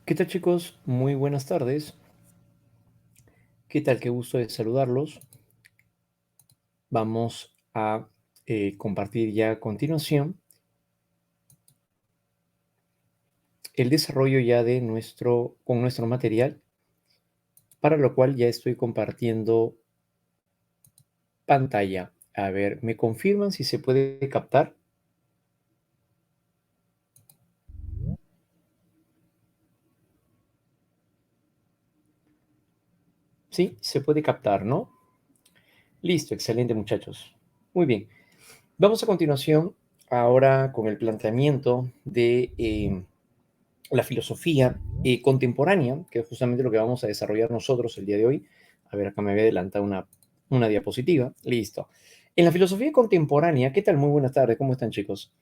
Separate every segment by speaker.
Speaker 1: ¿Qué tal, chicos? Muy buenas tardes. ¿Qué tal? Qué gusto de saludarlos. Vamos a compartir ya a continuación el desarrollo ya de nuestro material, para lo cual ya estoy compartiendo pantalla. A ver, ¿me confirman si se puede captar? Sí, se puede captar, ¿no? Listo, excelente, muchachos. Muy bien. Vamos a continuación ahora con el planteamiento de la filosofía contemporánea, que es justamente lo que vamos a desarrollar nosotros el día de hoy. A ver, acá me voy a adelantar una diapositiva. Listo. En la filosofía contemporánea, ¿qué tal? Muy buenas tardes, ¿cómo están, chicos?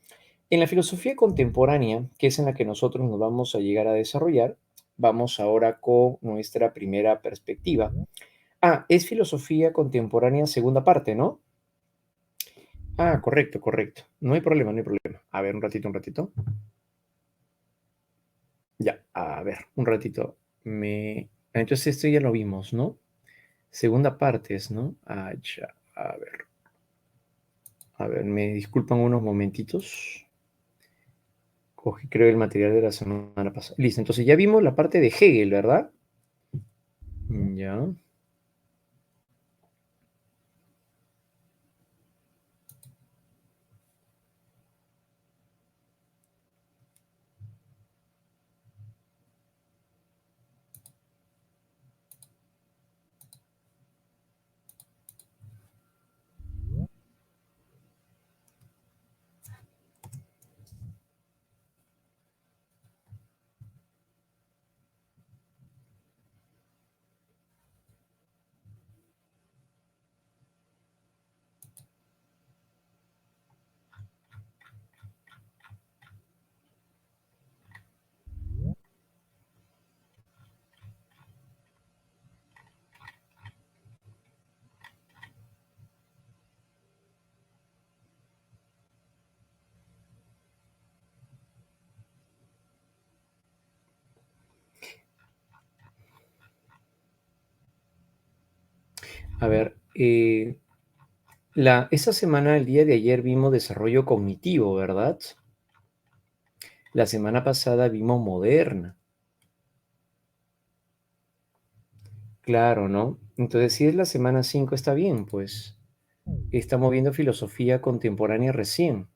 Speaker 1: En la filosofía contemporánea, que es en la que nosotros nos vamos a llegar a desarrollar, vamos ahora con nuestra primera perspectiva. Ah, es filosofía contemporánea segunda parte, ¿no? Ah, correcto, correcto. No hay problema, no hay problema. A ver, un ratito, un ratito. Ya, a ver, un ratito. Entonces esto ya lo vimos, ¿no? Segunda parte es, ¿no? Ah, ya, a ver, me disculpan unos momentitos. Cogí, creo, el material de la semana pasada. Listo, entonces ya vimos la parte de Hegel, ¿verdad? Ya. A ver, esta semana, el día de ayer, vimos desarrollo cognitivo, ¿verdad? La semana pasada vimos moderna. Claro, ¿no? Entonces, si es la semana 5 está bien, pues. Estamos viendo filosofía contemporánea recién.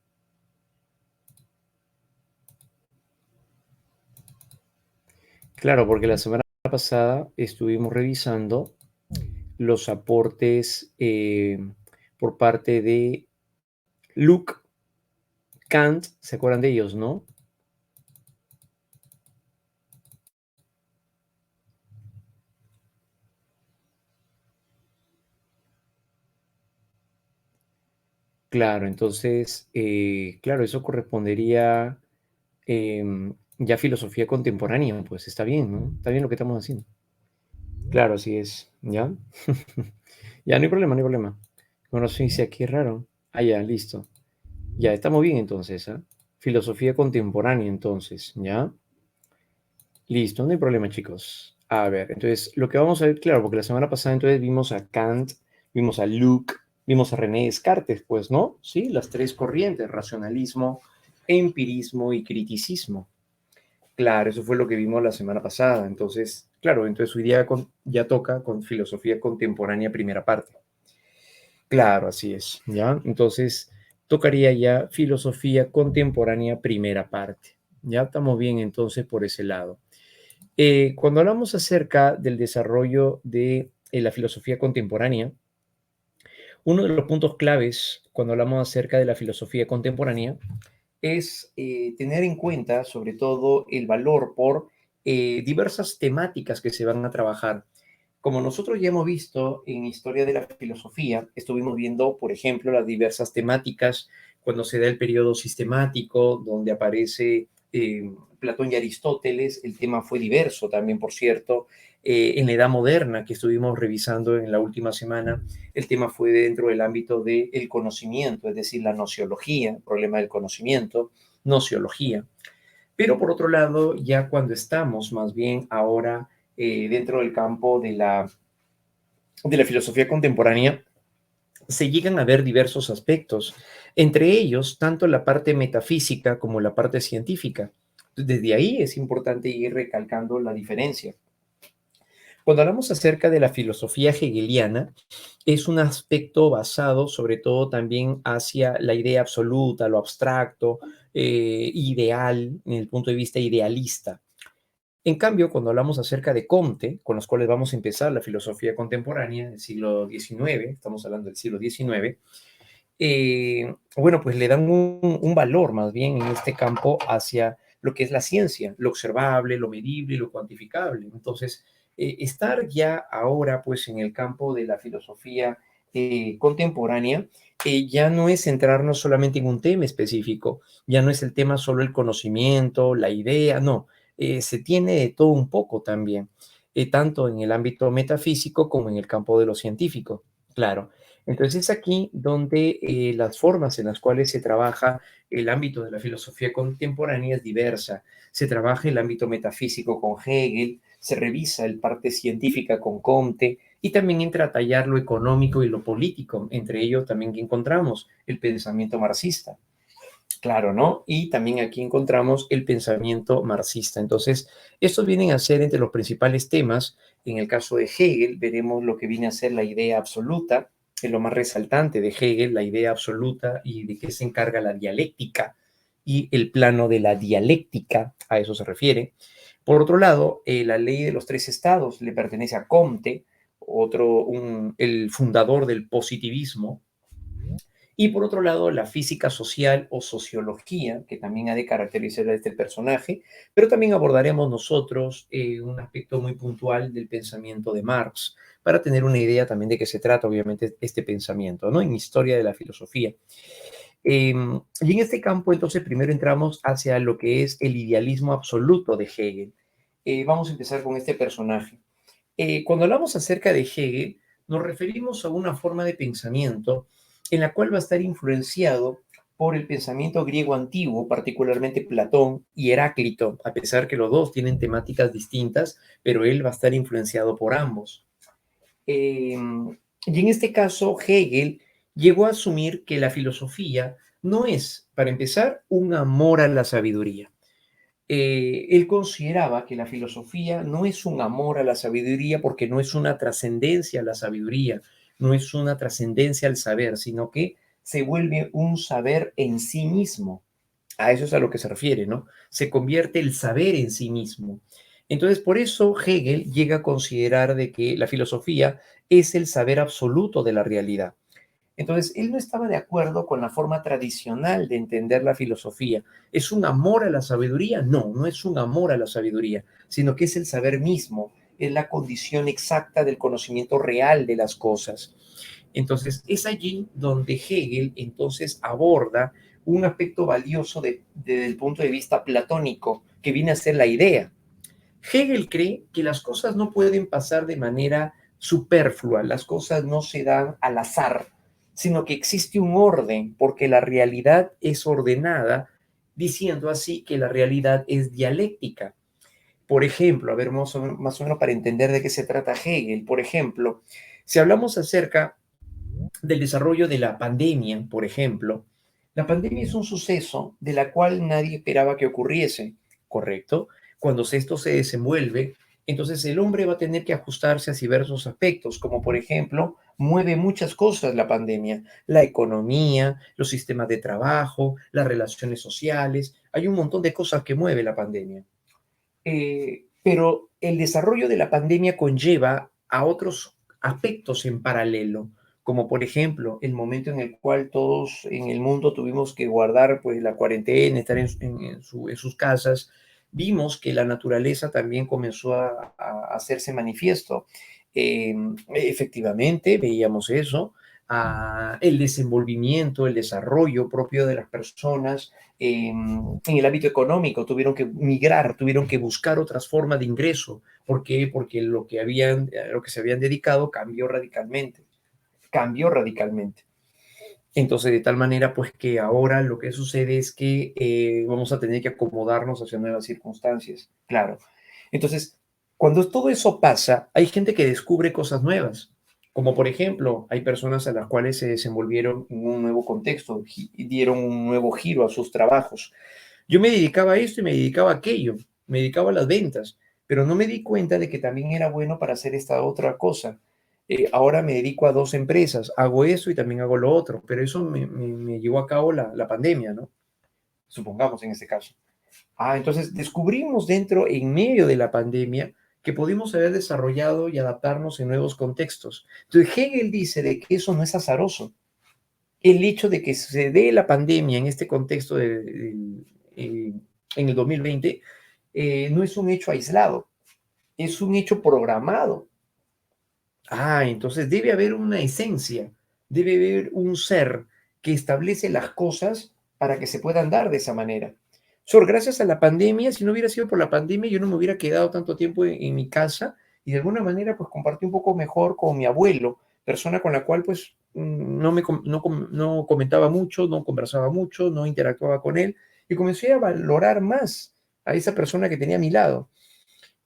Speaker 1: Claro, porque la semana pasada estuvimos revisando los aportes por parte de Luke, Kant, ¿se acuerdan de ellos, no? Claro, entonces, claro, eso correspondería ya a filosofía contemporánea, pues está bien, ¿no? Está bien lo que estamos haciendo. Claro, así es, ¿ya? Ya, no hay problema, no hay problema. Bueno, sí, dice aquí raro. Ah, ya, listo. Ya, estamos bien entonces, ¿ah? Filosofía contemporánea entonces, ¿ya? Listo, no hay problema, chicos. A ver, entonces, lo que vamos a ver, claro, porque la semana pasada entonces vimos a Kant, vimos a Luke, vimos a René Descartes, pues, ¿no? Sí, las tres corrientes, racionalismo, empirismo y criticismo. Claro, eso fue lo que vimos la semana pasada. Entonces, claro, entonces hoy día ya toca con filosofía contemporánea primera parte. Claro, así es, ¿ya? Entonces, tocaría ya filosofía contemporánea primera parte. Ya estamos bien entonces por ese lado. Cuando hablamos acerca del desarrollo de la filosofía contemporánea, uno de los puntos claves cuando hablamos acerca de la filosofía contemporánea es tener en cuenta sobre todo el valor por diversas temáticas que se van a trabajar. Como nosotros ya hemos visto en Historia de la Filosofía, estuvimos viendo, por ejemplo, las diversas temáticas cuando se da el periodo sistemático, donde aparece Platón y Aristóteles. El tema fue diverso también, por cierto. En la Edad Moderna, que estuvimos revisando en la última semana, el tema fue dentro del ámbito del conocimiento, es decir, la nociología, el problema del conocimiento, nociología. Pero por otro lado, ya cuando estamos más bien ahora dentro del campo de la filosofía contemporánea, se llegan a ver diversos aspectos, entre ellos tanto la parte metafísica como la parte científica. Desde ahí es importante ir recalcando la diferencia. Cuando hablamos acerca de la filosofía hegeliana, es un aspecto basado sobre todo también hacia la idea absoluta, lo abstracto, ideal, en el punto de vista idealista. En cambio, cuando hablamos acerca de Comte, con los cuales vamos a empezar la filosofía contemporánea del siglo XIX, estamos hablando del siglo XIX, bueno, pues le dan un valor más bien en este campo hacia lo que es la ciencia, lo observable, lo medible, lo cuantificable. Entonces, estar ya ahora pues en el campo de la filosofía contemporánea, ya no es centrarnos solamente en un tema específico, ya no es el tema solo el conocimiento, la idea, no, se tiene de todo un poco también, tanto en el ámbito metafísico como en el campo de lo científico, claro. Entonces es aquí donde las formas en las cuales se trabaja el ámbito de la filosofía contemporánea es diversa. Se trabaja el ámbito metafísico con Hegel, se revisa el parte científica con Comte y también entra a tallar lo económico y lo político. Entre ellos también que encontramos el pensamiento marxista. Claro, ¿no? Y también aquí encontramos el pensamiento marxista. Entonces, estos vienen a ser entre los principales temas. En el caso de Hegel, veremos lo que viene a ser la idea absoluta, es lo más resaltante de Hegel, la idea absoluta y de qué se encarga la dialéctica y el plano de la dialéctica, a eso se refiere. Por otro lado, la ley de los tres estados le pertenece a Comte, el fundador del positivismo, y por otro lado, la física social o sociología, que también ha de caracterizar a este personaje, pero también abordaremos nosotros un aspecto muy puntual del pensamiento de Marx, para tener una idea también de qué se trata, obviamente, este pensamiento, ¿no? En historia de la filosofía. Y en este campo, entonces, primero entramos hacia lo que es el idealismo absoluto de Hegel. Vamos a empezar con este personaje. Cuando hablamos acerca de Hegel, nos referimos a una forma de pensamiento en la cual va a estar influenciado por el pensamiento griego antiguo, particularmente Platón y Heráclito, a pesar que los dos tienen temáticas distintas, pero él va a estar influenciado por ambos. Y en este caso, Hegel llegó a asumir que la filosofía no es, para empezar, un amor a la sabiduría. Él consideraba que la filosofía no es un amor a la sabiduría porque no es una trascendencia a la sabiduría, no es una trascendencia al saber, sino que se vuelve un saber en sí mismo. A eso es a lo que se refiere, ¿no? Se convierte el saber en sí mismo. Entonces, por eso Hegel llega a considerar de que la filosofía es el saber absoluto de la realidad. Entonces, él no estaba de acuerdo con la forma tradicional de entender la filosofía. ¿Es un amor a la sabiduría? No, no es un amor a la sabiduría, sino que es el saber mismo, es la condición exacta del conocimiento real de las cosas. Entonces, es allí donde Hegel entonces aborda un aspecto valioso desde el punto de vista platónico, que viene a ser la idea. Hegel cree que las cosas no pueden pasar de manera superflua, las cosas no se dan al azar, sino que existe un orden, porque la realidad es ordenada, diciendo así que la realidad es dialéctica. Por ejemplo, a ver, más o menos para entender de qué se trata Hegel, por ejemplo, si hablamos acerca del desarrollo de la pandemia, por ejemplo, la pandemia es un suceso de la cual nadie esperaba que ocurriese, ¿correcto? Cuando esto se desenvuelve, entonces el hombre va a tener que ajustarse a diversos aspectos, como por ejemplo, mueve muchas cosas la pandemia, la economía, los sistemas de trabajo, las relaciones sociales, hay un montón de cosas que mueve la pandemia. Pero el desarrollo de la pandemia conlleva a otros aspectos en paralelo, como por ejemplo el momento en el cual todos en el mundo tuvimos que guardar pues la cuarentena, estar en sus casas, vimos que la naturaleza también comenzó a hacerse manifiesto. Efectivamente, veíamos eso, el desenvolvimiento, el desarrollo propio de las personas, en el ámbito económico, tuvieron que migrar, tuvieron que buscar otras formas de ingreso. ¿Por qué? Porque lo que se habían dedicado cambió radicalmente, cambió radicalmente. Entonces, de tal manera, pues que ahora lo que sucede es que vamos a tener que acomodarnos hacia nuevas circunstancias, claro. Entonces, cuando todo eso pasa, hay gente que descubre cosas nuevas, como por ejemplo, hay personas a las cuales se desenvolvieron en un nuevo contexto y dieron un nuevo giro a sus trabajos. Yo me dedicaba a esto y me dedicaba a aquello, me dedicaba a las ventas, pero no me di cuenta de que también era bueno para hacer esta otra cosa. Ahora me dedico a dos empresas, hago eso y también hago lo otro, pero eso me llevó a cabo la pandemia, ¿no? Supongamos en este caso. Entonces descubrimos dentro, en medio de la pandemia, que pudimos haber desarrollado y adaptarnos en nuevos contextos. Entonces Hegel dice de que eso no es azaroso. El hecho de que se dé la pandemia en este contexto eh, en el 2020 no es un hecho aislado, es un hecho programado. Entonces debe haber una esencia, debe haber un ser que establece las cosas para que se puedan dar de esa manera. Gracias a la pandemia, si no hubiera sido por la pandemia, yo no me hubiera quedado tanto tiempo en mi casa y de alguna manera pues compartí un poco mejor con mi abuelo, persona con la cual pues no comentaba mucho, no conversaba mucho, no interactuaba con él y comencé a valorar más a esa persona que tenía a mi lado.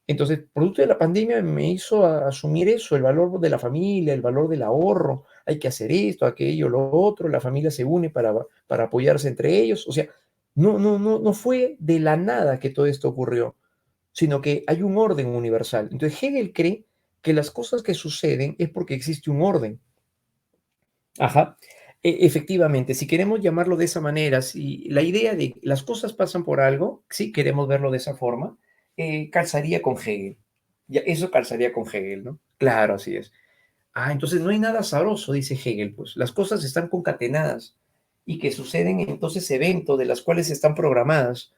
Speaker 1: Entonces, producto de la pandemia me hizo asumir eso, el valor de la familia, el valor del ahorro. Hay que hacer esto, aquello, lo otro. La familia se une para apoyarse entre ellos. O sea, no fue de la nada que todo esto ocurrió, sino que hay un orden universal. Entonces, Hegel cree que las cosas que suceden es porque existe un orden. Ajá. Efectivamente, si queremos llamarlo de esa manera, si la idea de las cosas pasan por algo, si queremos verlo de esa forma, calzaría con Hegel. Ya, eso calzaría con Hegel, ¿no? Claro, así es. Entonces no hay nada azaroso, dice Hegel, pues las cosas están concatenadas y que suceden entonces eventos de las cuales están programadas.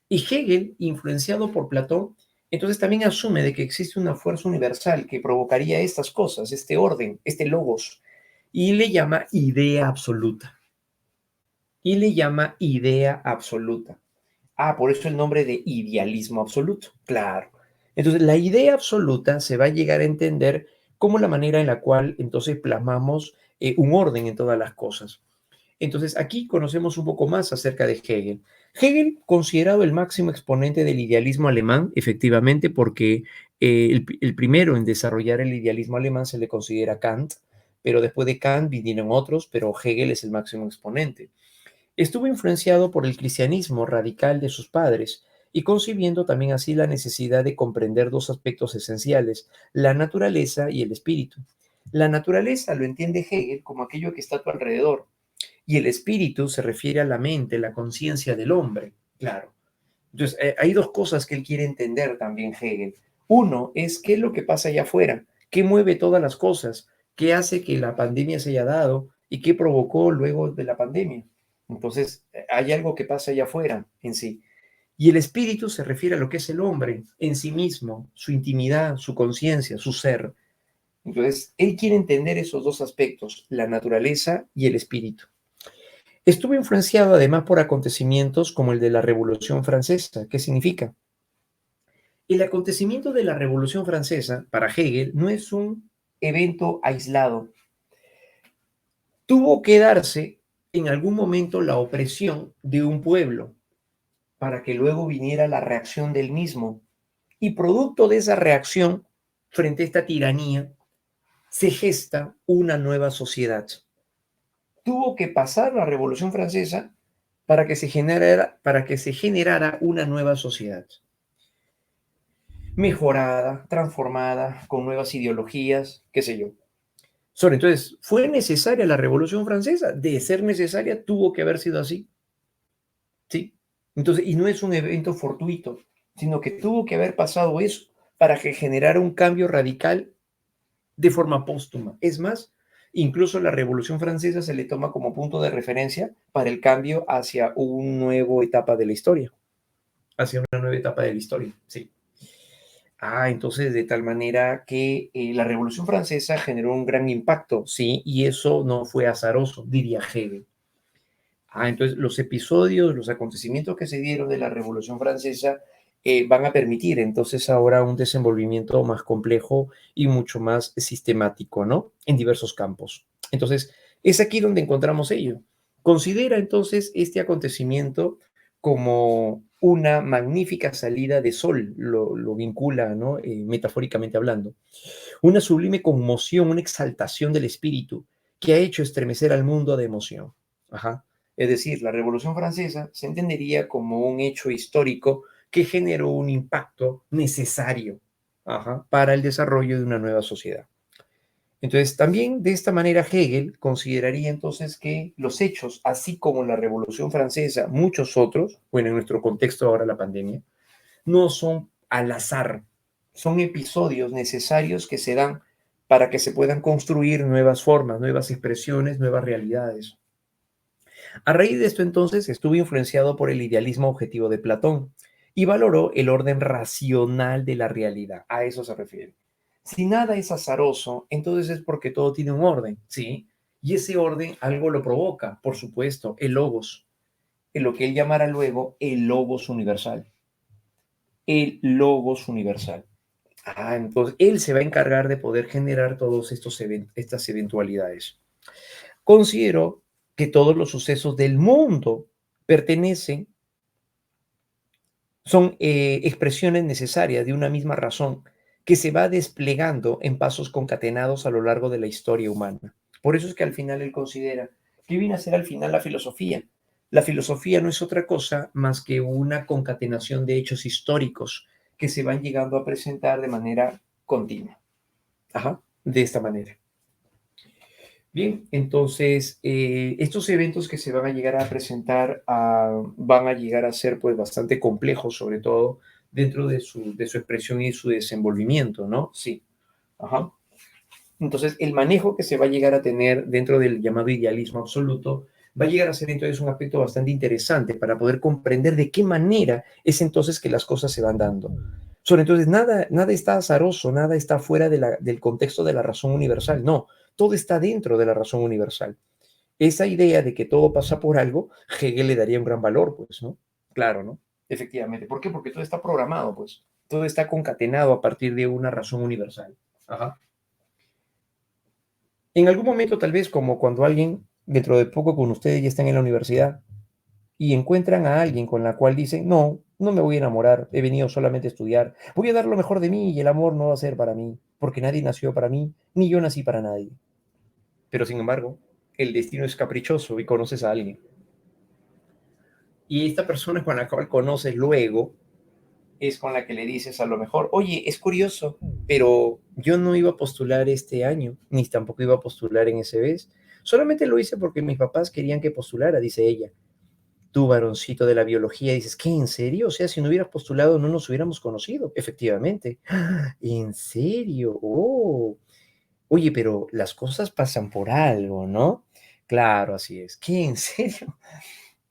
Speaker 1: Y Hegel, influenciado por Platón, entonces también asume de que existe una fuerza universal que provocaría estas cosas, este orden, este logos, y le llama idea absoluta. Y le llama idea absoluta. Por eso el nombre de idealismo absoluto. Claro. Entonces, la idea absoluta se va a llegar a entender como la manera en la cual entonces plasmamos un orden en todas las cosas. Entonces, aquí conocemos un poco más acerca de Hegel. Hegel, considerado el máximo exponente del idealismo alemán, efectivamente, porque el primero en desarrollar el idealismo alemán se le considera Kant, pero después de Kant vinieron otros, pero Hegel es el máximo exponente. Estuvo influenciado por el cristianismo radical de sus padres y concibiendo también así la necesidad de comprender dos aspectos esenciales, la naturaleza y el espíritu. La naturaleza lo entiende Hegel como aquello que está a tu alrededor, y el espíritu se refiere a la mente, la conciencia del hombre, claro. Entonces, hay dos cosas que él quiere entender también Hegel. Uno es qué es lo que pasa allá afuera, qué mueve todas las cosas, qué hace que la pandemia se haya dado y qué provocó luego de la pandemia. Entonces, hay algo que pasa allá afuera en sí. Y el espíritu se refiere a lo que es el hombre en sí mismo, su intimidad, su conciencia, su ser. Entonces, él quiere entender esos dos aspectos, la naturaleza y el espíritu. Estuvo influenciado además por acontecimientos como el de la Revolución Francesa. ¿Qué significa? El acontecimiento de la Revolución Francesa, para Hegel, no es un evento aislado. Tuvo que darse en algún momento la opresión de un pueblo para que luego viniera la reacción del mismo. Y producto de esa reacción frente a esta tiranía, se gesta una nueva sociedad. Tuvo que pasar la Revolución Francesa para que se generara una nueva sociedad, mejorada, transformada, con nuevas ideologías, qué sé yo. Entonces, ¿fue necesaria la Revolución Francesa? De ser necesaria, tuvo que haber sido así, ¿sí? Entonces, y no es un evento fortuito, sino que tuvo que haber pasado eso para que generara un cambio radical de forma póstuma. Es más, incluso la Revolución Francesa se le toma como punto de referencia para el cambio hacia una nueva etapa de la historia. Hacia una nueva etapa de la historia, sí. Entonces de tal manera que la Revolución Francesa generó un gran impacto, sí, y eso no fue azaroso, diría Hegel. Entonces los episodios, los acontecimientos que se dieron de la Revolución Francesa van a permitir entonces ahora un desenvolvimiento más complejo y mucho más sistemático, ¿no? En diversos campos. Entonces, Es aquí donde encontramos ello. Considera entonces este acontecimiento como una magnífica salida de sol, lo vincula, ¿no? Metafóricamente hablando, una sublime conmoción, una exaltación del espíritu que ha hecho estremecer al mundo de emoción. Ajá. Es decir, la Revolución Francesa se entendería como un hecho histórico que generó un impacto necesario, ajá, para el desarrollo de una nueva sociedad. Entonces, también de esta manera Hegel consideraría entonces que los hechos, así como la Revolución Francesa, muchos otros, bueno, en nuestro contexto ahora la pandemia, no son al azar, son episodios necesarios que se dan para que se puedan construir nuevas formas, nuevas expresiones, nuevas realidades. A raíz de esto entonces estuvo influenciado por el idealismo objetivo de Platón y valoró el orden racional de la realidad. A eso se refiere. Si nada es azaroso, entonces es porque todo tiene un orden, ¿sí? Y ese orden algo lo provoca, por supuesto, el logos, en lo que él llamará luego el logos universal. El logos universal. Entonces él se va a encargar de poder generar todos estas eventualidades. Considero que todos los sucesos del mundo pertenecen, son expresiones necesarias de una misma razón que se va desplegando en pasos concatenados a lo largo de la historia humana. Por eso es que al final él considera que viene a ser al final la filosofía. La filosofía no es otra cosa más que una concatenación de hechos históricos que se van llegando a presentar de manera continua. Ajá, de esta manera. Bien, entonces estos eventos que se van a llegar a presentar van a llegar a ser pues bastante complejos, sobre todo dentro de su expresión y su desenvolvimiento, ¿no? Sí. Ajá. Entonces el manejo que se va a llegar a tener dentro del llamado idealismo absoluto va a llegar a ser entonces un aspecto bastante interesante para poder comprender de qué manera es entonces que las cosas se van dando. Sobre entonces nada está azaroso, nada está fuera del contexto de la razón universal, no, todo está dentro de la razón universal. Esa idea de que todo pasa por algo, Hegel le daría un gran valor, pues, ¿no? Claro, ¿no? Efectivamente. ¿Por qué? Porque todo está programado, pues. Todo está concatenado a partir de una razón universal. Ajá. En algún momento, tal vez, como cuando alguien, dentro de poco con ustedes, ya están en la universidad y encuentran a alguien con la cual dicen, no, no me voy a enamorar, he venido solamente a estudiar, voy a dar lo mejor de mí y el amor no va a ser para mí, porque nadie nació para mí, ni yo nací para nadie. Pero sin embargo, el destino es caprichoso y conoces a alguien. Y esta persona con la cual conoces luego es con la que le dices a lo mejor, oye, es curioso, pero yo no iba a postular este año, ni tampoco iba a postular en ese vez. Solamente lo hice porque mis papás querían que postulara, dice ella. Tú, varoncito de la biología, dices, ¿qué? ¿En serio? O sea, si no hubieras postulado, no nos hubiéramos conocido. Efectivamente. ¡Ah! ¿En serio? Oh. Oye, pero las cosas pasan por algo, ¿no? Claro, así es. ¿Qué? ¿En serio?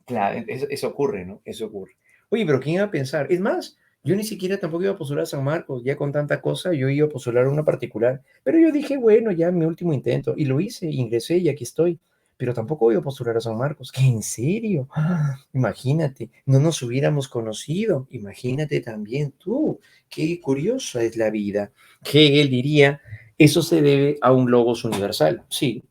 Speaker 1: Claro, eso ocurre, ¿no? Eso ocurre. Oye, pero ¿quién iba a pensar? Es más, yo ni siquiera tampoco iba a postular a San Marcos, ya con tanta cosa, yo iba a postular a una particular. Pero yo dije, bueno, ya mi último intento, y lo hice, ingresé y aquí estoy. Pero tampoco iba a postular a San Marcos. ¿Qué? ¿En serio? ¡Ah! Imagínate, no nos hubiéramos conocido. Imagínate también tú, qué curiosa es la vida. Hegel diría, eso se debe a un logos universal. Sí,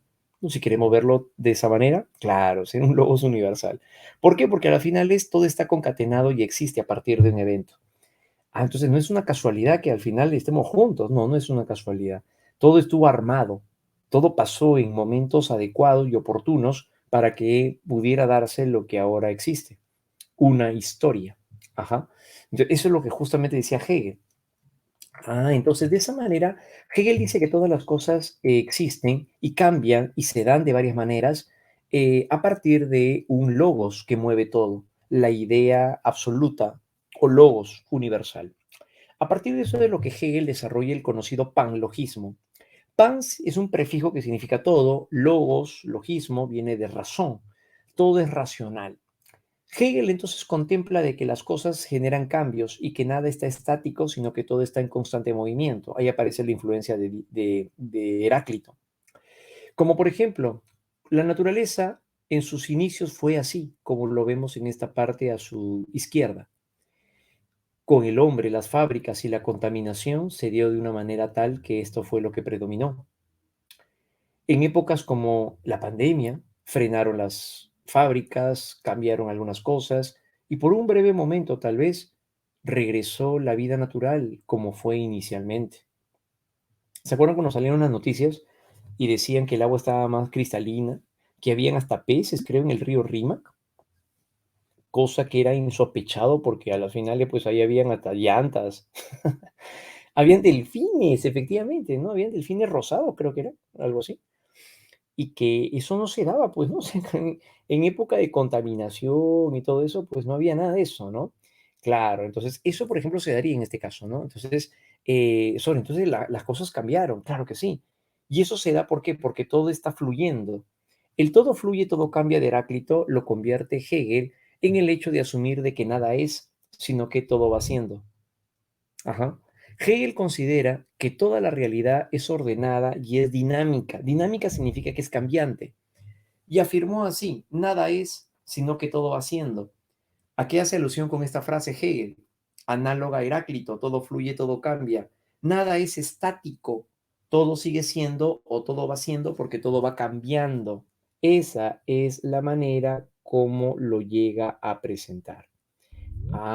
Speaker 1: si queremos verlo de esa manera, claro, ser un logos universal. ¿Por qué? Porque al final todo está concatenado y existe a partir de un evento. Entonces no es una casualidad que al final estemos juntos, no, no es una casualidad. Todo estuvo armado, todo pasó en momentos adecuados y oportunos para que pudiera darse lo que ahora existe, una historia. Ajá. Entonces, eso es lo que justamente decía Hegel. Entonces de esa manera, Hegel dice que todas las cosas existen y cambian y se dan de varias maneras a partir de un logos que mueve todo, la idea absoluta o logos universal. A partir de eso de lo que Hegel desarrolla el conocido panlogismo. Pans es un prefijo que significa todo, logos, logismo, viene de razón, todo es racional. Hegel entonces contempla de que las cosas generan cambios y que nada está estático, sino que todo está en constante movimiento. Ahí aparece la influencia de Heráclito. Como por ejemplo, la naturaleza en sus inicios fue así, como lo vemos en esta parte a su izquierda. Con el hombre, las fábricas y la contaminación se dio de una manera tal que esto fue lo que predominó. En épocas como la pandemia, frenaron las fábricas, cambiaron algunas cosas y por un breve momento tal vez regresó la vida natural como fue inicialmente. ¿Se acuerdan cuando salieron las noticias y decían que el agua estaba más cristalina, que habían hasta peces, creo, en el río Rímac? Cosa que era insospechado porque a la final, pues ahí habían hasta llantas. Habían delfines, efectivamente, ¿no? Habían delfines rosados, creo que era, algo así. Y que eso no se daba, pues, ¿no? O sea, en época de contaminación y todo eso, pues no había nada de eso, ¿no? Claro, entonces eso, por ejemplo, se daría en este caso, ¿no? Entonces, entonces las cosas cambiaron, claro que sí. Y eso se da, ¿por qué? Porque todo está fluyendo. El todo fluye, todo cambia de Heráclito lo convierte Hegel en el hecho de asumir de que nada es, sino que todo va siendo. Ajá. Hegel considera que toda la realidad es ordenada y es dinámica. Dinámica significa que es cambiante. Y afirmó así, nada es, sino que todo va siendo. ¿A qué hace alusión con esta frase Hegel? Análoga a Heráclito, todo fluye, todo cambia. Nada es estático, todo sigue siendo o todo va siendo porque todo va cambiando. Esa es la manera como lo llega a presentar.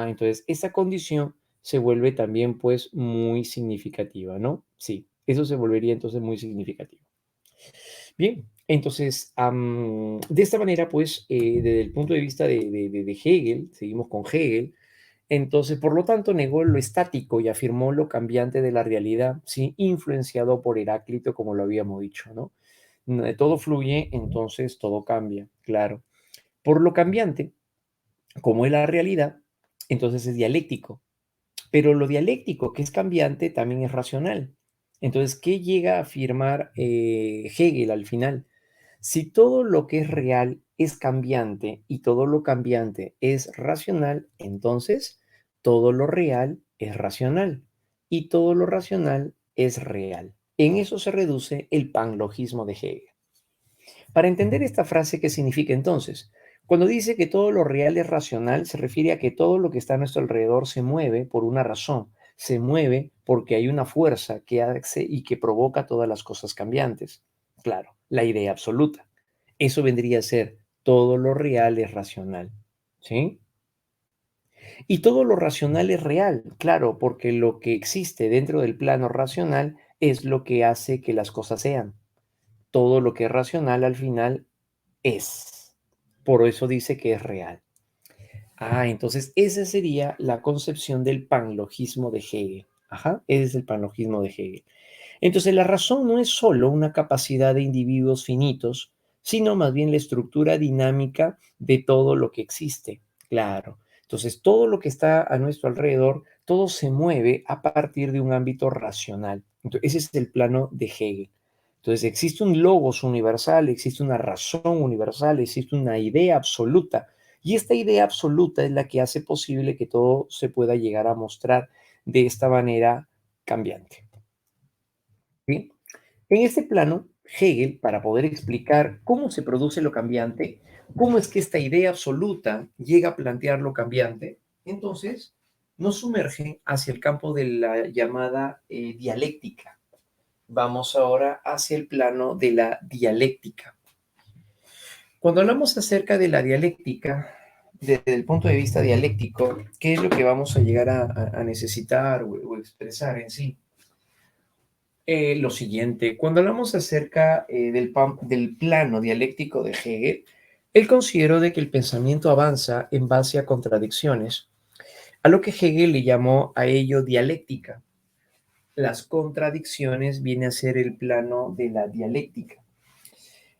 Speaker 1: Entonces esa condición se vuelve también pues muy significativa, ¿no? Sí, eso se volvería entonces muy significativo. Bien, entonces, de esta manera, pues, desde el punto de vista de Hegel, seguimos con Hegel, entonces, por lo tanto, negó lo estático y afirmó lo cambiante de la realidad, ¿sí? Influenciado por Heráclito, como lo habíamos dicho, ¿no? Todo fluye, entonces todo cambia, claro. Por lo cambiante, como es la realidad, entonces es dialéctico. Pero lo dialéctico, que es cambiante, también es racional. Entonces, ¿qué llega a afirmar Hegel al final? Si todo lo que es real es cambiante y todo lo cambiante es racional, entonces todo lo real es racional y todo lo racional es real. En eso se reduce el panlogismo de Hegel. Para entender esta frase, ¿qué significa entonces? Cuando dice que todo lo real es racional, se refiere a que todo lo que está a nuestro alrededor se mueve por una razón, se mueve porque hay una fuerza que hace y que provoca todas las cosas cambiantes. Claro, la idea absoluta. Eso vendría a ser todo lo real es racional, ¿sí? Y todo lo racional es real, claro, porque lo que existe dentro del plano racional es lo que hace que las cosas sean. Todo lo que es racional al final es. Por eso dice que es real. Entonces esa sería la concepción del panlogismo de Hegel. Ajá, ese es el panlogismo de Hegel. Entonces la razón no es solo una capacidad de individuos finitos, sino más bien la estructura dinámica de todo lo que existe. Claro. Entonces todo lo que está a nuestro alrededor, todo se mueve a partir de un ámbito racional. Entonces, ese es el plano de Hegel. Entonces existe un logos universal, existe una razón universal, existe una idea absoluta. Y esta idea absoluta es la que hace posible que todo se pueda llegar a mostrar de esta manera cambiante. ¿Sí? En este plano, Hegel, para poder explicar cómo se produce lo cambiante, cómo es que esta idea absoluta llega a plantear lo cambiante, entonces nos sumerge hacia el campo de la llamada dialéctica. Vamos ahora hacia el plano de la dialéctica. Cuando hablamos acerca de la dialéctica, desde el punto de vista dialéctico, ¿qué es lo que vamos a llegar a necesitar o expresar en sí? Lo siguiente, cuando hablamos acerca del plano dialéctico de Hegel, él consideró de que el pensamiento avanza en base a contradicciones, a lo que Hegel le llamó a ello dialéctica. Las contradicciones viene a ser el plano de la dialéctica.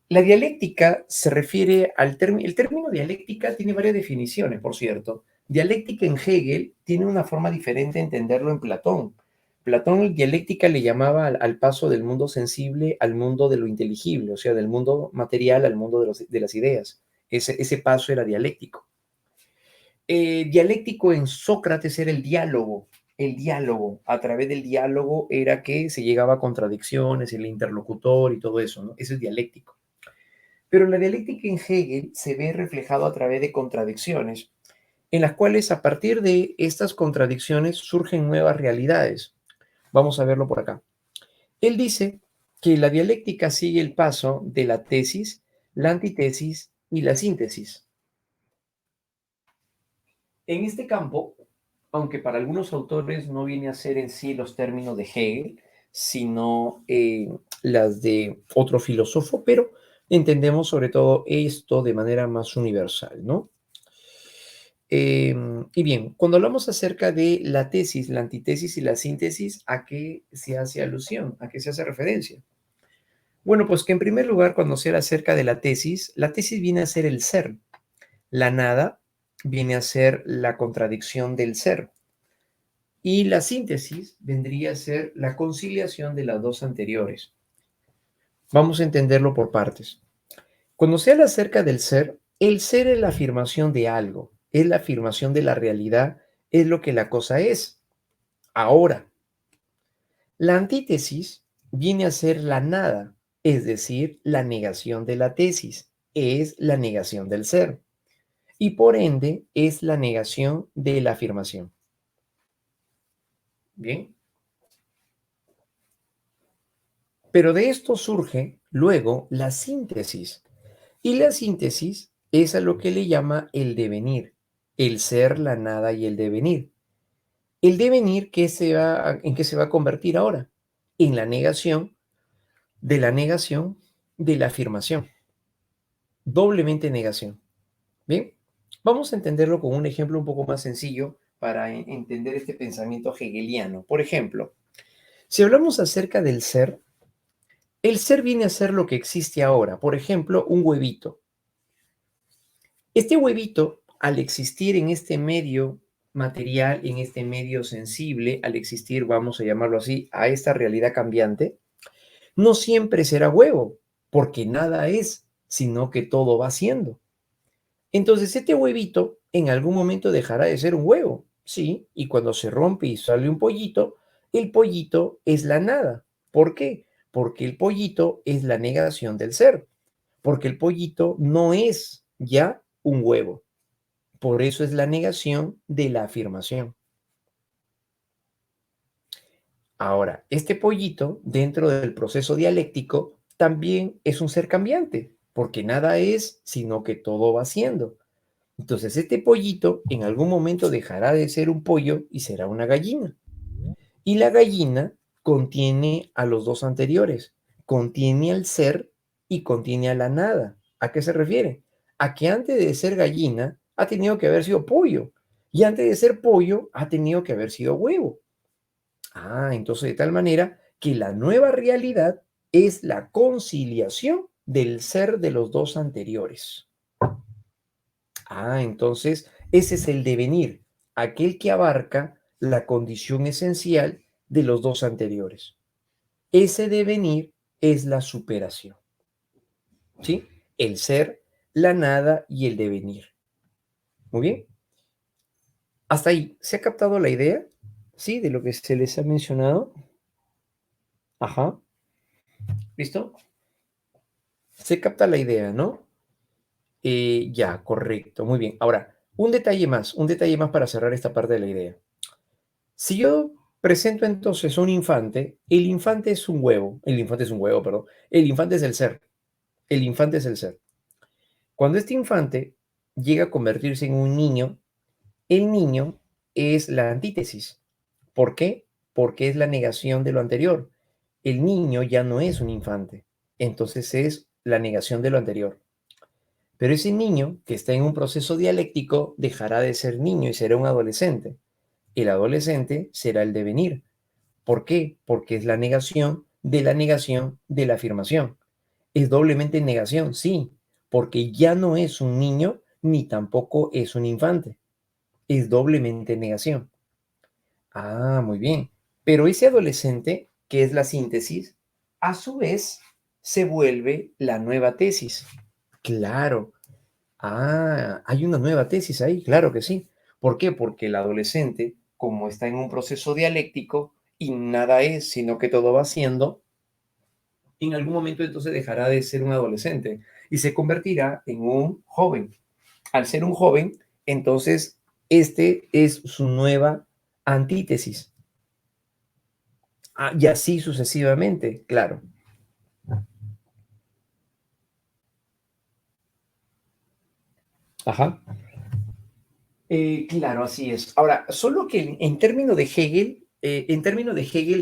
Speaker 1: La dialéctica se refiere al término, el término dialéctica tiene varias definiciones, por cierto. Dialéctica en Hegel tiene una forma diferente de entenderlo en Platón. Platón dialéctica le llamaba al paso del mundo sensible al mundo de lo inteligible, o sea, del mundo material al mundo de las ideas. Ese paso era dialéctico. Dialéctico en Sócrates era el diálogo. El diálogo, a través del diálogo era que se llegaba a contradicciones, el interlocutor y todo eso, ¿no? Eso es dialéctico. Pero la dialéctica en Hegel se ve reflejado a través de contradicciones, en las cuales a partir de estas contradicciones surgen nuevas realidades. Vamos a verlo por acá. Él dice que la dialéctica sigue el paso de la tesis, la antítesis y la síntesis. En este campo, aunque para algunos autores no viene a ser en sí los términos de Hegel, sino las de otro filósofo, pero entendemos sobre todo esto de manera más universal, ¿no? Y bien, cuando hablamos acerca de la tesis, la antítesis y la síntesis, ¿a qué se hace alusión? ¿A qué se hace referencia? Bueno, pues que en primer lugar, cuando se habla acerca de la tesis viene a ser el ser. La nada viene a ser la contradicción del ser. Y la síntesis vendría a ser la conciliación de las dos anteriores. Vamos a entenderlo por partes. Cuando se habla acerca del ser, el ser es la afirmación de algo, es la afirmación de la realidad, es lo que la cosa es. Ahora, la antítesis viene a ser la nada, es decir, la negación de la tesis, es la negación del ser y por ende es la negación de la afirmación. Bien, pero de esto surge luego la síntesis y la síntesis es a lo que le llama el devenir, el ser, la nada y el devenir. El devenir ¿en qué se va a convertir ahora? En la negación de la afirmación. Doblemente negación. Bien, vamos a entenderlo con un ejemplo un poco más sencillo para entender este pensamiento hegeliano. Por ejemplo, si hablamos acerca del ser, el ser viene a ser lo que existe ahora. Por ejemplo, un huevito. Este huevito, al existir en este medio material, en este medio sensible, al existir, vamos a llamarlo así, a esta realidad cambiante, no siempre será huevo, porque nada es, sino que todo va siendo. Entonces, este huevito en algún momento dejará de ser un huevo, ¿sí? Y cuando se rompe y sale un pollito, el pollito es la nada. ¿Por qué? Porque el pollito es la negación del ser, porque el pollito no es ya un huevo. Por eso es la negación de la afirmación. Ahora, este pollito, dentro del proceso dialéctico, también es un ser cambiante, porque nada es, sino que todo va siendo. Entonces, este pollito en algún momento dejará de ser un pollo y será una gallina. Y la gallina contiene a los dos anteriores, contiene al ser y contiene a la nada. ¿A qué se refiere? A que antes de ser gallina ha tenido que haber sido pollo y antes de ser pollo ha tenido que haber sido huevo. Entonces de tal manera que la nueva realidad es la conciliación del ser de los dos anteriores. Entonces ese es el devenir, aquel que abarca la condición esencial de los dos anteriores. Ese devenir es la superación, ¿sí? El ser, la nada y el devenir. Muy bien. Hasta ahí, ¿se ha captado la idea? ¿Sí? De lo que se les ha mencionado. Ajá. ¿Listo? Se capta la idea, ¿no? Ya, correcto. Muy bien. Ahora, un detalle más para cerrar esta parte de la idea. Si yo presento entonces un infante, el infante es un huevo, el infante es un huevo, perdón, el infante es el ser, el infante es el ser. Cuando este infante llega a convertirse en un niño, el niño es la antítesis. ¿Por qué? Porque es la negación de lo anterior. El niño ya no es un infante, entonces es la negación de lo anterior. Pero ese niño que está en un proceso dialéctico dejará de ser niño y será un adolescente. El adolescente será el devenir. ¿Por qué? Porque es la negación de la afirmación. Es doblemente negación, sí, porque ya no es un niño ni tampoco es un infante. Es doblemente negación. Muy bien. Pero ese adolescente, que es la síntesis, a su vez se vuelve la nueva tesis. Claro. Hay una nueva tesis ahí, claro que sí. ¿Por qué? Porque el adolescente, como está en un proceso dialéctico y nada es, sino que todo va siendo, en algún momento entonces dejará de ser un adolescente y se convertirá en un joven. Al ser un joven, entonces este es su nueva antítesis. Y así sucesivamente, claro. Ajá. Claro, así es. Ahora, solo que en términos de Hegel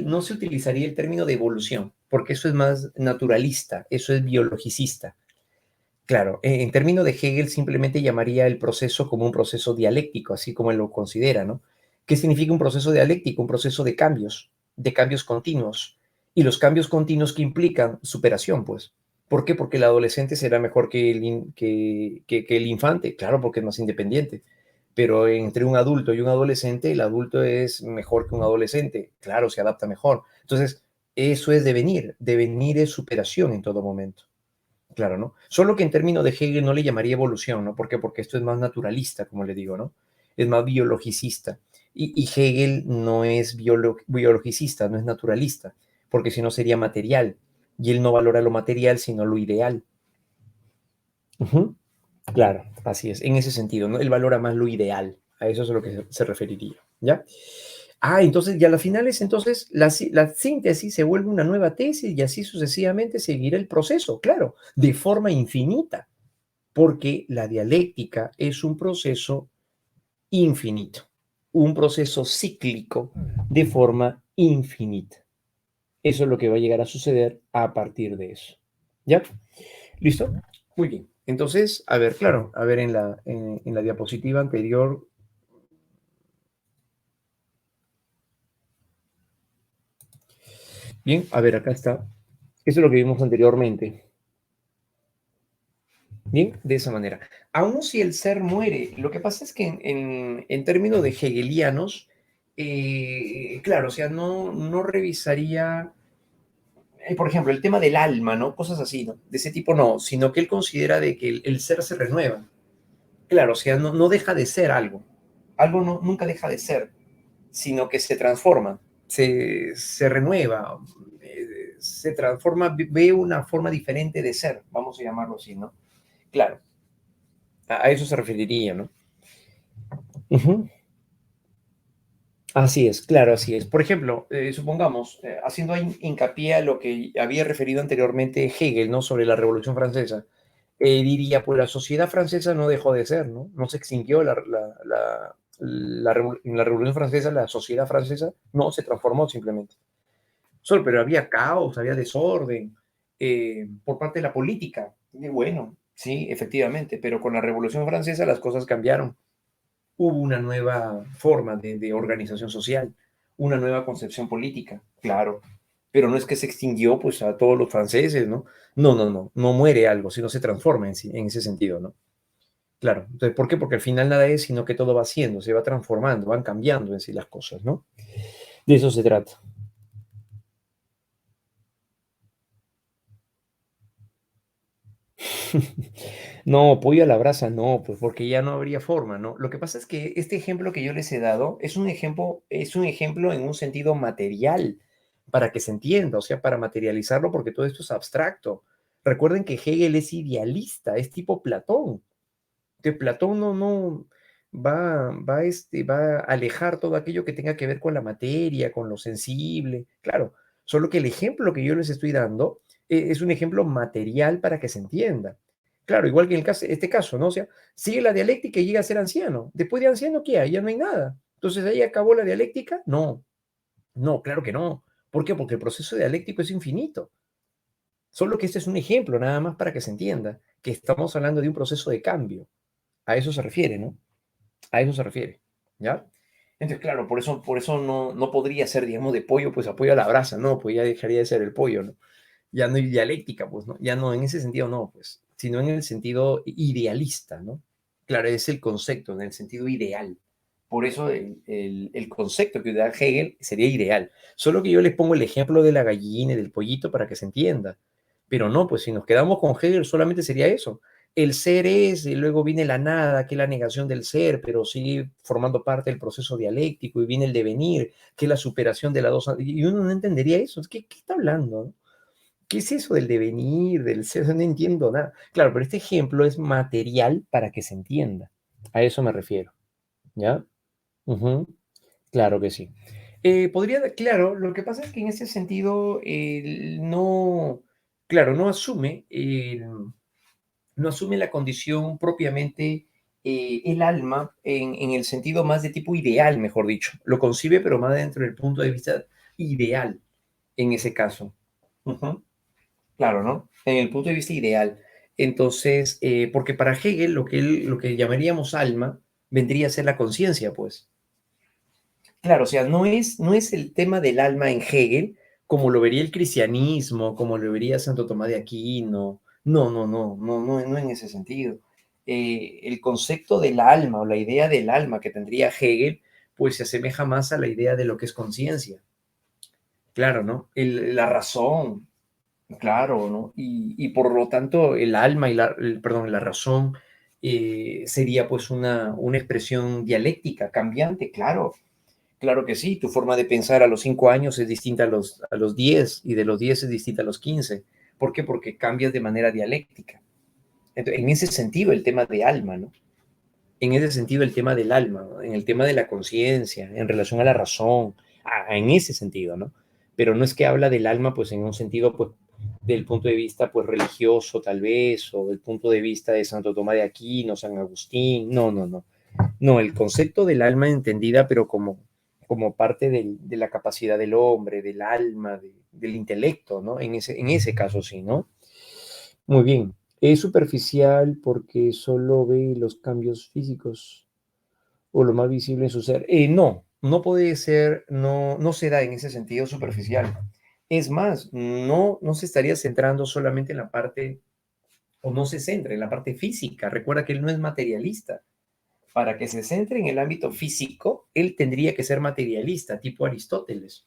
Speaker 1: no se utilizaría el término de evolución, porque eso es más naturalista, eso es biologicista. Claro, en términos de Hegel simplemente llamaría el proceso como un proceso dialéctico, así como él lo considera, ¿no? ¿Qué significa un proceso dialéctico? Un proceso de cambios continuos. Y los cambios continuos que implican superación, pues. ¿Por qué? Porque el adolescente será mejor que el infante, claro, porque es más independiente. Pero entre un adulto y un adolescente, el adulto es mejor que un adolescente, claro, se adapta mejor. Entonces, eso es devenir, devenir es superación en todo momento. Claro, ¿no? Solo que en términos de Hegel no le llamaría evolución, ¿no? ¿Por qué? Porque esto es más naturalista, como le digo, ¿no? Es más biologicista. Y Hegel no es biologicista, no es naturalista, porque si no sería material. Y él no valora lo material, sino lo ideal. Ujú. Claro, así es, en ese sentido, ¿no? Él valora más lo ideal, a eso es a lo que se referiría, ¿ya? Entonces, ya a las finales, entonces, la síntesis se vuelve una nueva tesis y así sucesivamente seguirá el proceso, claro, de forma infinita, porque la dialéctica es un proceso infinito, un proceso cíclico de forma infinita. Eso es lo que va a llegar a suceder a partir de eso. ¿Ya? ¿Listo? Muy bien. Entonces, a ver, claro, a ver en la diapositiva anterior. Bien, a ver, acá está. Eso es lo que vimos anteriormente. Bien, de esa manera. Aún si el ser muere, lo que pasa es que en términos de hegelianos, claro, o sea, no revisaría, por ejemplo, el tema del alma, ¿no? Cosas así, ¿no? De ese tipo no, sino que él considera de que el ser se renueva. Claro, o sea, no deja de ser algo. Algo nunca deja de ser, sino que se transforma, se renueva, se transforma, ve una forma diferente de ser, vamos a llamarlo así, ¿no? Claro, a eso se referiría, ¿no? Ujú. Así es, claro, así es. Por ejemplo, supongamos, haciendo hincapié a lo que había referido anteriormente Hegel, ¿no? Sobre la Revolución Francesa, diría, pues la sociedad francesa no dejó de ser, ¿no? No se extinguió en la Revolución Francesa, la sociedad francesa no se transformó simplemente. Solo, pero había caos, había desorden por parte de la política. Y bueno, sí, efectivamente, pero con la Revolución Francesa las cosas cambiaron. Hubo una nueva forma de organización social, una nueva concepción política, claro. Pero no es que se extinguió pues a todos los franceses, ¿no? No muere algo, sino se transforma en, sí, en ese sentido, ¿no? Claro. Entonces, ¿por qué? Porque al final nada es, sino que todo va siendo, se va transformando, van cambiando en sí las cosas, ¿no? De eso se trata. No, pollo a la brasa, no, pues porque ya no habría forma, ¿no? Lo que pasa es que este ejemplo que yo les he dado es un ejemplo en un sentido material, para que se entienda, o sea, para materializarlo, porque todo esto es abstracto. Recuerden que Hegel es idealista, es tipo Platón. Que Platón no va a alejar todo aquello que tenga que ver con la materia, con lo sensible. Claro, solo que el ejemplo que yo les estoy dando es un ejemplo material para que se entienda. Claro, igual que en este caso, ¿no? O sea, sigue la dialéctica y llega a ser anciano. Después de anciano, ¿qué hay? Ya no hay nada. Entonces, ¿ahí acabó la dialéctica? No, no, claro que no. ¿Por qué? Porque el proceso dialéctico es infinito. Solo que este es un ejemplo, nada más para que se entienda, que estamos hablando de un proceso de cambio. A eso se refiere, ¿no? A eso se refiere, ¿ya? Entonces, claro, por eso no podría ser, digamos, de pollo, pues apoyo a la brasa, no, pues ya dejaría de ser el pollo, ¿no? Ya no hay dialéctica, pues, ¿no? Ya no, en ese sentido no, pues, sino en el sentido idealista, ¿no? Claro, es el concepto, en el sentido ideal. Por eso el concepto que da Hegel sería ideal. Solo que yo les pongo el ejemplo de la gallina y del pollito para que se entienda. Pero no, pues si nos quedamos con Hegel solamente sería eso. El ser es, y luego viene la nada, que es la negación del ser, pero sigue formando parte del proceso dialéctico, y viene el devenir, que es la superación de las dos. Y uno no entendería eso. ¿Qué está hablando? ¿Qué es eso del devenir, del ser? No entiendo nada. Claro, pero este ejemplo es material para que se entienda. A eso me refiero. ¿Ya? Ujú. Claro que sí. Claro, lo que pasa es que en ese sentido, no, claro, no asume la condición propiamente, el alma en el sentido más de tipo ideal, mejor dicho. Lo concibe, pero más dentro del punto de vista ideal, en ese caso. Ujú. Claro, ¿no? En el punto de vista ideal. Entonces, porque para Hegel lo que llamaríamos alma vendría a ser la conciencia, pues. Claro, o sea, no es el tema del alma en Hegel como lo vería el cristianismo, como lo vería Santo Tomás de Aquino. No en ese sentido. El concepto del alma o la idea del alma que tendría Hegel, pues se asemeja más a la idea de lo que es conciencia. Claro, ¿no? La razón, claro, ¿no? Y por lo tanto, el alma y perdón, la razón sería pues una expresión dialéctica, cambiante, claro. Claro que sí, tu forma de pensar a los 5 años es distinta a los 10 y de los 10 es distinta a los 15. ¿Por qué? Porque cambias de manera dialéctica. Entonces, en ese sentido, el tema de alma, ¿no? En ese sentido, el tema del alma, ¿no? En el tema de la conciencia, en relación a la razón, en ese sentido, ¿no? Pero no es que habla del alma, pues en un sentido, pues, del punto de vista, pues, religioso, tal vez, o del punto de vista de Santo Tomás de Aquino, San Agustín. No. No, el concepto del alma entendida, pero como parte de la capacidad del hombre, del alma, del intelecto, ¿no? En ese caso sí, ¿no? Muy bien. Es superficial porque solo ve los cambios físicos o lo más visible en su ser. No puede ser, no se da en ese sentido superficial. Es más, no se estaría centrando solamente en la parte, o no se centra en la parte física. Recuerda que él no es materialista. Para que se centre en el ámbito físico, él tendría que ser materialista, tipo Aristóteles.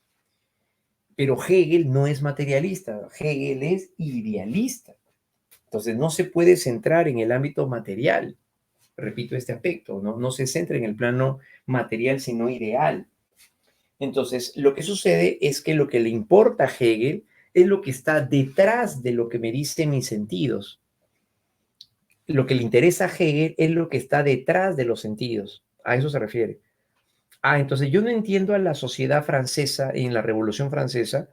Speaker 1: Pero Hegel no es materialista, Hegel es idealista. Entonces no se puede centrar en el ámbito material. Repito este aspecto, no se centra en el plano material, sino ideal. Entonces, lo que sucede es que lo que le importa a Hegel es lo que está detrás de lo que me dicen mis sentidos. Lo que le interesa a Hegel es lo que está detrás de los sentidos. A eso se refiere. Entonces yo no entiendo a la sociedad francesa en la Revolución Francesa.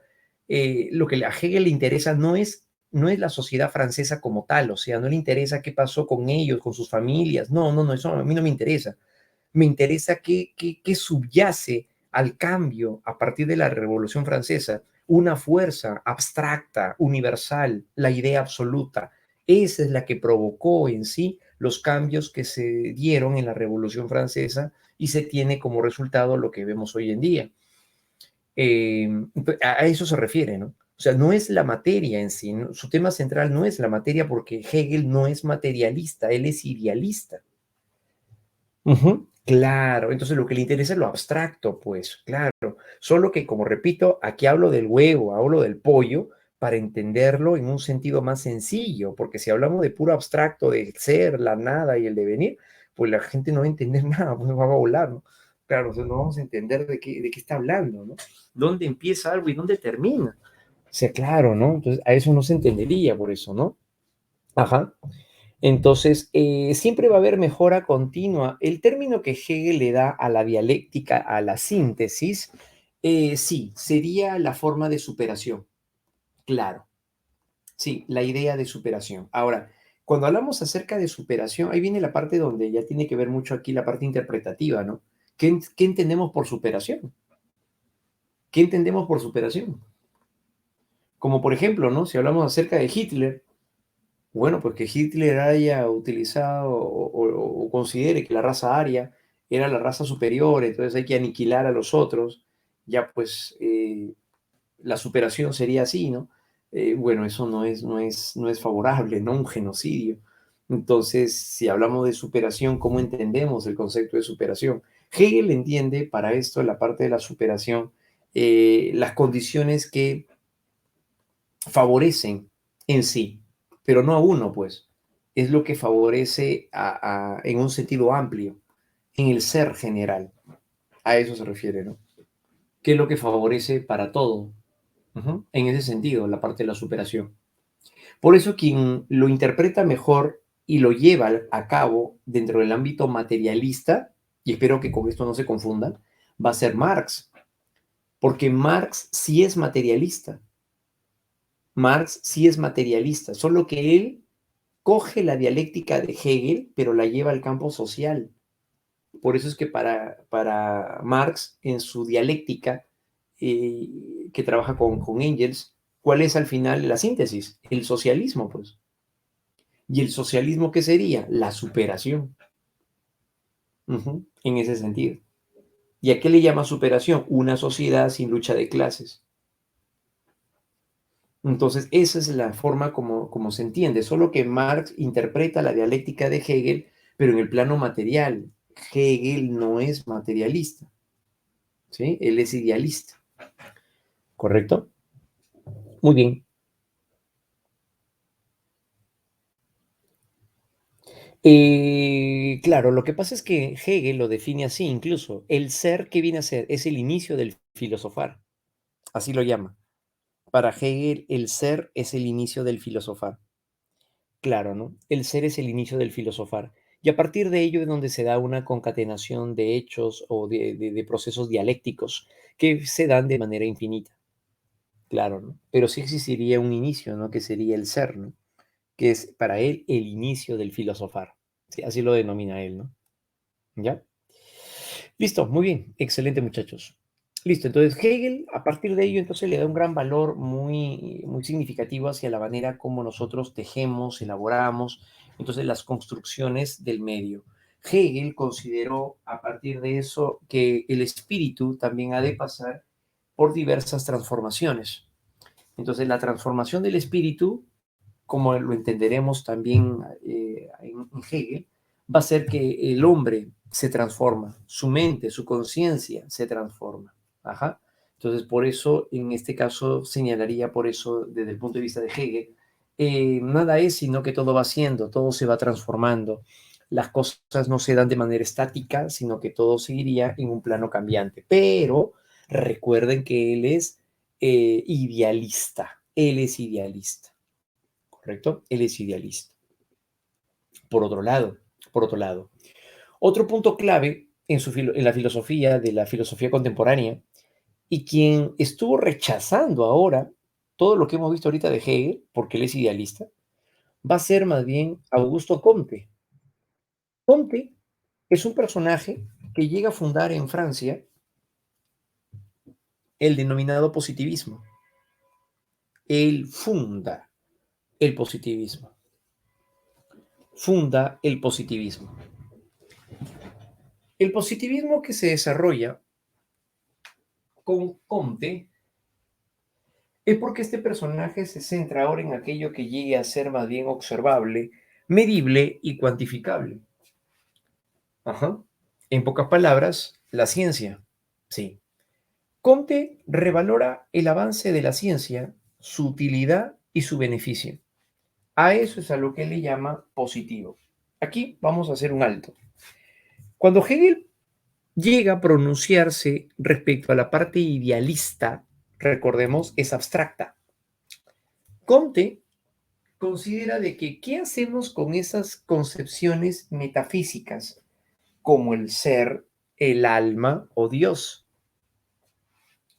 Speaker 1: Lo que a Hegel le interesa no es la sociedad francesa como tal, o sea, no le interesa qué pasó con ellos, con sus familias. No, eso a mí no me interesa. Me interesa qué subyace al cambio a partir de la Revolución Francesa, una fuerza abstracta, universal, la idea absoluta. Esa es la que provocó en sí los cambios que se dieron en la Revolución Francesa y se tiene como resultado lo que vemos hoy en día. Eh, a eso se refiere, ¿no? O sea, no es la materia en sí, ¿no? Su tema central no es la materia porque Hegel no es materialista, él es idealista. Ujú, claro, entonces lo que le interesa es lo abstracto, pues, claro. Solo que, como repito, aquí hablo del huevo, hablo del pollo, para entenderlo en un sentido más sencillo, porque si hablamos de puro abstracto, del ser, la nada y el devenir, pues la gente no va a entender nada, pues va a volar, ¿no? Claro, entonces no vamos a entender de qué está hablando, ¿no? ¿Dónde empieza algo y dónde termina? O sea, claro, ¿no? Entonces a eso no se entendería por eso, ¿no? Ajá. Entonces, siempre va a haber mejora continua. El término que Hegel le da a la dialéctica, a la síntesis, sí, sería la forma de superación. Claro, sí, la idea de superación. Ahora, cuando hablamos acerca de superación, ahí viene la parte donde ya tiene que ver mucho aquí la parte interpretativa, ¿no? ¿Qué entendemos por superación? ¿Qué entendemos por superación? Como por ejemplo, ¿no? Si hablamos acerca de Hitler, bueno, pues que Hitler haya utilizado o considere que la raza aria era la raza superior, entonces hay que aniquilar a los otros, ya pues la superación sería así, ¿no? Bueno, eso no es favorable, ¿no? Un genocidio. Entonces, si hablamos de superación, ¿cómo entendemos el concepto de superación? Hegel entiende para esto, la parte de la superación, las condiciones que favorecen en sí, pero no a uno, pues. Es lo que favorece en un sentido amplio, en el ser general. A eso se refiere, ¿no? ¿Qué es lo que favorece para todo? Ujú. En ese sentido, la parte de la superación. Por eso quien lo interpreta mejor y lo lleva a cabo dentro del ámbito materialista, y espero que con esto no se confundan, va a ser Marx, porque Marx sí es materialista. Marx sí es materialista, solo que él coge la dialéctica de Hegel, pero la lleva al campo social. Por eso es que para Marx, en su dialéctica, que trabaja con Engels, ¿cuál es al final la síntesis? El socialismo, pues. ¿Y el socialismo qué sería? La superación. En ese sentido. ¿Y a qué le llama superación? Una sociedad sin lucha de clases. Entonces, esa es la forma como se entiende, solo que Marx interpreta la dialéctica de Hegel, pero en el plano material. Hegel no es materialista, ¿sí? Él es idealista. ¿Correcto? Muy bien. Claro, lo que pasa es que Hegel lo define así incluso. El ser, ¿qué viene a ser? Es el inicio del filosofar. Así lo llama. Para Hegel, el ser es el inicio del filosofar. Claro, ¿no? El ser es el inicio del filosofar. Y a partir de ello es donde se da una concatenación de hechos o de procesos dialécticos que se dan de manera infinita. Claro, ¿no? Pero sí existiría un inicio, ¿no? Que sería el ser, ¿no? Que es para él el inicio del filosofar. Sí, así lo denomina él, ¿no? ¿Ya? Listo, muy bien, excelente muchachos. Listo, entonces Hegel, a partir de ello, entonces le da un gran valor muy significativo hacia la manera como nosotros tejemos, elaboramos, entonces las construcciones del medio. Hegel consideró a partir de eso que el espíritu también ha de pasar por diversas transformaciones. Entonces la transformación del espíritu, como lo entenderemos también en Hegel, va a ser que el hombre se transforma, su mente, su conciencia se transforma. Ajá. Entonces, por eso, en este caso, señalaría por eso, desde el punto de vista de Hegel, nada es sino que todo va siendo, todo se va transformando. Las cosas no se dan de manera estática, sino que todo seguiría en un plano cambiante. Pero recuerden que él es idealista. Él es idealista. ¿Correcto? Él es idealista. Por otro lado, por otro lado, otro punto clave en la filosofía de la filosofía contemporánea y quien estuvo rechazando ahora todo lo que hemos visto ahorita de Hegel, porque él es idealista, va a ser más bien Augusto Comte. Comte es un personaje que llega a fundar en Francia el denominado positivismo. Él funda el positivismo. Funda el positivismo. El positivismo que se desarrolla con Comte es porque este personaje se centra ahora en aquello que llegue a ser más bien observable, medible y cuantificable. Ajá. En pocas palabras, la ciencia. Sí. Comte revalora el avance de la ciencia, su utilidad y su beneficio. A eso es a lo que le llama positivo. Aquí vamos a hacer un alto. Cuando Hegel llega a pronunciarse respecto a la parte idealista, recordemos, es abstracta. Comte considera de que qué hacemos con esas concepciones metafísicas como el ser, el alma o Dios.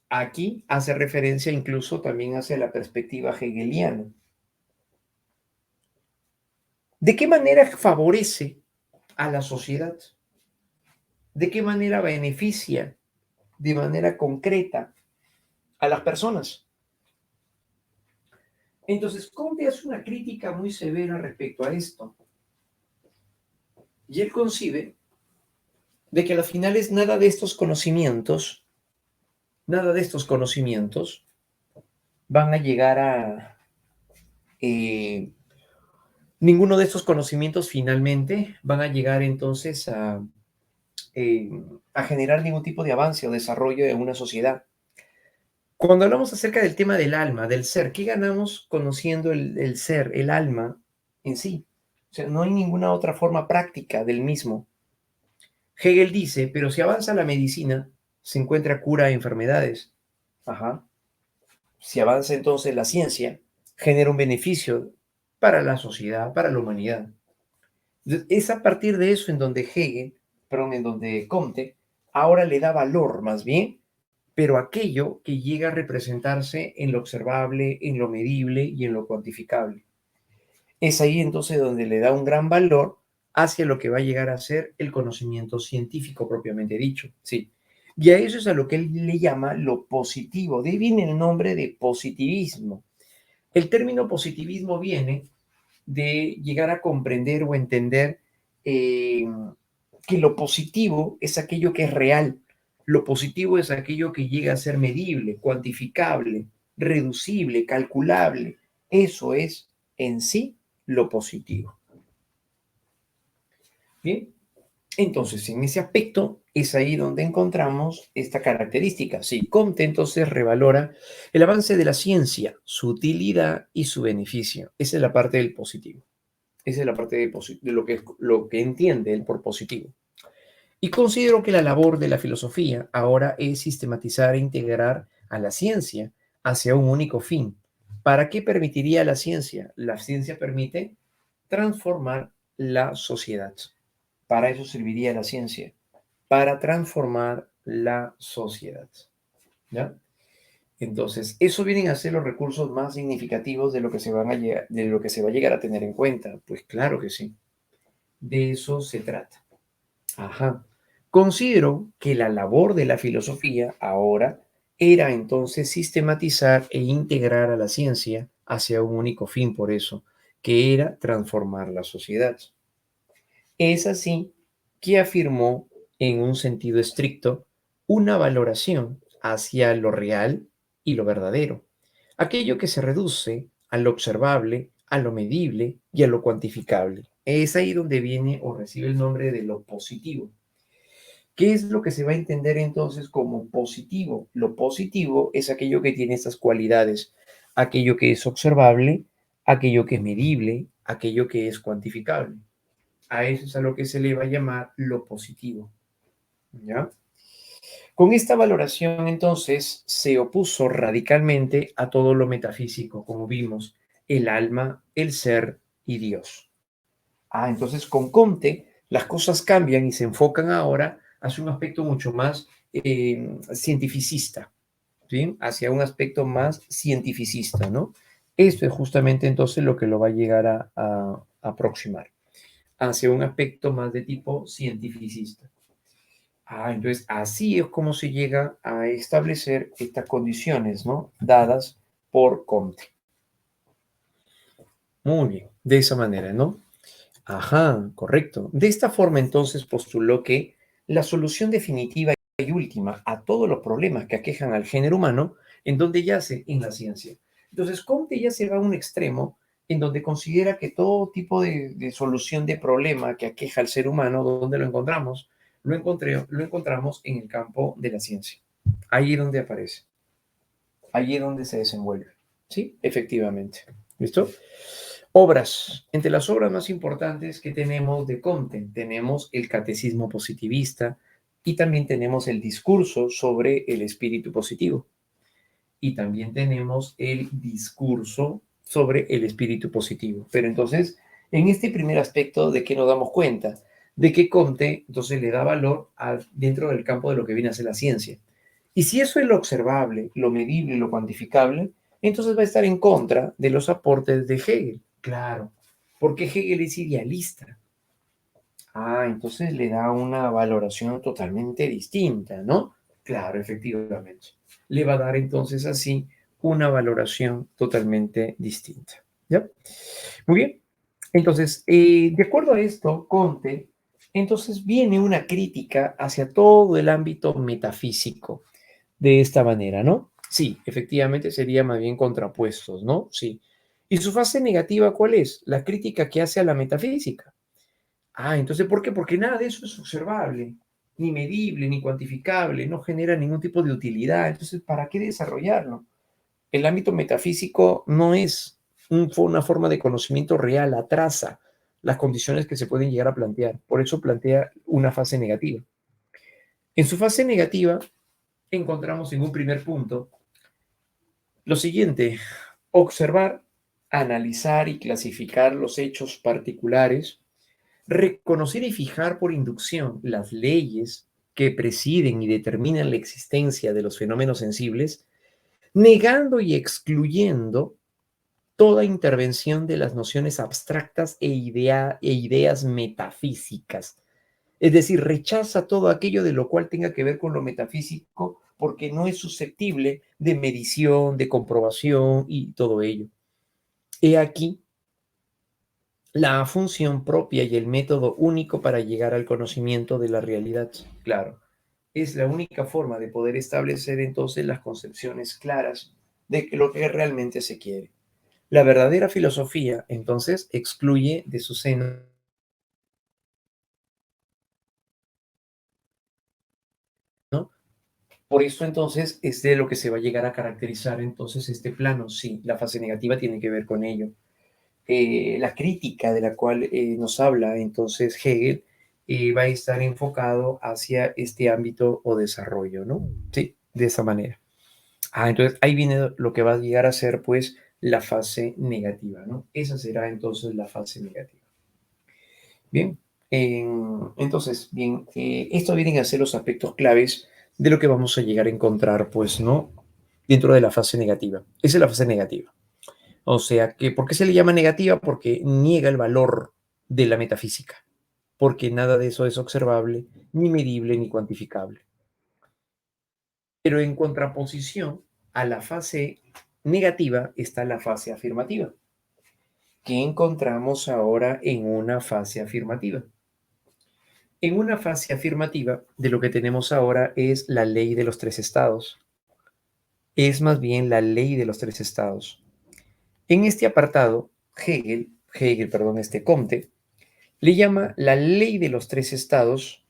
Speaker 1: Aquí hace referencia incluso también hacia la perspectiva hegeliana. ¿De qué manera favorece a la sociedad? ¿De qué manera beneficia de manera concreta a las personas? Entonces, Comte hace una crítica muy severa respecto a esto. Y él concibe de que a las finales nada de estos conocimientos van a llegar a, eh, ninguno de estos conocimientos finalmente van a llegar entonces eh, a generar ningún tipo de avance o desarrollo en una sociedad. Cuando hablamos acerca del tema del alma, del ser, ¿qué ganamos conociendo el ser, el alma en sí? O sea, no hay ninguna otra forma práctica del mismo. Hegel dice, pero si avanza la medicina, se encuentra cura a enfermedades. Ajá. Si avanza entonces la ciencia, genera un beneficio para la sociedad, para la humanidad. Es a partir de eso en donde Hegel, perdón, en donde Comte, ahora le da valor más bien, pero aquello que llega a representarse en lo observable, en lo medible y en lo cuantificable. Es ahí entonces donde le da un gran valor hacia lo que va a llegar a ser el conocimiento científico propiamente dicho, sí. Y a eso es a lo que él le llama lo positivo. De ahí viene el nombre de positivismo. El término positivismo viene de llegar a comprender o entender eh, que lo positivo es aquello que es real. Lo positivo es aquello que llega a ser medible, cuantificable, reducible, calculable. Eso es en sí lo positivo. Bien, entonces en ese aspecto es ahí donde encontramos esta característica. Sí, Comte entonces revalora el avance de la ciencia, su utilidad y su beneficio. Esa es la parte del positivo. Esa es la parte de lo que entiende él por positivo. Y considero que la labor de la filosofía ahora es sistematizar e integrar a la ciencia hacia un único fin. ¿Para qué permitiría la ciencia? La ciencia permite transformar la sociedad. Para eso serviría la ciencia, para transformar la sociedad. ¿Ya? Entonces, eso vienen a ser los recursos más significativos de lo que de lo que se va a llegar a tener en cuenta. Pues claro que sí, de eso se trata. Ajá. Considero que la labor de la filosofía ahora era entonces sistematizar e integrar a la ciencia hacia un único fin, por eso, que era transformar la sociedad. Es así que afirmó, en un sentido estricto, una valoración hacia lo real y lo verdadero, aquello que se reduce a lo observable, a lo medible y a lo cuantificable. Es ahí donde viene o recibe el nombre de lo positivo. ¿Qué es lo que se va a entender entonces como positivo? Lo positivo es aquello que tiene estas cualidades, aquello que es observable, aquello que es medible, aquello que es cuantificable. A eso es a lo que se le va a llamar lo positivo, ¿ya? Con esta valoración, entonces, se opuso radicalmente a todo lo metafísico, como vimos, el alma, el ser y Dios. Entonces con Comte las cosas cambian y se enfocan ahora hacia un aspecto mucho más cientificista, ¿sí? Hacia un aspecto más cientificista, ¿no? Esto es justamente entonces lo que lo va a llegar a aproximar, hacia un aspecto más de tipo cientificista. Entonces así es como se llega a establecer estas condiciones, ¿no? Dadas por Comte. Muy bien, de esa manera, ¿no? Ajá, correcto. De esta forma, entonces, postuló que la solución definitiva y última a todos los problemas que aquejan al género humano, en donde yace en la ciencia. Entonces, Comte ya se va a un extremo en donde considera que todo tipo de solución de problema que aqueja al ser humano, ¿dónde lo encontramos? Lo encontramos en el campo de la ciencia. Ahí es donde aparece. Ahí es donde se desenvuelve. Sí, efectivamente. ¿Listo? Obras. Entre las obras más importantes que tenemos de Comte, tenemos el Catecismo Positivista y también tenemos el discurso sobre el espíritu positivo. Y también tenemos el discurso sobre el espíritu positivo. Pero entonces, en este primer aspecto, ¿de qué nos damos cuenta? De que Comte entonces le da valor dentro del campo de lo que viene a ser la ciencia. Y si eso es lo observable, lo medible, lo cuantificable, entonces va a estar en contra de los aportes de Hegel. Claro, porque Hegel es idealista. Entonces le da una valoración totalmente distinta, ¿no? Claro, efectivamente. Le va a dar entonces así una valoración totalmente distinta. ¿Ya? Muy bien. Entonces, de acuerdo a esto, Comte, entonces viene una crítica hacia todo el ámbito metafísico de esta manera, ¿no? Sí, efectivamente sería más bien contrapuestos, ¿no? Sí. ¿Y su fase negativa cuál es? La crítica que hace a la metafísica. Entonces, ¿por qué? Porque nada de eso es observable, ni medible, ni cuantificable, no genera ningún tipo de utilidad. Entonces, ¿para qué desarrollarlo? El ámbito metafísico no es una forma de conocimiento real, atrasa las condiciones que se pueden llegar a plantear. Por eso plantea una fase negativa. En su fase negativa encontramos en un primer punto lo siguiente: observar, analizar y clasificar los hechos particulares, reconocer y fijar por inducción las leyes que presiden y determinan la existencia de los fenómenos sensibles, negando y excluyendo toda intervención de las nociones abstractas e ideas metafísicas. Es decir, rechaza todo aquello de lo cual tenga que ver con lo metafísico porque no es susceptible de medición, de comprobación y todo ello. He aquí la función propia y el método único para llegar al conocimiento de la realidad. Claro, es la única forma de poder establecer entonces las concepciones claras de lo que realmente se quiere. La verdadera filosofía, entonces, excluye de su seno, ¿no? Por eso, entonces, es de lo que se va a llegar a caracterizar, entonces, este plano. Sí, la fase negativa tiene que ver con ello. La crítica de la cual nos habla, entonces, Hegel, va a estar enfocado hacia este ámbito o desarrollo, ¿no? Sí, de esa manera. Entonces, ahí viene lo que va a llegar a ser, pues, la fase negativa, ¿no? Esa será, entonces, la fase negativa. Bien, entonces, bien, estos vienen a ser los aspectos claves de lo que vamos a llegar a encontrar, pues, ¿no? Dentro de la fase negativa. Esa es la fase negativa. O sea, que, ¿por qué se le llama negativa? Porque niega el valor de la metafísica, porque nada de eso es observable, ni medible, ni cuantificable. Pero en contraposición a la fase negativa está la fase afirmativa. ¿Qué encontramos ahora en una fase afirmativa? En una fase afirmativa, de lo que tenemos ahora es la ley de los tres estados. Es más bien la ley de los tres estados. En este apartado, perdón, Comte, le llama la ley de los tres estados,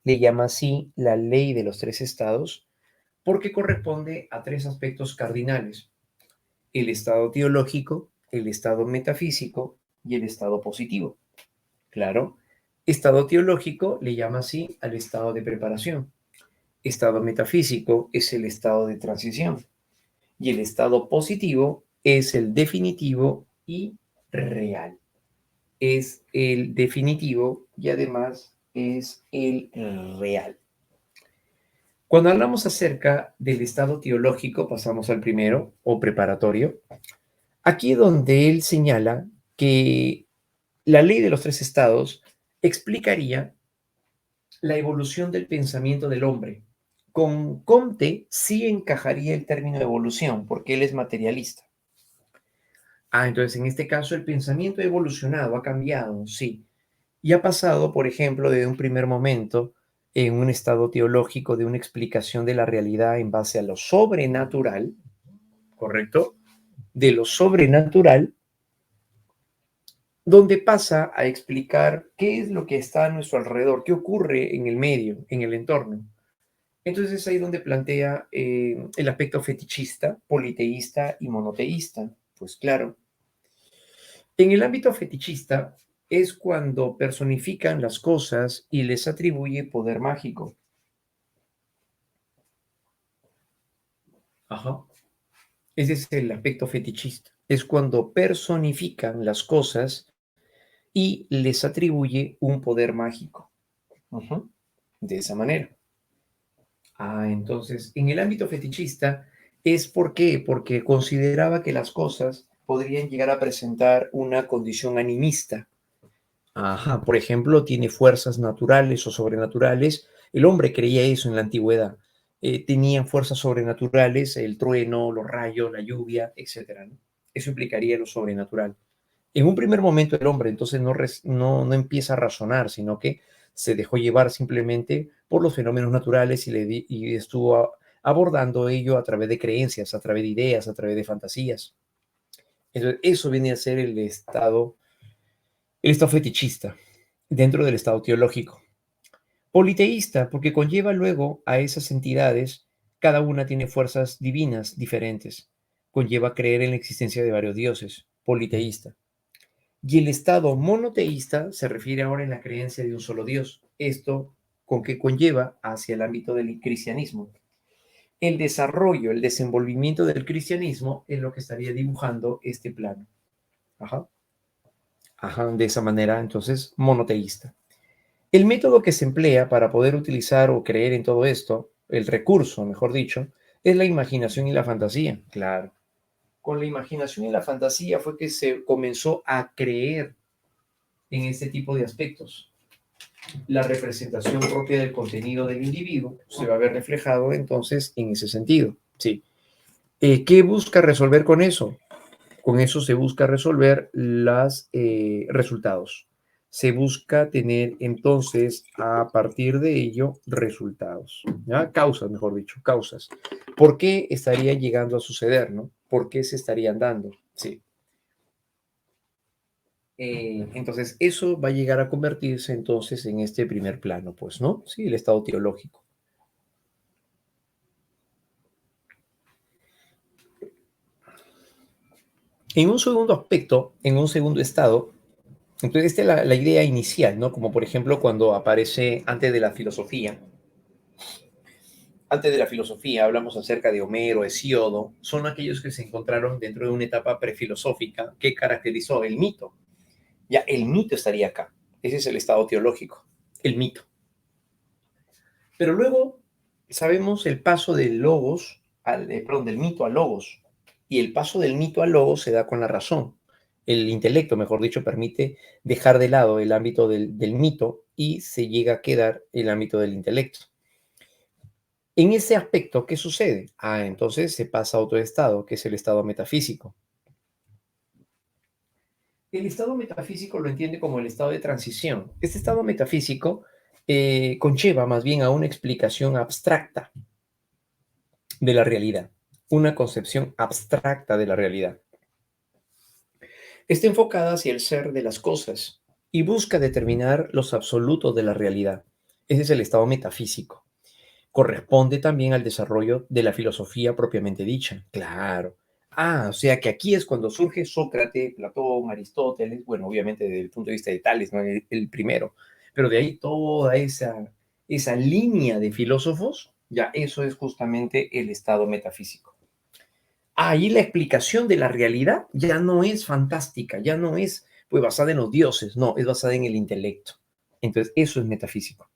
Speaker 1: le llama así la ley de los tres estados, porque corresponde a tres aspectos cardinales: el estado teológico, el estado metafísico y el estado positivo. Claro, estado teológico le llama así al estado de preparación. Estado metafísico es el estado de transición y el estado positivo es el definitivo y real. Es el definitivo y además es el real. Cuando hablamos acerca del estado teológico, pasamos al primero o preparatorio. Aquí es donde él señala que la ley de los tres estados explicaría la evolución del pensamiento del hombre. Con Comte sí encajaría el término evolución, porque él es materialista. Entonces en este caso el pensamiento ha evolucionado, ha cambiado, sí. Y ha pasado, por ejemplo, de un primer momento en un estado teológico de una explicación de la realidad en base a lo sobrenatural, ¿correcto? De lo sobrenatural, donde pasa a explicar qué es lo que está a nuestro alrededor, qué ocurre en el medio, en el entorno. Entonces es ahí donde plantea el aspecto fetichista, politeísta y monoteísta. Pues claro, en el ámbito fetichista es cuando personifican las cosas y les atribuye poder mágico. Ajá. Ese es el aspecto fetichista. Es cuando personifican las cosas y les atribuye un poder mágico. Ujú. De esa manera. Entonces, en el ámbito fetichista es ¿por qué? Porque consideraba que las cosas podrían llegar a presentar una condición animista. Por ejemplo, tiene fuerzas naturales o sobrenaturales. El hombre creía eso en la antigüedad. Tenían fuerzas sobrenaturales, el trueno, los rayos, la lluvia, etcétera, ¿no? Eso implicaría lo sobrenatural. En un primer momento el hombre entonces no empieza a razonar, sino que se dejó llevar simplemente por los fenómenos naturales y estuvo abordando ello a través de creencias, a través de ideas, a través de fantasías. Entonces, eso viene a ser el estado fetichista dentro del estado teológico. Politeísta, porque conlleva luego a esas entidades, cada una tiene fuerzas divinas diferentes. Conlleva creer en la existencia de varios dioses. Politeísta. Y el estado monoteísta se refiere ahora en la creencia de un solo Dios. Esto con que conlleva hacia el ámbito del cristianismo. El desarrollo, el desenvolvimiento del cristianismo es lo que estaría dibujando este plano. Ajá. De esa manera, entonces, monoteísta. El método que se emplea para poder utilizar o creer en todo esto, el recurso, mejor dicho, es la imaginación y la fantasía. Claro. Con la imaginación y la fantasía fue que se comenzó a creer en este tipo de aspectos. La representación propia del contenido del individuo se va a ver reflejado entonces en ese sentido. Sí. ¿Qué busca resolver con eso? Con eso se busca resolver los resultados. Se busca tener entonces a partir de ello resultados, ¿ya? Causas, mejor dicho, causas. ¿Por qué estaría llegando a suceder, no? ¿Por qué se estarían dando? Sí. Entonces, eso va a llegar a convertirse entonces en este primer plano, pues, ¿no? Sí, el estado teológico. En un segundo aspecto, en un segundo estado, entonces esta es la idea inicial, ¿no? Como por ejemplo cuando aparece antes de la filosofía hablamos acerca de Homero, Hesíodo, son aquellos que se encontraron dentro de una etapa prefilosófica que caracterizó el mito. Ya, el mito estaría acá. Ese es el estado teológico, el mito. Pero luego sabemos el paso del logos, perdón, del mito al logos. Y el paso del mito al logos se da con la razón. El intelecto, mejor dicho, permite dejar de lado el ámbito del mito y se llega a quedar el ámbito del intelecto. En ese aspecto, ¿qué sucede? Entonces se pasa a otro estado, que es el estado metafísico. El estado metafísico lo entiende como el estado de transición. Este estado metafísico conlleva más bien a una explicación abstracta de la realidad, una concepción abstracta de la realidad. Está enfocada hacia el ser de las cosas y busca determinar los absolutos de la realidad. Ese es el estado metafísico. Corresponde también al desarrollo de la filosofía propiamente dicha. Claro. O sea que aquí es cuando surge Sócrates, Platón, Aristóteles, bueno, obviamente desde el punto de vista de Tales, ¿no? El primero, pero de ahí toda esa línea de filósofos, ya eso es justamente el estado metafísico. Ahí la explicación de la realidad ya no es fantástica, ya no es pues basada en los dioses, no, es basada en el intelecto. Entonces, eso es metafísico.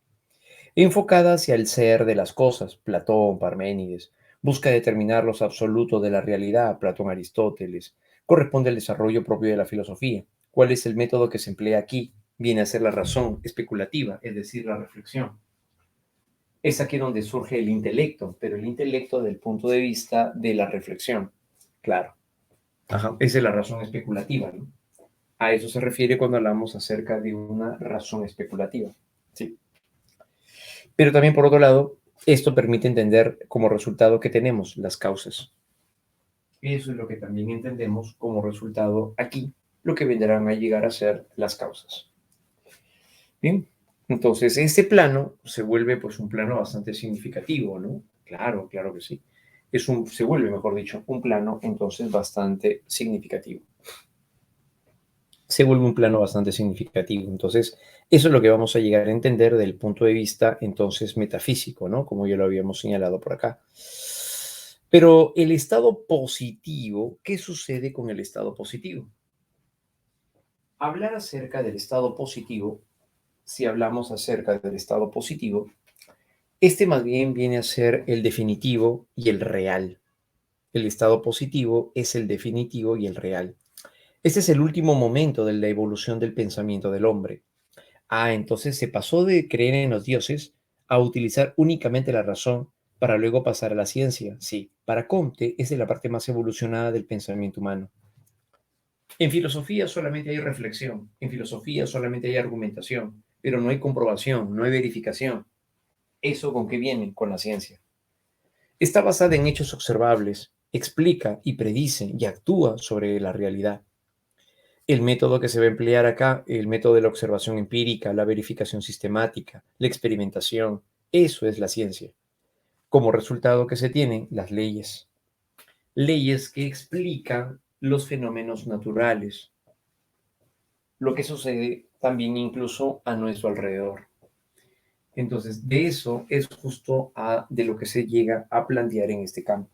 Speaker 1: Enfocada hacia el ser de las cosas, Platón, Parménides, busca determinar los absolutos de la realidad, Platón, Aristóteles, corresponde al desarrollo propio de la filosofía. ¿Cuál es el método que se emplea aquí? Viene a ser la razón especulativa, es decir, la reflexión. Es aquí donde surge el intelecto, pero el intelecto del punto de vista de la reflexión. Claro. Ajá, esa es la razón especulativa, ¿no? A eso se refiere cuando hablamos acerca de una razón especulativa. Sí. Pero también, por otro lado, esto permite entender como resultado que tenemos las causas. Eso es lo que también entendemos como resultado aquí, lo que vendrán a llegar a ser las causas. Bien, entonces este plano se vuelve pues un plano bastante significativo, ¿no? Claro, claro que sí. Se vuelve, mejor dicho, un plano entonces bastante significativo. Se vuelve un plano bastante significativo. Entonces, eso es lo que vamos a llegar a entender del punto de vista entonces metafísico, ¿no? Como ya lo habíamos señalado por acá. Pero el estado positivo, ¿qué sucede con el estado positivo? Hablar acerca del estado positivo, si hablamos acerca del estado positivo, este más bien viene a ser el definitivo y el real. El estado positivo es el definitivo y el real. Este es el último momento de la evolución del pensamiento del hombre. Entonces se pasó de creer en los dioses a utilizar únicamente la razón para luego pasar a la ciencia. Sí, para Comte es de la parte más evolucionada del pensamiento humano. En filosofía solamente hay reflexión, en filosofía solamente hay argumentación, pero no hay comprobación, no hay verificación. ¿Eso con qué viene? Con la ciencia. Está basada en hechos observables, explica y predice y actúa sobre la realidad. El método que se va a emplear acá, el método de la observación empírica, la verificación sistemática, la experimentación, eso es la ciencia. Como resultado que se tienen las leyes. Leyes que explican los fenómenos naturales, lo que sucede también incluso a nuestro alrededor. Entonces, de eso es justo de lo que se llega a plantear en este campo.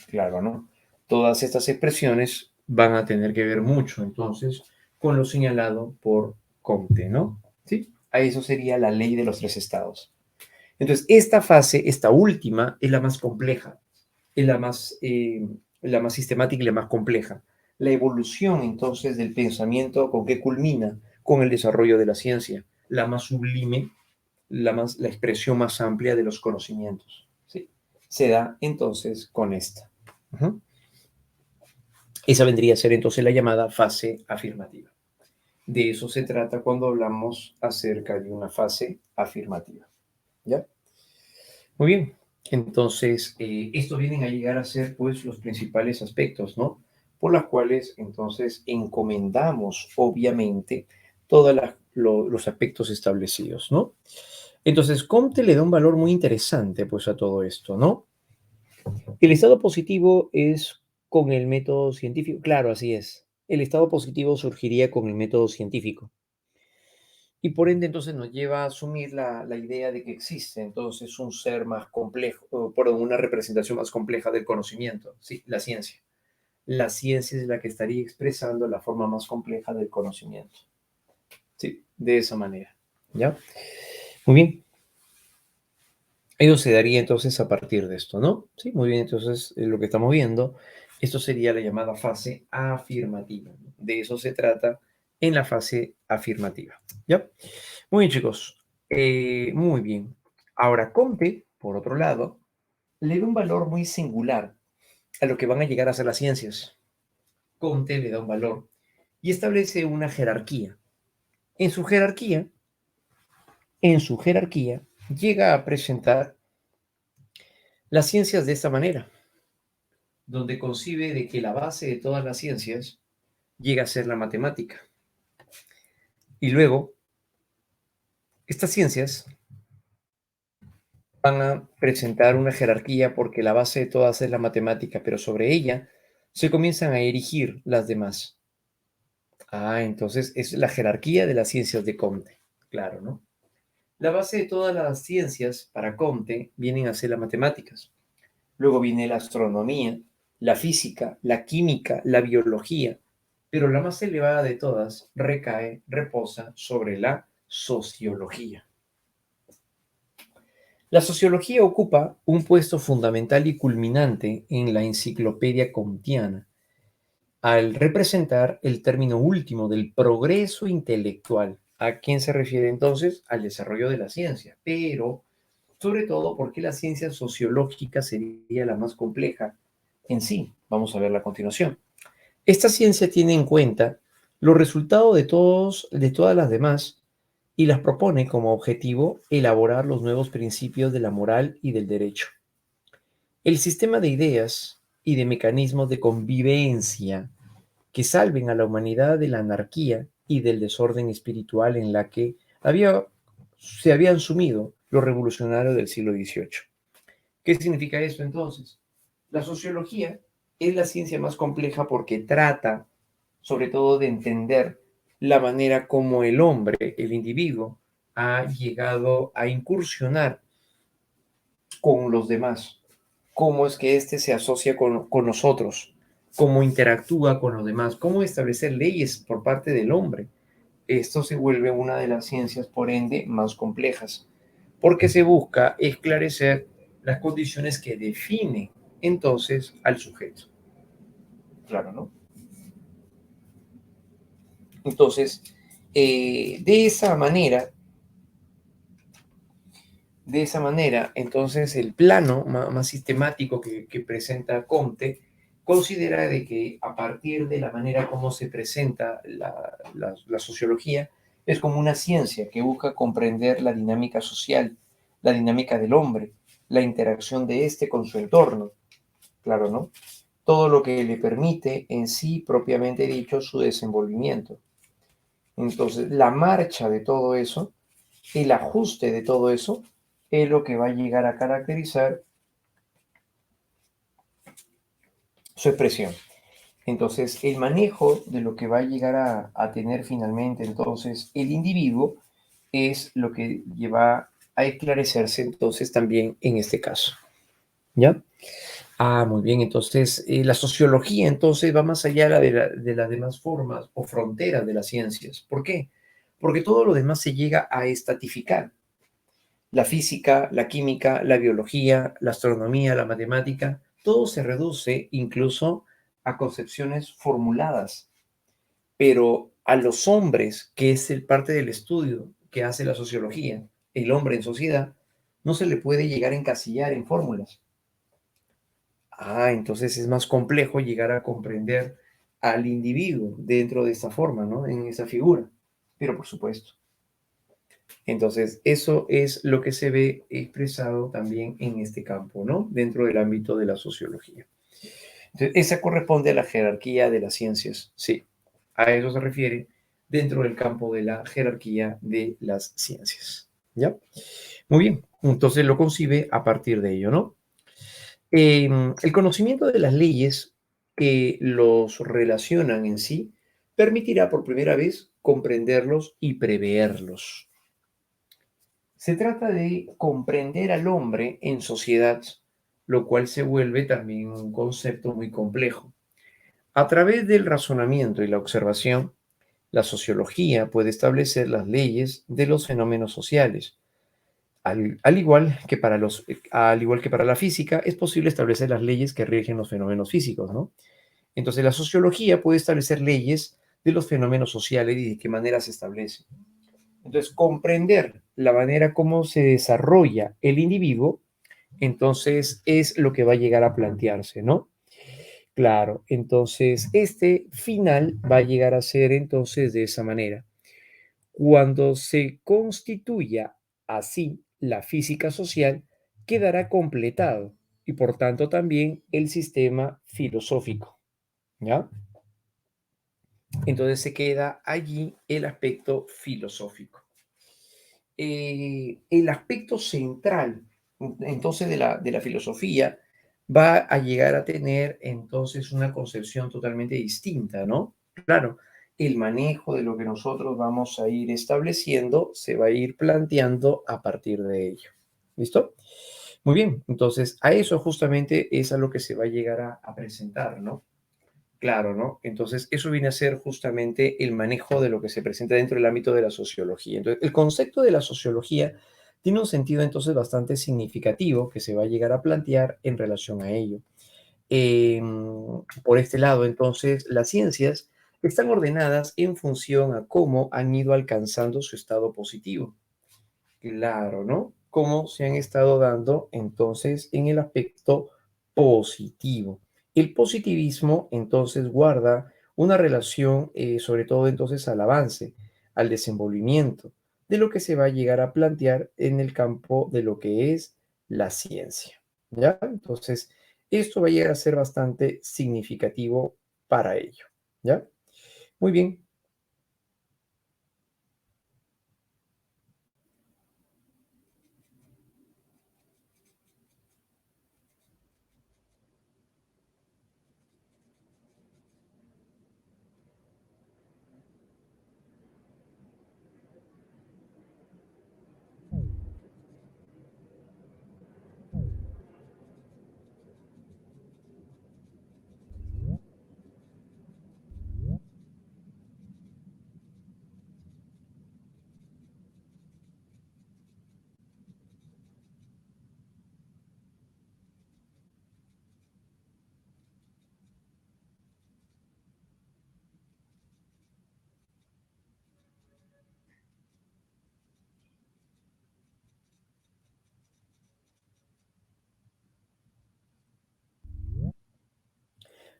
Speaker 1: Claro, ¿no? Todas estas expresiones van a tener que ver mucho, entonces, con lo señalado por Comte, ¿no? Sí, a eso sería la ley de los tres estados. Entonces, esta fase, esta última, es la más compleja, es la más la más sistemática y la más compleja. La evolución entonces del pensamiento, ¿con qué culmina? Con el desarrollo de la ciencia, la más sublime, la expresión más amplia de los conocimientos. ¿Sí? Se da entonces con esta. Ujú. Esa vendría a ser entonces la llamada fase afirmativa. De eso se trata cuando hablamos acerca de una fase afirmativa. ¿Ya? Muy bien. Entonces, estos vienen a llegar a ser pues los principales aspectos, ¿no? Por las cuales entonces encomendamos, obviamente, todos los aspectos establecidos, ¿no? Entonces, Comte le da un valor muy interesante pues a todo esto, ¿no? El estado positivo es con el método científico. Claro, así es. El estado positivo surgiría con el método científico. Y por ende, entonces nos lleva a asumir la idea de que existe entonces un ser más complejo, o, perdón, una representación más compleja del conocimiento, sí, la ciencia. La ciencia es la que estaría expresando la forma más compleja del conocimiento. Sí, de esa manera. ¿Ya? Muy bien. Eso se daría entonces a partir de esto, ¿no? Sí, muy bien. Entonces, lo que estamos viendo, esto sería la llamada fase afirmativa, ¿no? De eso se trata en la fase afirmativa. ¿Ya? Muy bien, chicos. Muy bien. Ahora, Comte, por otro lado, le da un valor muy singular a lo que van a llegar a ser las ciencias. Comte le da un valor y establece una jerarquía. En su jerarquía, en su jerarquía, llega a presentar las ciencias de esta manera, donde concibe de que la base de todas las ciencias llega a ser la matemática. Y luego, estas ciencias van a presentar una jerarquía porque la base de todas es la matemática, pero sobre ella se comienzan a erigir las demás. Ah, entonces es la jerarquía de las ciencias de Comte. Claro, ¿no? La base de todas las ciencias para Comte vienen a ser las matemáticas. Luego viene la astronomía, la física, la química, la biología, pero la más elevada de todas reposa sobre la sociología. La sociología ocupa un puesto fundamental y culminante en la enciclopedia comtiana, al representar el término último del progreso intelectual. ¿A quién se refiere entonces? Al desarrollo de la ciencia, pero sobre todo porque la ciencia sociológica sería la más compleja en sí. Vamos a verla a continuación. Esta ciencia tiene en cuenta los resultados de todas las demás y las propone como objetivo elaborar los nuevos principios de la moral y del derecho. El sistema de ideas y de mecanismos de convivencia que salven a la humanidad de la anarquía y del desorden espiritual en la que se habían sumido los revolucionarios del siglo XVIII. ¿Qué significa esto entonces? La sociología es la ciencia más compleja porque trata sobre todo de entender la manera como el hombre, el individuo, ha llegado a incursionar con los demás, cómo es que éste se asocia con nosotros, cómo interactúa con los demás, cómo establecer leyes por parte del hombre. Esto se vuelve una de las ciencias, por ende, más complejas, porque se busca esclarecer las condiciones que definen entonces al sujeto. Claro, ¿no? Entonces, de esa manera, entonces el plano más sistemático que presenta Comte considera de que a partir de la manera como se presenta la sociología, es como una ciencia que busca comprender la dinámica social, la dinámica del hombre, la interacción de éste con su entorno, claro, ¿no? Todo lo que le permite en sí, propiamente dicho, su desenvolvimiento. Entonces, la marcha de todo eso, el ajuste de todo eso, es lo que va a llegar a caracterizar su expresión. Entonces, el manejo de lo que va a llegar a tener finalmente entonces el individuo es lo que lleva a esclarecerse entonces también en este caso. ¿Ya? Ah, muy bien. Entonces, la sociología entonces va más allá de las demás formas o fronteras de las ciencias. ¿Por qué? Porque todo lo demás se llega a estatificar. La física, la química, la biología, la astronomía, la matemática, todo se reduce incluso a concepciones formuladas, pero a los hombres, que es el parte del estudio que hace la sociología, el hombre en sociedad, no se le puede llegar a encasillar en fórmulas. Entonces es más complejo llegar a comprender al individuo dentro de esta forma, ¿no? En esa figura. Pero por supuesto. Entonces, eso es lo que se ve expresado también en este campo, ¿no? Dentro del ámbito de la sociología. Entonces, esa corresponde a la jerarquía de las ciencias, sí. A eso se refiere dentro del campo de la jerarquía de las ciencias, ¿ya? Muy bien, entonces lo concibe a partir de ello, ¿no? El conocimiento de las leyes que los relacionan en sí permitirá por primera vez comprenderlos y preverlos. Se trata de comprender al hombre en sociedad, lo cual se vuelve también un concepto muy complejo. A través del razonamiento y la observación, la sociología puede establecer las leyes de los fenómenos sociales. Al igual que para la física, es posible establecer las leyes que rigen los fenómenos físicos, ¿no? Entonces, la sociología puede establecer leyes de los fenómenos sociales y de qué manera se establecen. Entonces, comprender la manera como se desarrolla el individuo, entonces es lo que va a llegar a plantearse, ¿no? Claro, entonces este final va a llegar a ser entonces de esa manera. Cuando se constituya así la física social, quedará completado y por tanto también el sistema filosófico, ¿ya? Entonces se queda allí el aspecto filosófico. El aspecto central, entonces, de la filosofía va a llegar a tener entonces una concepción totalmente distinta, ¿no? Claro, el manejo de lo que nosotros vamos a ir estableciendo se va a ir planteando a partir de ello. ¿Listo? Muy bien, entonces a eso justamente es a lo que se va a llegar a presentar, ¿no? Claro, ¿no? Entonces, eso viene a ser justamente el manejo de lo que se presenta dentro del ámbito de la sociología. Entonces, el concepto de la sociología tiene un sentido entonces bastante significativo que se va a llegar a plantear en relación a ello. Por este lado, entonces, las ciencias están ordenadas en función a cómo han ido alcanzando su estado positivo. Claro, ¿no? Cómo se han estado dando entonces en el aspecto positivo. El positivismo entonces guarda una relación sobre todo entonces al avance, al desenvolvimiento de lo que se va a llegar a plantear en el campo de lo que es la ciencia. ¿Ya? Entonces, esto va a llegar a ser bastante significativo para ello. ¿Ya? Muy bien.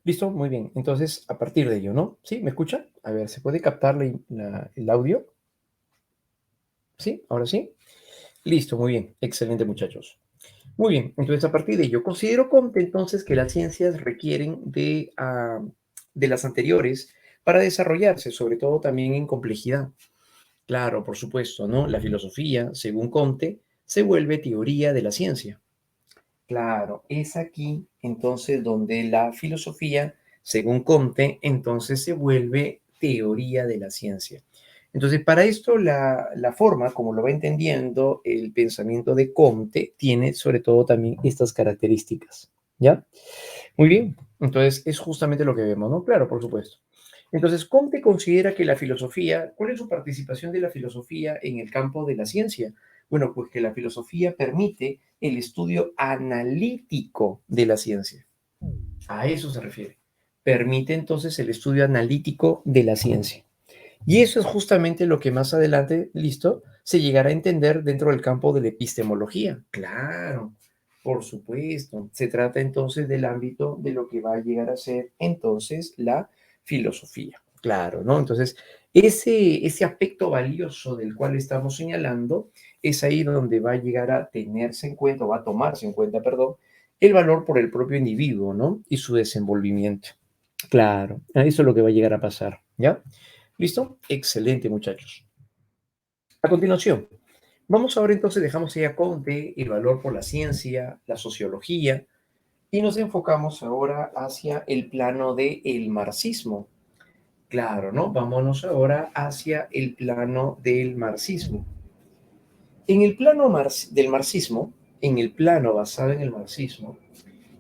Speaker 1: Listo, muy bien. Entonces, a partir de ello, ¿no? ¿Sí? ¿Me escucha? A ver, ¿se puede captar el audio? ¿Sí? ¿Ahora sí? Listo, muy bien. Excelente, muchachos. Muy bien, entonces a partir de ello, considero entonces que las ciencias requieren de las anteriores para desarrollarse, sobre todo también en complejidad. Claro, por supuesto, ¿no? La filosofía, según Comte, se vuelve teoría de la ciencia. Claro, es aquí entonces donde la filosofía, según Comte, entonces se vuelve teoría de la ciencia. Entonces, para esto, la forma como lo va entendiendo el pensamiento de Comte tiene sobre todo también estas características, ¿ya? Muy bien, entonces es justamente lo que vemos, ¿no? Claro, por supuesto. Entonces, Comte considera que la filosofía, ¿cuál es su participación de la filosofía en el campo de la ciencia? Bueno, pues que la filosofía permite el estudio analítico de la ciencia. A eso se refiere. Permite entonces el estudio analítico de la ciencia. Y eso es justamente lo que más adelante, listo, se llegará a entender dentro del campo de la epistemología. Claro, por supuesto. Se trata entonces del ámbito de lo que va a llegar a ser entonces la filosofía. Claro, ¿no? Entonces, ese aspecto valioso del cual estamos señalando es ahí donde va a llegar a tenerse en cuenta, o va a tomarse en cuenta, perdón, el valor por el propio individuo, ¿no? Y su desenvolvimiento. Claro, eso es lo que va a llegar a pasar, ¿ya? ¿Listo? Excelente, muchachos. A continuación, vamos ahora entonces, dejamos ya Conte, el valor por la ciencia, la sociología, y nos enfocamos ahora hacia el plano del marxismo. Claro, ¿no? Vámonos ahora hacia el plano del marxismo. En el plano del marxismo, en el plano basado en el marxismo,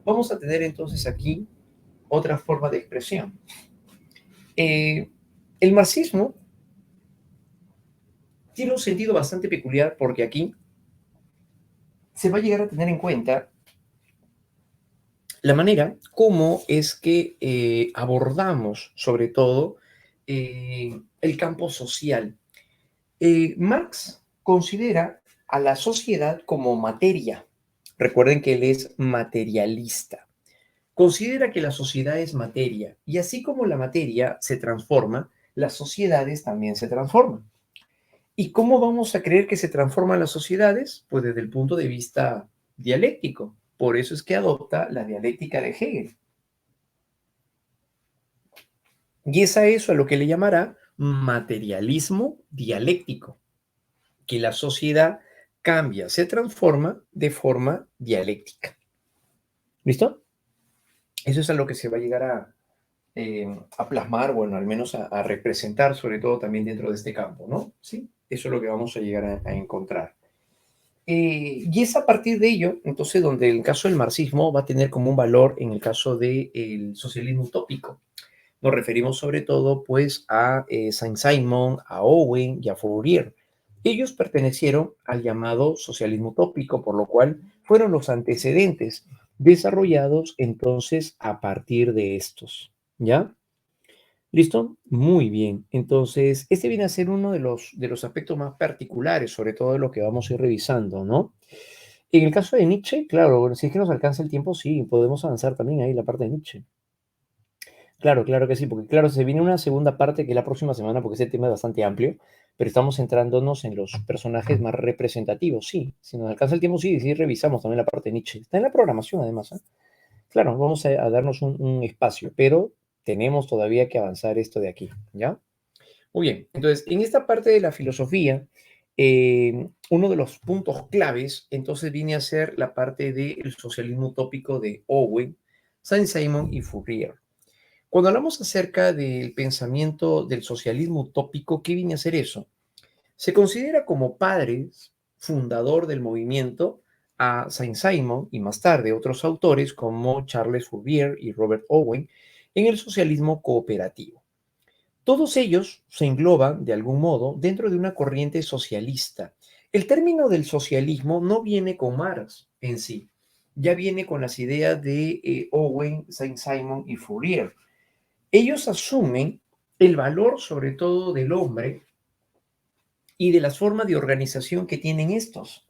Speaker 1: vamos a tener entonces aquí otra forma de expresión. Eh, el marxismo tiene un sentido bastante peculiar porque aquí se va a llegar a tener en cuenta la manera como es que abordamos, sobre todo, el campo social. Marx considera a la sociedad como materia. Recuerden que él es materialista. Considera que la sociedad es materia y así como la materia se transforma, las sociedades también se transforman. ¿Y cómo vamos a creer que se transforman las sociedades? Pues desde el punto de vista dialéctico. Por eso es que adopta la dialéctica de Hegel. Y es a eso a lo que le llamará materialismo dialéctico, que la sociedad cambia, se transforma de forma dialéctica. ¿Listo? Eso es a lo que se va a llegar a plasmar, bueno, al menos a representar, sobre todo también dentro de este campo, ¿no? Sí, eso es lo que vamos a llegar a encontrar. Y es a partir de ello, entonces, donde el caso del marxismo va a tener como un valor en el caso del socialismo utópico. Nos referimos sobre todo, pues, a Saint-Simon, a Owen y a Fourier. Ellos pertenecieron al llamado socialismo utópico, por lo cual fueron los antecedentes desarrollados entonces a partir de estos. ¿Ya? ¿Listo? Muy bien. Entonces, este viene a ser uno de los aspectos más particulares, sobre todo de lo que vamos a ir revisando, ¿no? En el caso de Nietzsche, claro, bueno, si es que nos alcanza el tiempo, sí, podemos avanzar también ahí la parte de Nietzsche. Claro, claro que sí, porque claro, se viene una segunda parte que es la próxima semana, porque ese tema es bastante amplio, pero estamos centrándonos en los personajes más representativos, sí. Si nos alcanza el tiempo, sí, sí, revisamos también la parte de Nietzsche. Está en la programación, además, ¿eh? Claro, vamos a darnos un espacio, pero tenemos todavía que avanzar esto de aquí, ¿ya? Muy bien, entonces, en esta parte de la filosofía, uno de los puntos claves, entonces, viene a ser la parte del socialismo utópico de Owen, Saint-Simon y Fourier. Cuando hablamos acerca del pensamiento del socialismo utópico, ¿qué viene a ser eso? Se considera como padres fundador del movimiento a Saint-Simon y más tarde otros autores como Charles Fourier y Robert Owen en el socialismo cooperativo. Todos ellos se engloban, de algún modo, dentro de una corriente socialista. El término del socialismo no viene con Marx en sí, ya viene con las ideas de Owen, Saint-Simon y Fourier. Ellos asumen el valor, sobre todo, del hombre y de las formas de organización que tienen estos.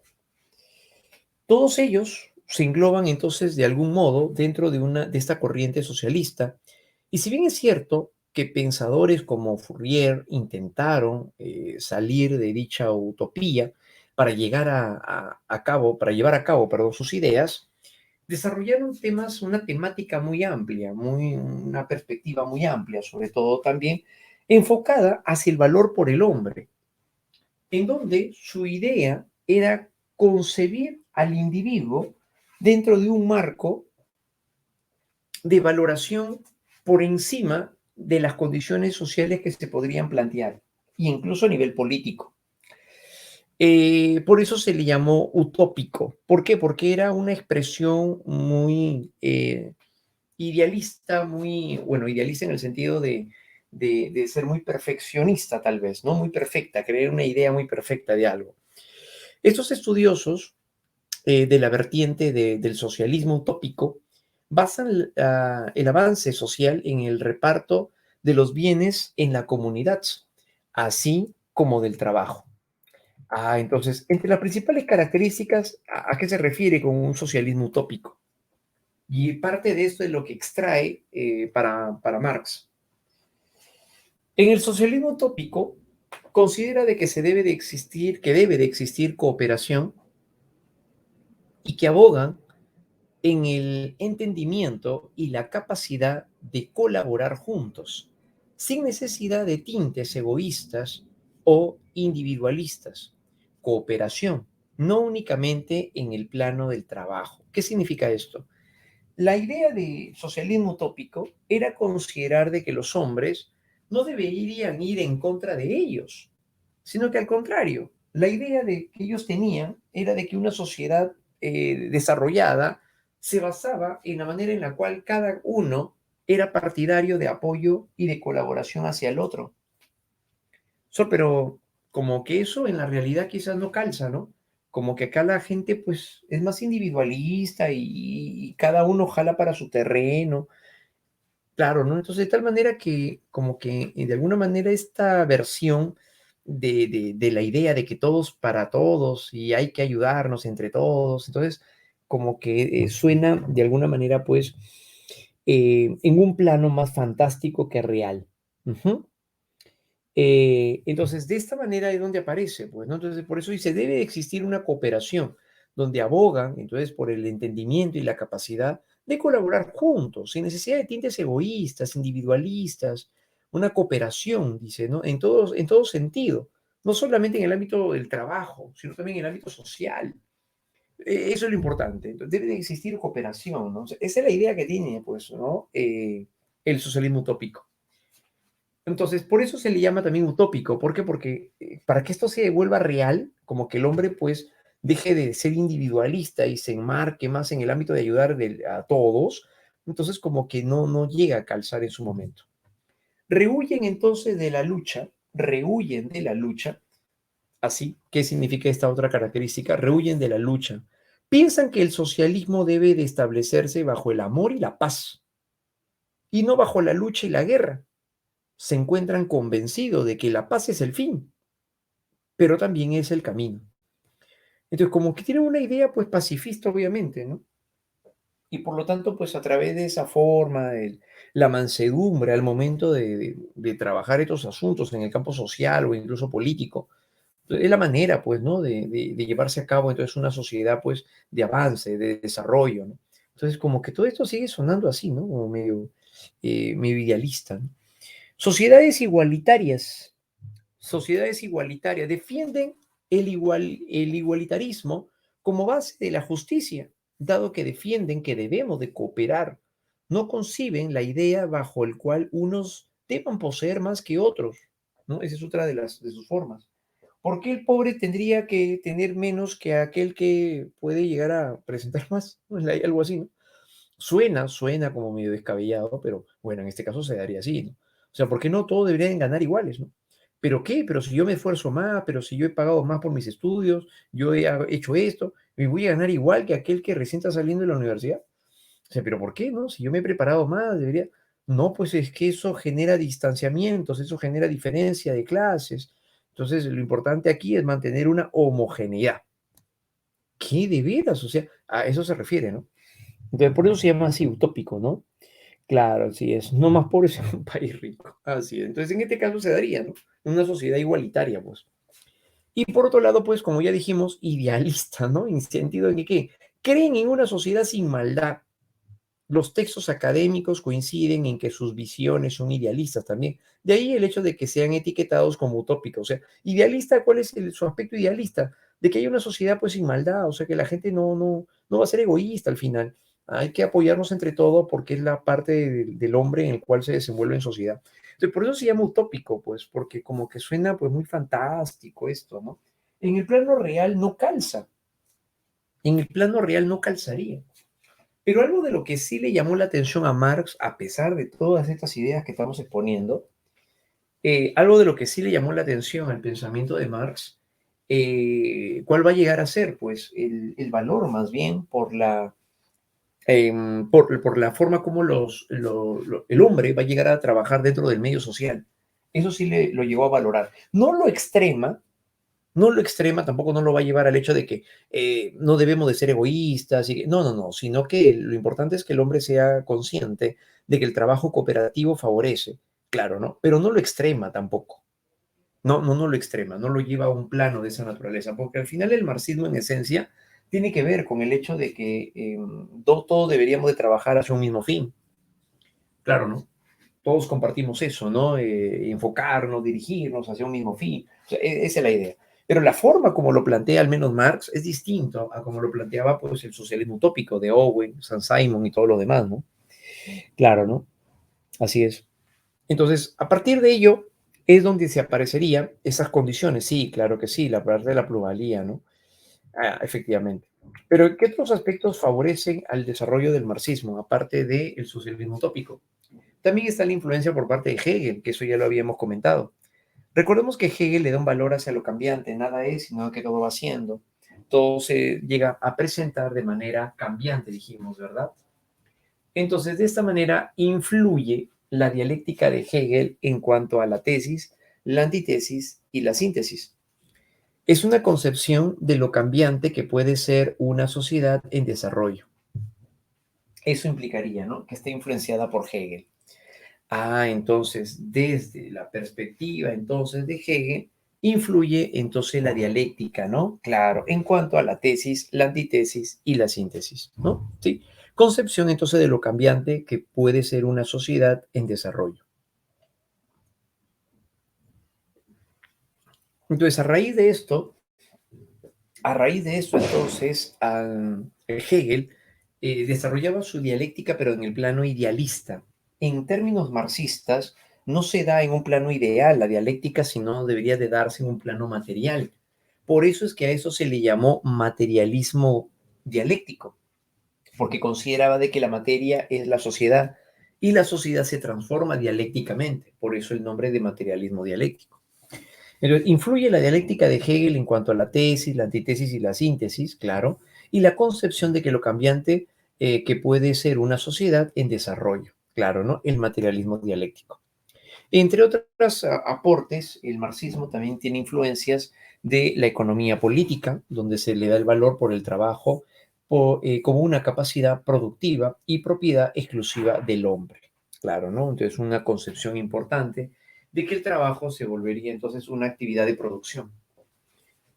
Speaker 1: Todos ellos se engloban entonces de algún modo dentro de esta corriente socialista. Y si bien es cierto que pensadores como Fourier intentaron salir de dicha utopía para llegar para llevar a cabo, perdón, sus ideas, desarrollaron temas, una temática muy amplia, una perspectiva muy amplia, sobre todo también enfocada hacia el valor por el hombre, en donde su idea era concebir al individuo dentro de un marco de valoración por encima de las condiciones sociales que se podrían plantear, e incluso a nivel político. Por eso se le llamó utópico. ¿Por qué? Porque era una expresión muy idealista, bueno, idealista en el sentido de ser muy perfeccionista tal vez, ¿no? Muy perfecta, creer una idea muy perfecta de algo. Estos estudiosos de la vertiente del socialismo utópico basan el avance social en el reparto de los bienes en la comunidad, así como del trabajo. Entonces, entre las principales características, ¿a qué se refiere con un socialismo utópico? Y parte de esto es lo que extrae para Marx. En el socialismo utópico, considera de que debe de existir cooperación y que abogan en el entendimiento y la capacidad de colaborar juntos, sin necesidad de tintes egoístas o individualistas. Cooperación, no únicamente en el plano del trabajo. ¿Qué significa esto? La idea de socialismo utópico era considerar de que los hombres no deberían ir en contra de ellos, sino que al contrario, la idea de que ellos tenían era de que una sociedad desarrollada se basaba en la manera en la cual cada uno era partidario de apoyo y de colaboración hacia el otro. Pero como que eso en la realidad quizás no calza, ¿no? Como que acá la gente pues es más individualista y cada uno jala para su terreno. Claro, ¿no? Entonces, de tal manera que como que de alguna manera esta versión de la idea de que todos para todos y hay que ayudarnos entre todos, entonces como que suena de alguna manera pues en un plano más fantástico que real. Ujú. Entonces, de esta manera es donde aparece, pues, ¿no? Entonces, por eso dice, debe existir una cooperación donde abogan, entonces, por el entendimiento y la capacidad de colaborar juntos, sin necesidad de tintes egoístas, individualistas, una cooperación, dice, ¿no? En todo sentido, no solamente en el ámbito del trabajo, sino también en el ámbito social. Eso es lo importante. Entonces, debe de existir cooperación, ¿no? O sea, esa es la idea que tiene, pues, ¿no? El socialismo utópico. Entonces, por eso se le llama también utópico. ¿Por qué? Porque para que esto se vuelva real, como que el hombre pues deje de ser individualista y se enmarque más en el ámbito de ayudar a todos, entonces como que no llega a calzar en su momento. Rehuyen entonces de la lucha, rehuyen de la lucha, así, ¿qué significa esta otra característica? Rehuyen de la lucha. Piensan que el socialismo debe de establecerse bajo el amor y la paz, y no bajo la lucha y la guerra. Se encuentran convencidos de que la paz es el fin, pero también es el camino. Entonces, como que tienen una idea, pues, pacifista, obviamente, ¿no? Y por lo tanto, pues, a través de esa forma, la mansedumbre al momento de trabajar estos asuntos en el campo social o incluso político, pues, es la manera, pues, ¿no? De llevarse a cabo, entonces, una sociedad, pues, de avance, de desarrollo, ¿no? Entonces, como que todo esto sigue sonando así, ¿no? Como medio idealista, ¿no? Sociedades igualitarias. Sociedades igualitarias defienden el igualitarismo como base de la justicia, dado que defienden que debemos de cooperar. No conciben la idea bajo el cual unos deban poseer más que otros, ¿no? Esa es otra de sus formas. ¿Por qué el pobre tendría que tener menos que aquel que puede llegar a presentar más? ¿No? Algo así, ¿no? Suena como medio descabellado, pero bueno, en este caso se daría así, ¿no? O sea, ¿por qué no todos deberían ganar iguales, no? ¿Pero qué? Pero si yo me esfuerzo más, pero si yo he pagado más por mis estudios, yo he hecho esto, me voy a ganar igual que aquel que recién está saliendo de la universidad. O sea, ¿pero por qué, no? Si yo me he preparado más, debería... No, pues es que eso genera distanciamientos, eso genera diferencia de clases. Entonces, lo importante aquí es mantener una homogeneidad. ¿Qué de veras? O sea, a eso se refiere, ¿no? Entonces, por eso se llama así utópico, ¿no? Claro, así es. No más pobres en un país rico. Así es. Entonces, en este caso se daría, ¿no? Una sociedad igualitaria, pues. Y por otro lado, pues, como ya dijimos, idealista, ¿no? En sentido de que, ¿qué? Creen en una sociedad sin maldad. Los textos académicos coinciden en que sus visiones son idealistas también. De ahí el hecho de que sean etiquetados como utópicos. O sea, idealista, ¿cuál es su aspecto idealista? De que hay una sociedad pues sin maldad, o sea, que la gente no va a ser egoísta al final. Hay que apoyarnos entre todos porque es la parte del hombre en el cual se desenvuelve en sociedad. Entonces, por eso se llama utópico, pues, porque como que suena pues muy fantástico esto, ¿no? En el plano real no calza, en el plano real no calzaría. Pero algo de lo que sí le llamó la atención a Marx, a pesar de todas estas ideas que estamos exponiendo, algo de lo que sí le llamó la atención al pensamiento de Marx, ¿cuál va a llegar a ser? Pues el valor más bien por por la forma como el hombre va a llegar a trabajar dentro del medio social. Eso sí lo llegó a valorar. No lo extrema, tampoco no lo va a llevar al hecho de que no debemos de ser egoístas. No, no, no, sino que lo importante es que el hombre sea consciente de que el trabajo cooperativo favorece, claro, ¿no? Pero no lo extrema tampoco. No, no, no lo extrema, no lo lleva a un plano de esa naturaleza, porque al final el marxismo en esencia tiene que ver con el hecho de que todos deberíamos de trabajar hacia un mismo fin. Claro, ¿no? Todos compartimos eso, ¿no? Enfocarnos, dirigirnos hacia un mismo fin. O sea, esa es la idea. Pero la forma como lo plantea al menos Marx es distinto a como lo planteaba pues, el socialismo utópico de Owen, Saint-Simon y todo lo demás, ¿no? Claro, ¿no? Así es. Entonces, a partir de ello es donde se aparecerían esas condiciones. Sí, claro que sí, la parte de la pluralía, ¿no? Ah, efectivamente. Pero, ¿qué otros aspectos favorecen al desarrollo del marxismo, aparte del socialismo utópico? También está la influencia por parte de Hegel, que eso ya lo habíamos comentado. Recordemos que Hegel le da un valor hacia lo cambiante, nada es, sino que todo va siendo. Todo se llega a presentar de manera cambiante, dijimos, ¿verdad? Entonces, de esta manera influye la dialéctica de Hegel en cuanto a la tesis, la antítesis y la síntesis. Es una concepción de lo cambiante que puede ser una sociedad en desarrollo. Eso implicaría, ¿no? Que esté influenciada por Hegel. Ah, entonces, desde la perspectiva entonces de Hegel, influye entonces la dialéctica, ¿no? Claro, en cuanto a la tesis, la antítesis y la síntesis, ¿no? Sí. Concepción entonces de lo cambiante que puede ser una sociedad en desarrollo. Entonces, a raíz de esto, entonces, Hegel desarrollaba su dialéctica, pero en el plano idealista. En términos marxistas, no se da en un plano ideal la dialéctica, sino debería de darse en un plano material. Por eso es que a eso se le llamó materialismo dialéctico, porque consideraba de que la materia es la sociedad y la sociedad se transforma dialécticamente. Por eso el nombre de materialismo dialéctico. Entonces, influye la dialéctica de Hegel en cuanto a la tesis, la antítesis y la síntesis, claro, y la concepción de que lo cambiante que puede ser una sociedad en desarrollo, claro, ¿no? El materialismo dialéctico. Entre otros aportes, el marxismo también tiene influencias de la economía política, donde se le da el valor por el trabajo como una capacidad productiva y propiedad exclusiva del hombre. Claro, ¿no? Entonces, una concepción importante de que el trabajo se volvería entonces una actividad de producción.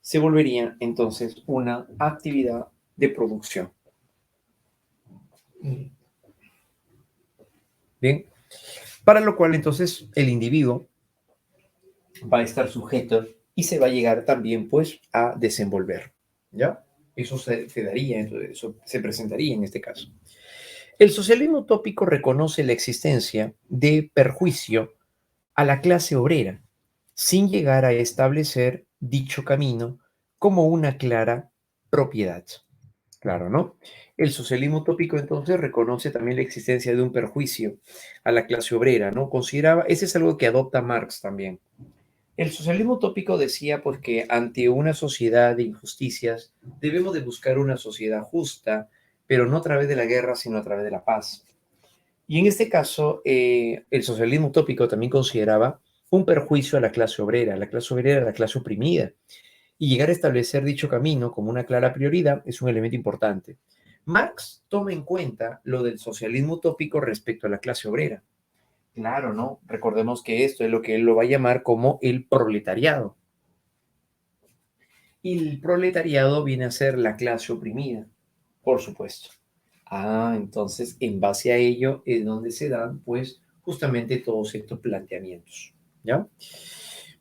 Speaker 1: Se volvería entonces una actividad de producción. Bien, para lo cual entonces el individuo va a estar sujeto y se va a llegar también pues a desenvolver, ¿ya? Eso se daría, entonces, eso se presentaría en este caso. El socialismo utópico reconoce la existencia de perjuicio a la clase obrera, sin llegar a establecer dicho camino como una clara propiedad. Claro, ¿no? El socialismo utópico entonces reconoce también la existencia de un perjuicio a la clase obrera, ¿no? Consideraba, ese es algo que adopta Marx también. El socialismo utópico decía pues que ante una sociedad de injusticias debemos de buscar una sociedad justa, pero no a través de la guerra, sino a través de la paz. Y en este caso, el socialismo utópico también consideraba un perjuicio a la clase obrera, a la clase oprimida. Y llegar a establecer dicho camino como una clara prioridad es un elemento importante. Marx toma en cuenta lo del socialismo utópico respecto a la clase obrera. Claro, ¿no? Recordemos que esto es lo que él lo va a llamar como el proletariado. Y el proletariado viene a ser la clase oprimida, por supuesto. Ah, entonces en base a ello es donde se dan, pues, justamente todos estos planteamientos. ¿Ya?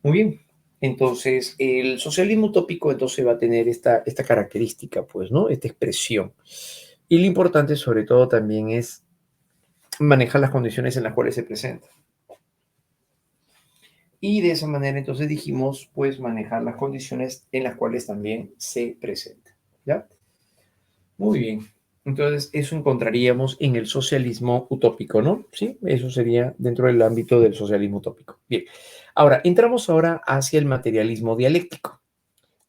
Speaker 1: Muy bien. Entonces, el socialismo utópico entonces va a tener esta característica, pues, ¿no? Esta expresión. Y lo importante, sobre todo, también es manejar las condiciones en las cuales se presenta. Y de esa manera, entonces dijimos, pues, manejar las condiciones en las cuales también se presenta. ¿Ya? Muy bien. Entonces, eso encontraríamos en el socialismo utópico, ¿no? Sí, eso sería dentro del ámbito del socialismo utópico. Bien. Ahora, entramos ahora hacia el materialismo dialéctico.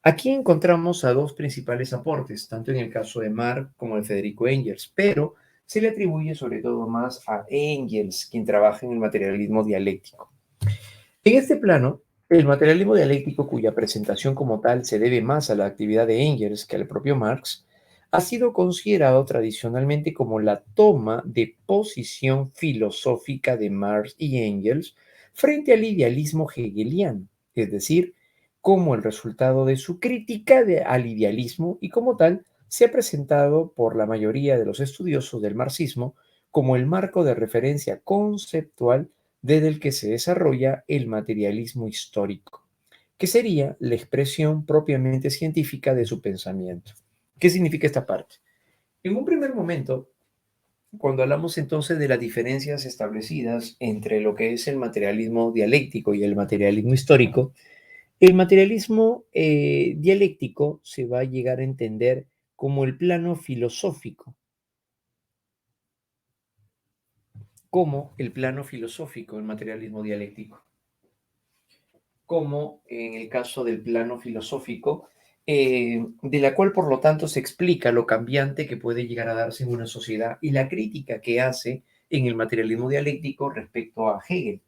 Speaker 1: Aquí encontramos a dos principales aportes, tanto en el caso de Marx como de Federico Engels, pero se le atribuye sobre todo más a Engels, quien trabaja en el materialismo dialéctico. En este plano, el materialismo dialéctico, cuya presentación como tal se debe más a la actividad de Engels que al propio Marx, ha sido considerado tradicionalmente como la toma de posición filosófica de Marx y Engels frente al idealismo hegeliano, es decir, como el resultado de su crítica al idealismo y como tal se ha presentado por la mayoría de los estudiosos del marxismo como el marco de referencia conceptual desde el que se desarrolla el materialismo histórico, que sería la expresión propiamente científica de su pensamiento. ¿Qué significa esta parte? En un primer momento, cuando hablamos entonces de las diferencias establecidas entre lo que es el materialismo dialéctico y el materialismo histórico, el materialismo dialéctico se va a llegar a entender como el plano filosófico, como el plano filosófico, el materialismo dialéctico. Como en el caso del plano filosófico, de la cual por lo tanto se explica lo cambiante que puede llegar a darse en una sociedad y la crítica que hace en el materialismo dialéctico respecto a Hegel.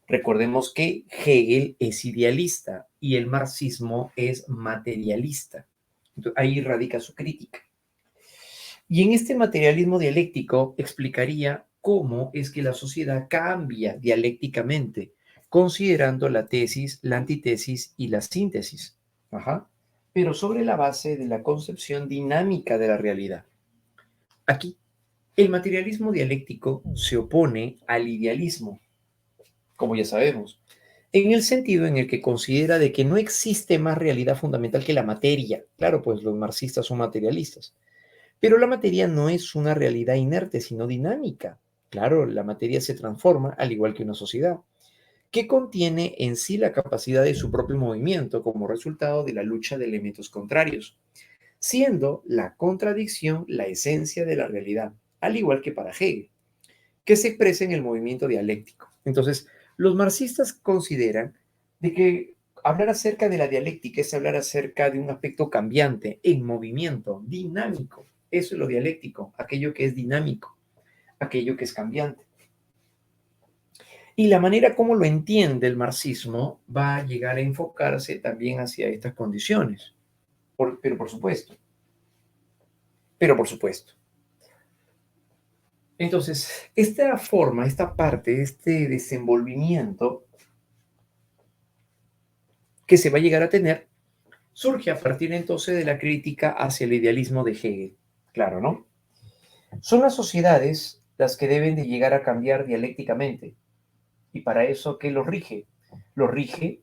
Speaker 1: Recordemos que Hegel es idealista y el marxismo es materialista. Entonces, ahí radica su crítica. Y en este materialismo dialéctico explicaría cómo es que la sociedad cambia dialécticamente, considerando la tesis, la antítesis y la síntesis. Ajá. Pero sobre la base de la concepción dinámica de la realidad. Aquí, el materialismo dialéctico se opone al idealismo, como ya sabemos, en el sentido en el que considera de que no existe más realidad fundamental que la materia. Claro, pues los marxistas son materialistas. Pero la materia no es una realidad inerte, sino dinámica. Claro, la materia se transforma al igual que una sociedad, que contiene en sí la capacidad de su propio movimiento como resultado de la lucha de elementos contrarios, siendo la contradicción la esencia de la realidad, al igual que para Hegel, que se expresa en el movimiento dialéctico. Entonces, los marxistas consideran de que hablar acerca de la dialéctica es hablar acerca de un aspecto cambiante, en movimiento, dinámico. Eso es lo dialéctico, aquello que es dinámico, aquello que es cambiante. Y la manera como lo entiende el marxismo va a llegar a enfocarse también hacia estas condiciones. Pero por supuesto. Entonces, esta forma, esta parte, este desenvolvimiento que se va a llegar a tener surge a partir entonces de la crítica hacia el idealismo de Hegel. Claro, ¿no? Son las sociedades las que deben de llegar a cambiar dialécticamente. Y para eso, ¿qué los rige? Los rige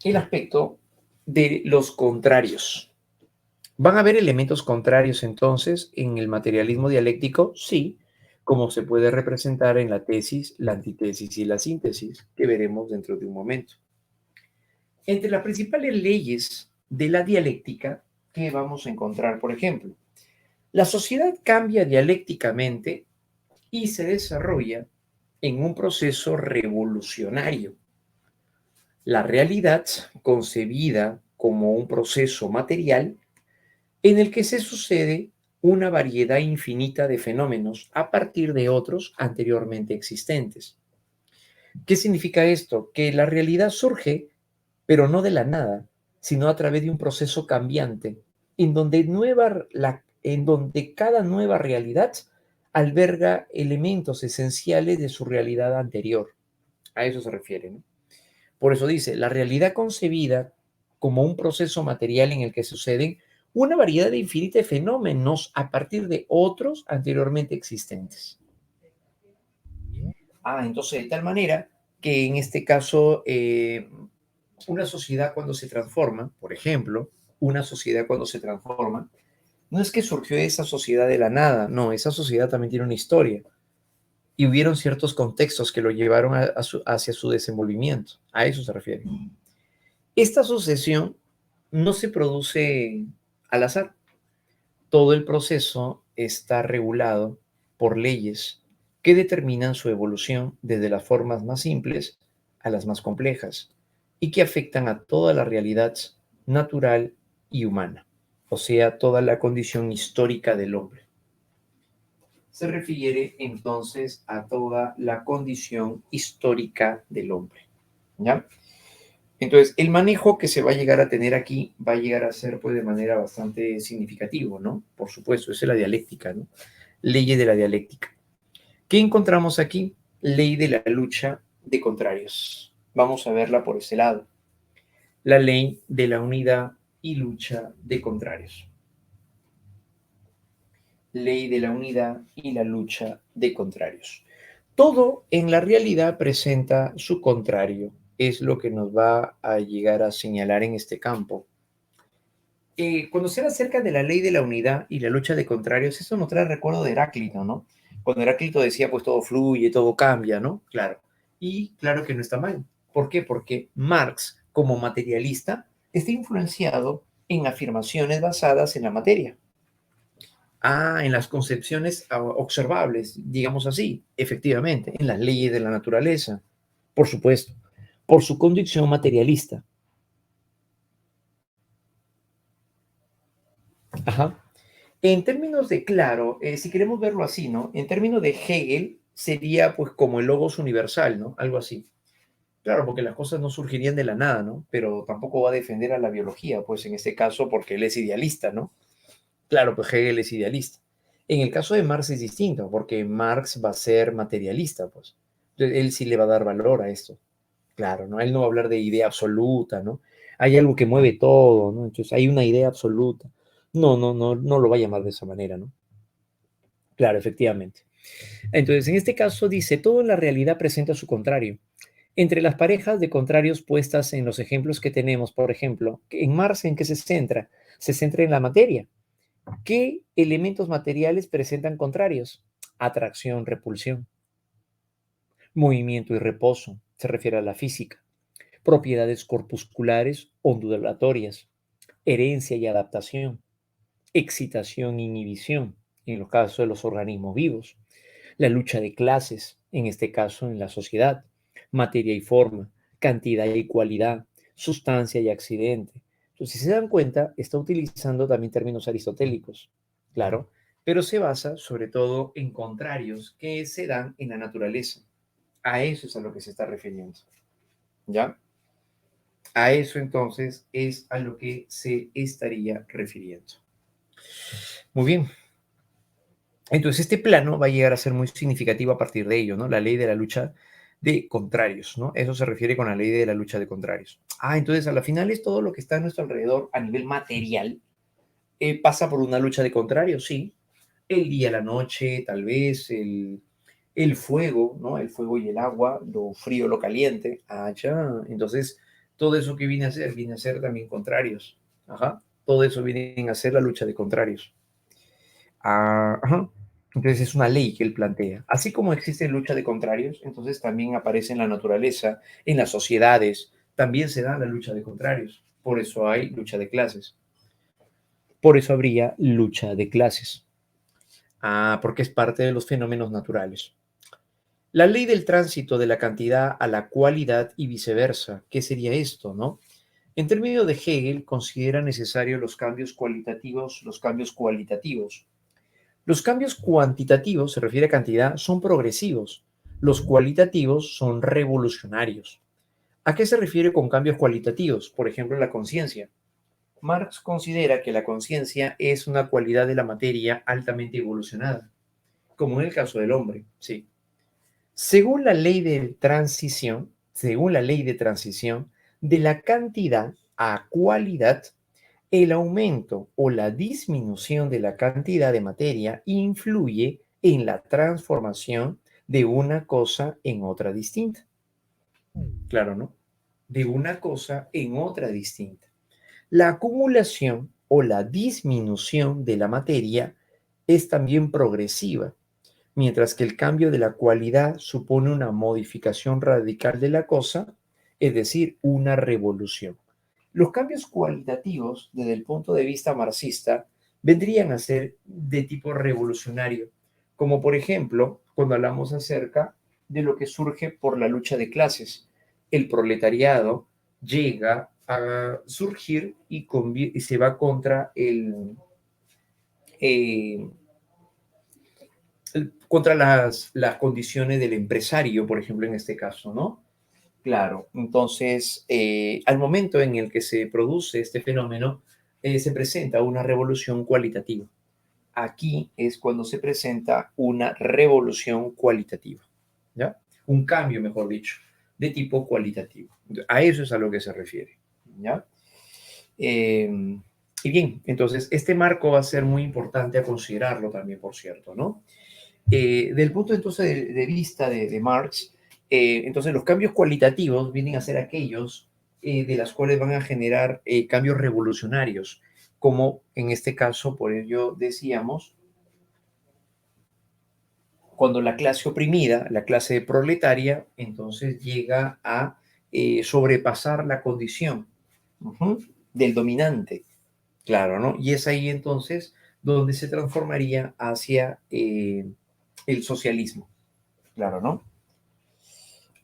Speaker 1: el aspecto de los contrarios. ¿Van a haber elementos contrarios entonces en el materialismo dialéctico? Sí, como se puede representar en la tesis, la antítesis y la síntesis, que veremos dentro de un momento. Entre las principales leyes de la dialéctica que vamos a encontrar, por ejemplo, la sociedad cambia dialécticamente y se desarrolla en un proceso revolucionario. La realidad, concebida como un proceso material en el que se sucede una variedad infinita de fenómenos a partir de otros anteriormente existentes. ¿Qué significa esto? Que la realidad surge, pero no de la nada, sino a través de un proceso cambiante, en donde cada nueva realidad alberga elementos esenciales de su realidad anterior. A eso se refiere, ¿no? Por eso dice, la realidad concebida como un proceso material en el que suceden una variedad de infinita de fenómenos a partir de otros anteriormente existentes. Entonces, de tal manera que en este caso, una sociedad cuando se transforma, por ejemplo, una sociedad cuando se transforma, no es que surgió esa sociedad de la nada, no, esa sociedad también tiene una historia y hubieron ciertos contextos que lo llevaron hacia su desenvolvimiento. A eso se refiere. Esta sucesión no se produce al azar. Todo el proceso está regulado por leyes que determinan su evolución desde las formas más simples a las más complejas y que afectan a toda la realidad natural y humana. o sea, toda la condición histórica del hombre. Se refiere entonces a toda la condición histórica del hombre, ¿ya? Entonces, el manejo que se va a llegar a tener aquí va a llegar a ser pues de manera bastante significativo, ¿no? Por supuesto, esa es la dialéctica, ¿no? Leyes de la dialéctica. ¿Qué encontramos aquí? Ley de la lucha de contrarios. Vamos a verla por ese lado. La ley de la unidad y lucha de contrarios. Ley de la unidad y la lucha de contrarios. Todo en la realidad presenta su contrario, es lo que nos va a llegar a señalar en este campo. Cuando se habla acerca de la ley de la unidad y la lucha de contrarios, eso nos trae recuerdo de Heráclito, ¿no? Cuando Heráclito decía, pues todo fluye, todo cambia, ¿no? Claro. Y claro que no está mal. ¿Por qué? Porque Marx, como materialista, está influenciado en afirmaciones basadas en la materia. En las concepciones observables, digamos así, efectivamente, en las leyes de la naturaleza, por supuesto, por su condición materialista. Ajá. En términos de, claro, si queremos verlo así, ¿no? En términos de Hegel, sería pues como el logos universal, ¿no? Algo así. Claro, porque las cosas no surgirían de la nada, ¿no? Pero tampoco va a defender a la biología, pues en este caso, porque él es idealista, ¿no? Claro, pues Hegel es idealista. En el caso de Marx es distinto, porque Marx va a ser materialista, pues. Entonces, él sí le va a dar valor a esto. Claro, ¿no? Él no va a hablar de idea absoluta, ¿no? Hay algo que mueve todo, ¿no? Entonces, hay una idea absoluta. No, no, no, no lo va a llamar de esa manera, ¿no? Claro, efectivamente. Entonces, en este caso dice, todo en la realidad presenta su contrario. Entre las parejas de contrarios puestas en los ejemplos que tenemos, por ejemplo, en Marx, ¿en qué se centra? Se centra en la materia. ¿Qué elementos materiales presentan contrarios? Atracción, repulsión, movimiento y reposo, se refiere a la física, propiedades corpusculares ondulatorias, herencia y adaptación, excitación e inhibición, en los casos de los organismos vivos, la lucha de clases, en este caso en la sociedad, materia y forma, cantidad y cualidad, sustancia y accidente. Entonces, si se dan cuenta, está utilizando también términos aristotélicos, claro, pero se basa sobre todo en contrarios que se dan en la naturaleza. A eso es a lo que se está refiriendo, ¿ya? A eso entonces es a lo que se estaría refiriendo. Muy bien. Entonces, este plano va a llegar a ser muy significativo a partir de ello, ¿no? La ley de la lucha de contrarios, ¿no? Eso se refiere con la ley de la lucha de contrarios. Entonces, a la final es todo lo que está a nuestro alrededor a nivel material. Pasa por una lucha de contrarios, sí. El día, la noche, tal vez, el fuego, ¿no? El fuego y el agua, lo frío, lo caliente. Ya. Entonces, todo eso que viene a ser también contrarios. Ajá. Todo eso viene a ser la lucha de contrarios. Ajá. Entonces es una ley que él plantea. Así como existe lucha de contrarios, entonces también aparece en la naturaleza, en las sociedades, también se da la lucha de contrarios. Por eso hay lucha de clases. Por eso habría lucha de clases. Porque es parte de los fenómenos naturales. La ley del tránsito de la cantidad a la cualidad y viceversa. ¿Qué sería esto, no? En términos de Hegel, considera necesarios los cambios cualitativos, los cambios cualitativos. Los cambios cuantitativos, se refiere a cantidad, son progresivos. Los cualitativos son revolucionarios. ¿A qué se refiere con cambios cualitativos? Por ejemplo, la conciencia. Marx considera que la conciencia es una cualidad de la materia altamente evolucionada, como en el caso del hombre, sí. Según la ley de transición, de la cantidad a cualidad, el aumento o la disminución de la cantidad de materia influye en la transformación de una cosa en otra distinta. Claro, ¿no? De una cosa en otra distinta. La acumulación o la disminución de la materia es también progresiva, mientras que el cambio de la cualidad supone una modificación radical de la cosa, es decir, una revolución. Los cambios cualitativos, desde el punto de vista marxista, vendrían a ser de tipo revolucionario, como por ejemplo cuando hablamos acerca de lo que surge por la lucha de clases. El proletariado llega a surgir y se va contra eh, contra las condiciones del empresario, por ejemplo, en este caso, ¿no? Claro, entonces, al momento en el que se produce este fenómeno, se presenta una revolución cualitativa. Aquí es cuando se presenta una revolución cualitativa, ¿ya? Un cambio, mejor dicho, de tipo cualitativo. A eso es a lo que se refiere, ¿ya? Eh, y bien, entonces, este marco va a ser muy importante a considerarlo también, por cierto, ¿no? Del punto entonces de vista de Marx, entonces los cambios cualitativos vienen a ser aquellos de las cuales van a generar cambios revolucionarios, como en este caso, por ello decíamos, cuando la clase oprimida, la clase proletaria, entonces llega a sobrepasar la condición del dominante, claro, ¿no? Y es ahí entonces donde se transformaría hacia el socialismo, claro, ¿no?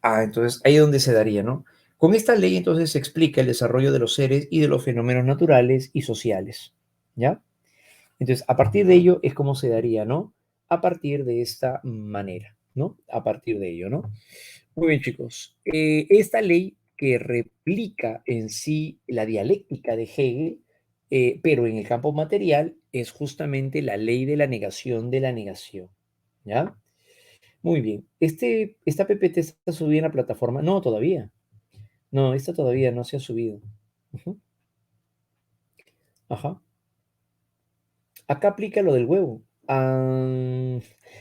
Speaker 1: Entonces ahí es donde se daría, ¿no? Con esta ley entonces se explica el desarrollo de los seres y de los fenómenos naturales y sociales, ¿ya? Entonces, a partir de ello es como se daría, ¿no? A partir de esta manera, ¿no? A partir de ello, ¿no? Muy bien, chicos. Esta ley que replica en sí la dialéctica de Hegel, pero en el campo material, es justamente la ley de la negación, ¿ya? Muy bien. Esta PPT está subida en la plataforma. No, todavía. No, esta todavía no se ha subido. Ujú. Ajá. Acá aplica lo del huevo.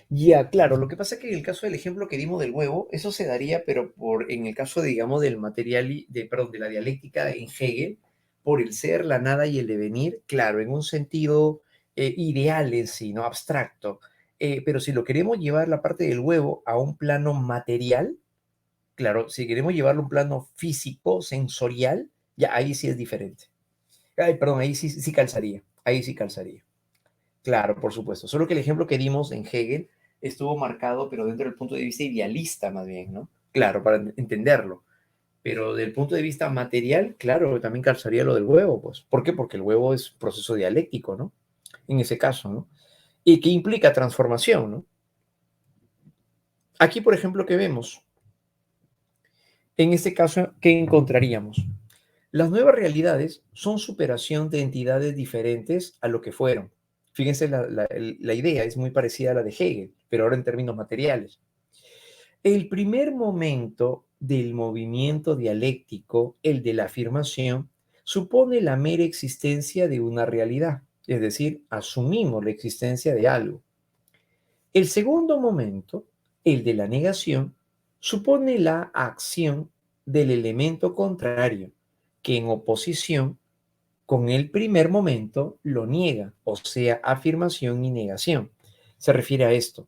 Speaker 1: Ya, claro. Lo que pasa es que en el caso del ejemplo que dimos del huevo, eso se daría, pero en el caso, digamos, del material, perdón, de la dialéctica en Hegel, por el ser, la nada y el devenir, claro, en un sentido ideal en sí, no abstracto. Pero si lo queremos llevar la parte del huevo a un plano material, claro, si queremos llevarlo a un plano físico, sensorial, ya ahí sí es diferente. Ay, perdón, ahí sí, sí calzaría. Ahí sí calzaría. Claro, por supuesto. Solo que el ejemplo que dimos en Hegel estuvo marcado, pero dentro del punto de vista idealista, más bien, ¿no? Claro, para entenderlo. Pero del punto de vista material, claro, también calzaría lo del huevo, pues. ¿Por qué? Porque el huevo es un proceso dialéctico, ¿no? En ese caso, ¿no? Y que implica transformación, ¿no? Aquí, por ejemplo, ¿qué vemos? En este caso, ¿qué encontraríamos? Las nuevas realidades son superación de entidades diferentes a lo que fueron. Fíjense, la idea es muy parecida a la de Hegel, pero ahora en términos materiales. El primer momento del movimiento dialéctico, el de la afirmación, supone la mera existencia de una realidad, es decir, asumimos la existencia de algo. El segundo momento, el de la negación, supone la acción del elemento contrario, que en oposición con el primer momento lo niega, o sea, afirmación y negación. Se refiere a esto.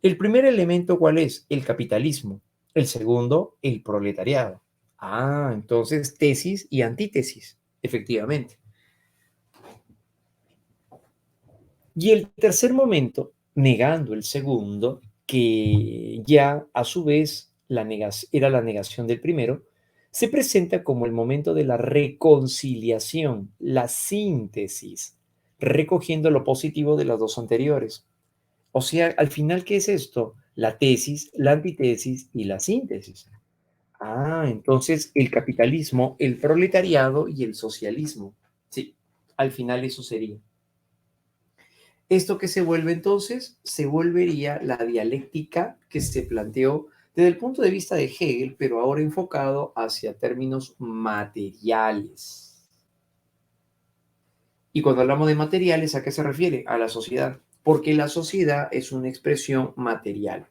Speaker 1: El primer elemento, ¿cuál es? El capitalismo. El segundo, el proletariado. Entonces tesis y antítesis, efectivamente. Y el tercer momento, negando el segundo, que ya a su vez era la negación del primero, se presenta como el momento de la reconciliación, la síntesis, recogiendo lo positivo de las dos anteriores. O sea, al final, ¿qué es esto? La tesis, la antítesis y la síntesis. Entonces el capitalismo, el proletariado y el socialismo. Sí, al final eso sería. Esto que se vuelve entonces, se volvería la dialéctica que se planteó desde el punto de vista de Hegel, pero ahora enfocado hacia términos materiales. Y cuando hablamos de materiales, ¿a qué se refiere? A la sociedad, porque la sociedad es una expresión material.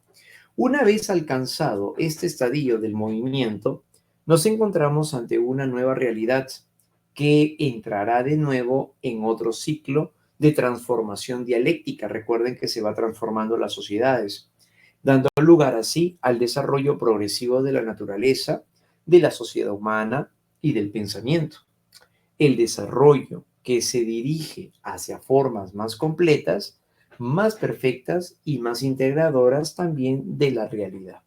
Speaker 1: Una vez alcanzado este estadio del movimiento, nos encontramos ante una nueva realidad que entrará de nuevo en otro ciclo de transformación dialéctica. Recuerden que se va transformando las sociedades, dando lugar así al desarrollo progresivo de la naturaleza, de la sociedad humana y del pensamiento. El desarrollo que se dirige hacia formas más completas, más perfectas y más integradoras también de la realidad.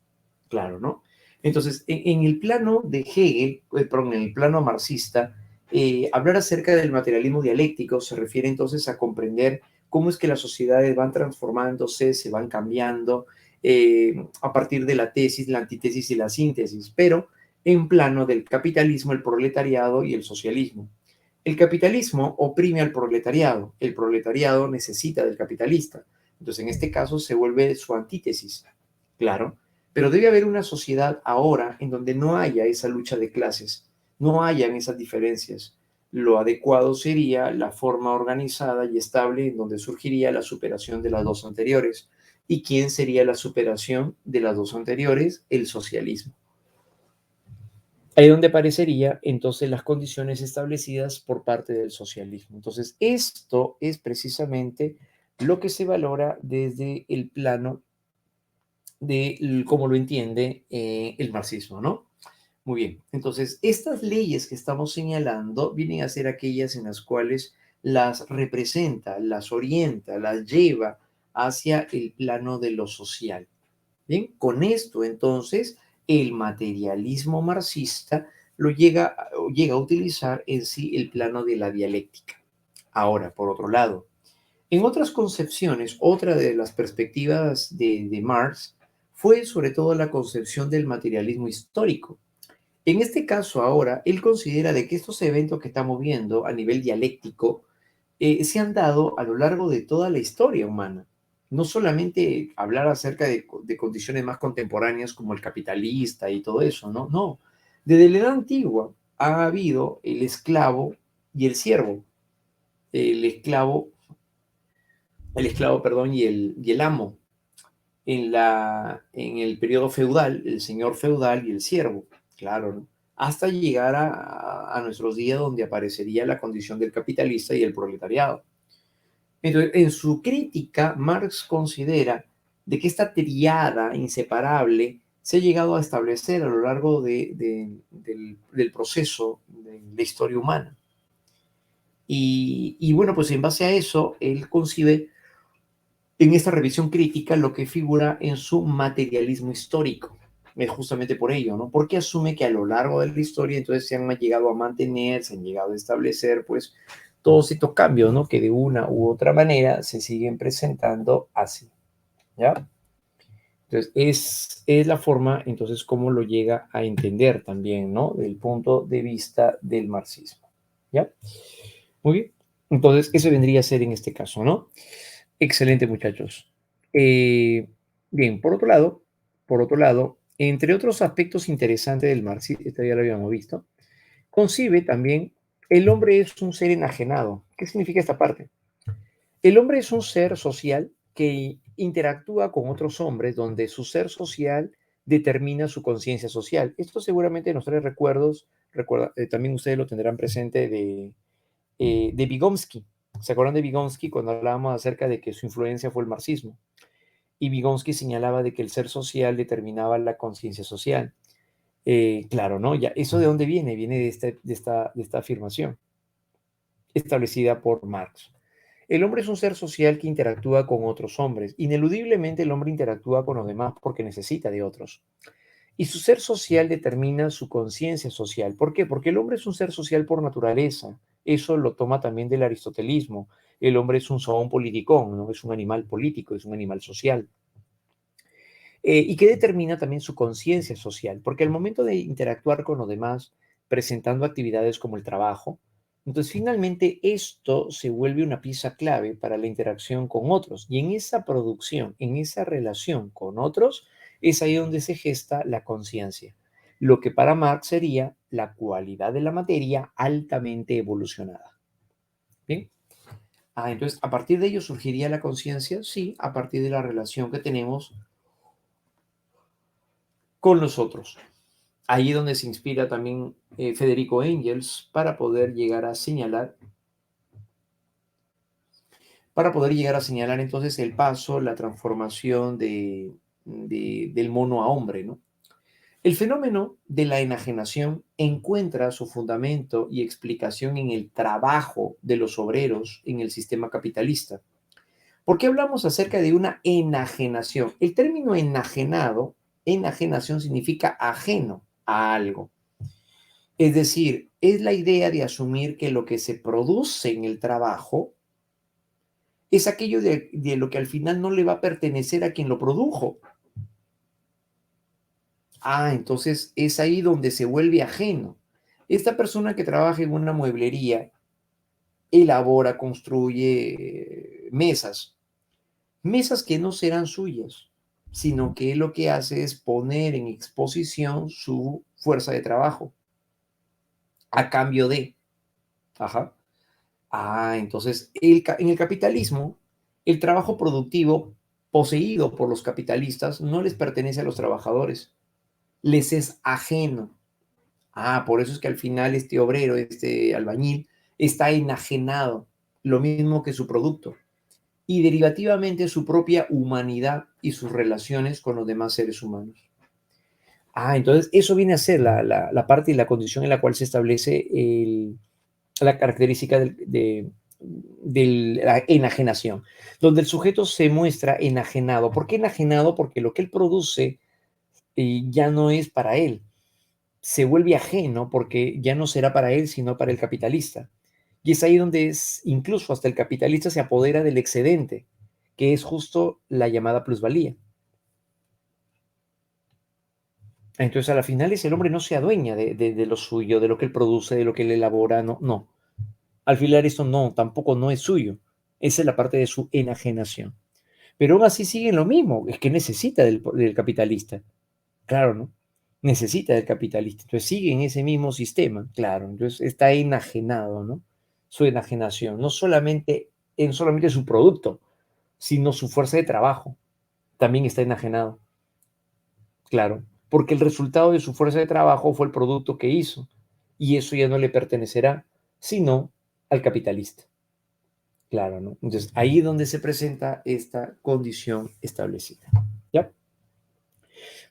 Speaker 1: Claro, ¿no? Entonces, en el plano de Hegel, perdón, en el plano marxista, hablar acerca del materialismo dialéctico se refiere entonces a comprender cómo es que las sociedades van transformándose, se van cambiando a partir de la tesis, la antítesis y la síntesis, pero en plano del capitalismo, el proletariado y el socialismo. El capitalismo oprime al proletariado, el proletariado necesita del capitalista. Entonces, en este caso se vuelve su antítesis, claro, pero debe haber una sociedad ahora en donde no haya esa lucha de clases, no hayan esas diferencias. Lo adecuado sería la forma organizada y estable en donde surgiría la superación de las dos anteriores. ¿Y quién sería la superación de las dos anteriores? El socialismo. Ahí donde aparecería entonces las condiciones establecidas por parte del socialismo. Entonces, esto es precisamente lo que se valora desde el plano de cómo lo entiende el marxismo, ¿no? Muy bien, entonces estas leyes que estamos señalando vienen a ser aquellas en las cuales las representa, las orienta, las lleva hacia el plano de lo social. Bien, con esto entonces el materialismo marxista llega a utilizar en sí el plano de la dialéctica. Ahora, por otro lado, en otras concepciones, otra de las perspectivas de Marx fue sobre todo la concepción del materialismo histórico. En este caso ahora, él considera de que estos eventos que estamos viendo a nivel dialéctico se han dado a lo largo de toda la historia humana. No solamente hablar acerca de condiciones más contemporáneas como el capitalista y todo eso, ¿no? No. Desde la edad antigua ha habido el esclavo y el siervo. El esclavo, perdón, y el amo. En el periodo feudal, el señor feudal y el siervo, claro, ¿no? Hasta llegar a nuestros días donde aparecería la condición del capitalista y el proletariado. Entonces, en su crítica, Marx considera de que esta triada inseparable se ha llegado a establecer a lo largo del proceso de la historia humana. Y bueno, pues en base a eso, él concibe en esta revisión crítica lo que figura en su materialismo histórico. Es justamente por ello, ¿no? Porque asume que a lo largo de la historia entonces se han llegado a mantener, se han llegado a establecer, pues, todos estos cambios, ¿no? Que de una u otra manera se siguen presentando así, ¿ya? Entonces, es la forma, entonces, cómo lo llega a entender también, ¿no? Del punto de vista del marxismo, ¿ya? Muy bien. Entonces, eso vendría a ser en este caso, ¿no? Excelente, muchachos. Eh, bien, por otro lado, entre otros aspectos interesantes del marxismo, esto ya lo habíamos visto, concibe también el hombre es un ser enajenado. ¿Qué significa esta parte? El hombre es un ser social que interactúa con otros hombres, donde su ser social determina su conciencia social. Esto seguramente nos trae recuerdos, también ustedes lo tendrán presente de Vygotsky. ¿Se acuerdan de Vygotsky cuando hablábamos acerca de que su influencia fue el marxismo? Y Vygotsky señalaba de que el ser social determinaba la conciencia social. Claro, ¿no? Ya, ¿eso de dónde viene? Viene de esta afirmación establecida por Marx. El hombre es un ser social que interactúa con otros hombres. Ineludiblemente el hombre interactúa con los demás porque necesita de otros. Y su ser social determina su conciencia social. ¿Por qué? Porque el hombre es un ser social por naturaleza. Eso lo toma también del aristotelismo. El hombre es un zoon politikon, ¿no? Es un animal político, es un animal social. Y que determina también su conciencia social, porque al momento de interactuar con los demás, presentando actividades como el trabajo, entonces finalmente esto se vuelve una pieza clave para la interacción con otros. Y en esa producción, en esa relación con otros, es ahí donde se gesta la conciencia, lo que para Marx sería la cualidad de la materia altamente evolucionada. ¿Bien? Entonces, a partir de ello surgiría la conciencia, sí, a partir de la relación que tenemos con los otros. Ahí es donde se inspira también Federico Engels para poder llegar a señalar entonces el paso, la transformación del mono a hombre, ¿no? El fenómeno de la enajenación encuentra su fundamento y explicación en el trabajo de los obreros en el sistema capitalista. ¿Por qué hablamos acerca de una enajenación? El término enajenado Enajenación significa ajeno a algo. Es decir, es la idea de asumir que lo que se produce en el trabajo es aquello de lo que al final no le va a pertenecer a quien lo produjo. Entonces es ahí donde se vuelve ajeno. Esta persona que trabaja en una mueblería elabora, construye mesas, mesas que no serán suyas, sino que lo que hace es poner en exposición su fuerza de trabajo a cambio de. Ajá. Entonces en el capitalismo, el trabajo productivo poseído por los capitalistas no les pertenece a los trabajadores, les es ajeno. Por eso es que al final este obrero, este albañil, está enajenado, lo mismo que su producto, y derivativamente su propia humanidad y sus relaciones con los demás seres humanos. Entonces eso viene a ser la parte y la condición en la cual se establece la característica de la enajenación, donde el sujeto se muestra enajenado. ¿Por qué enajenado? Porque lo que él produce ya no es para él, se vuelve ajeno porque ya no será para él, sino para el capitalista. Y es ahí donde incluso hasta el capitalista se apodera del excedente, que es justo la llamada plusvalía. Entonces, a la final es el hombre no se adueña de lo suyo, de lo que él produce, de lo que él elabora, no, no. Al final esto no, tampoco no es suyo. Esa es la parte de su enajenación. Pero aún así siguen lo mismo, es que necesita del capitalista. Claro, ¿no? Necesita del capitalista. Entonces sigue en ese mismo sistema, claro. Entonces está enajenado, ¿no? Su enajenación, no solamente solamente su producto, sino su fuerza de trabajo. También está enajenado, claro. Porque el resultado de su fuerza de trabajo fue el producto que hizo. Y eso ya no le pertenecerá, sino al capitalista. Claro, ¿no? Entonces ahí es donde se presenta esta condición establecida. ¿Ya?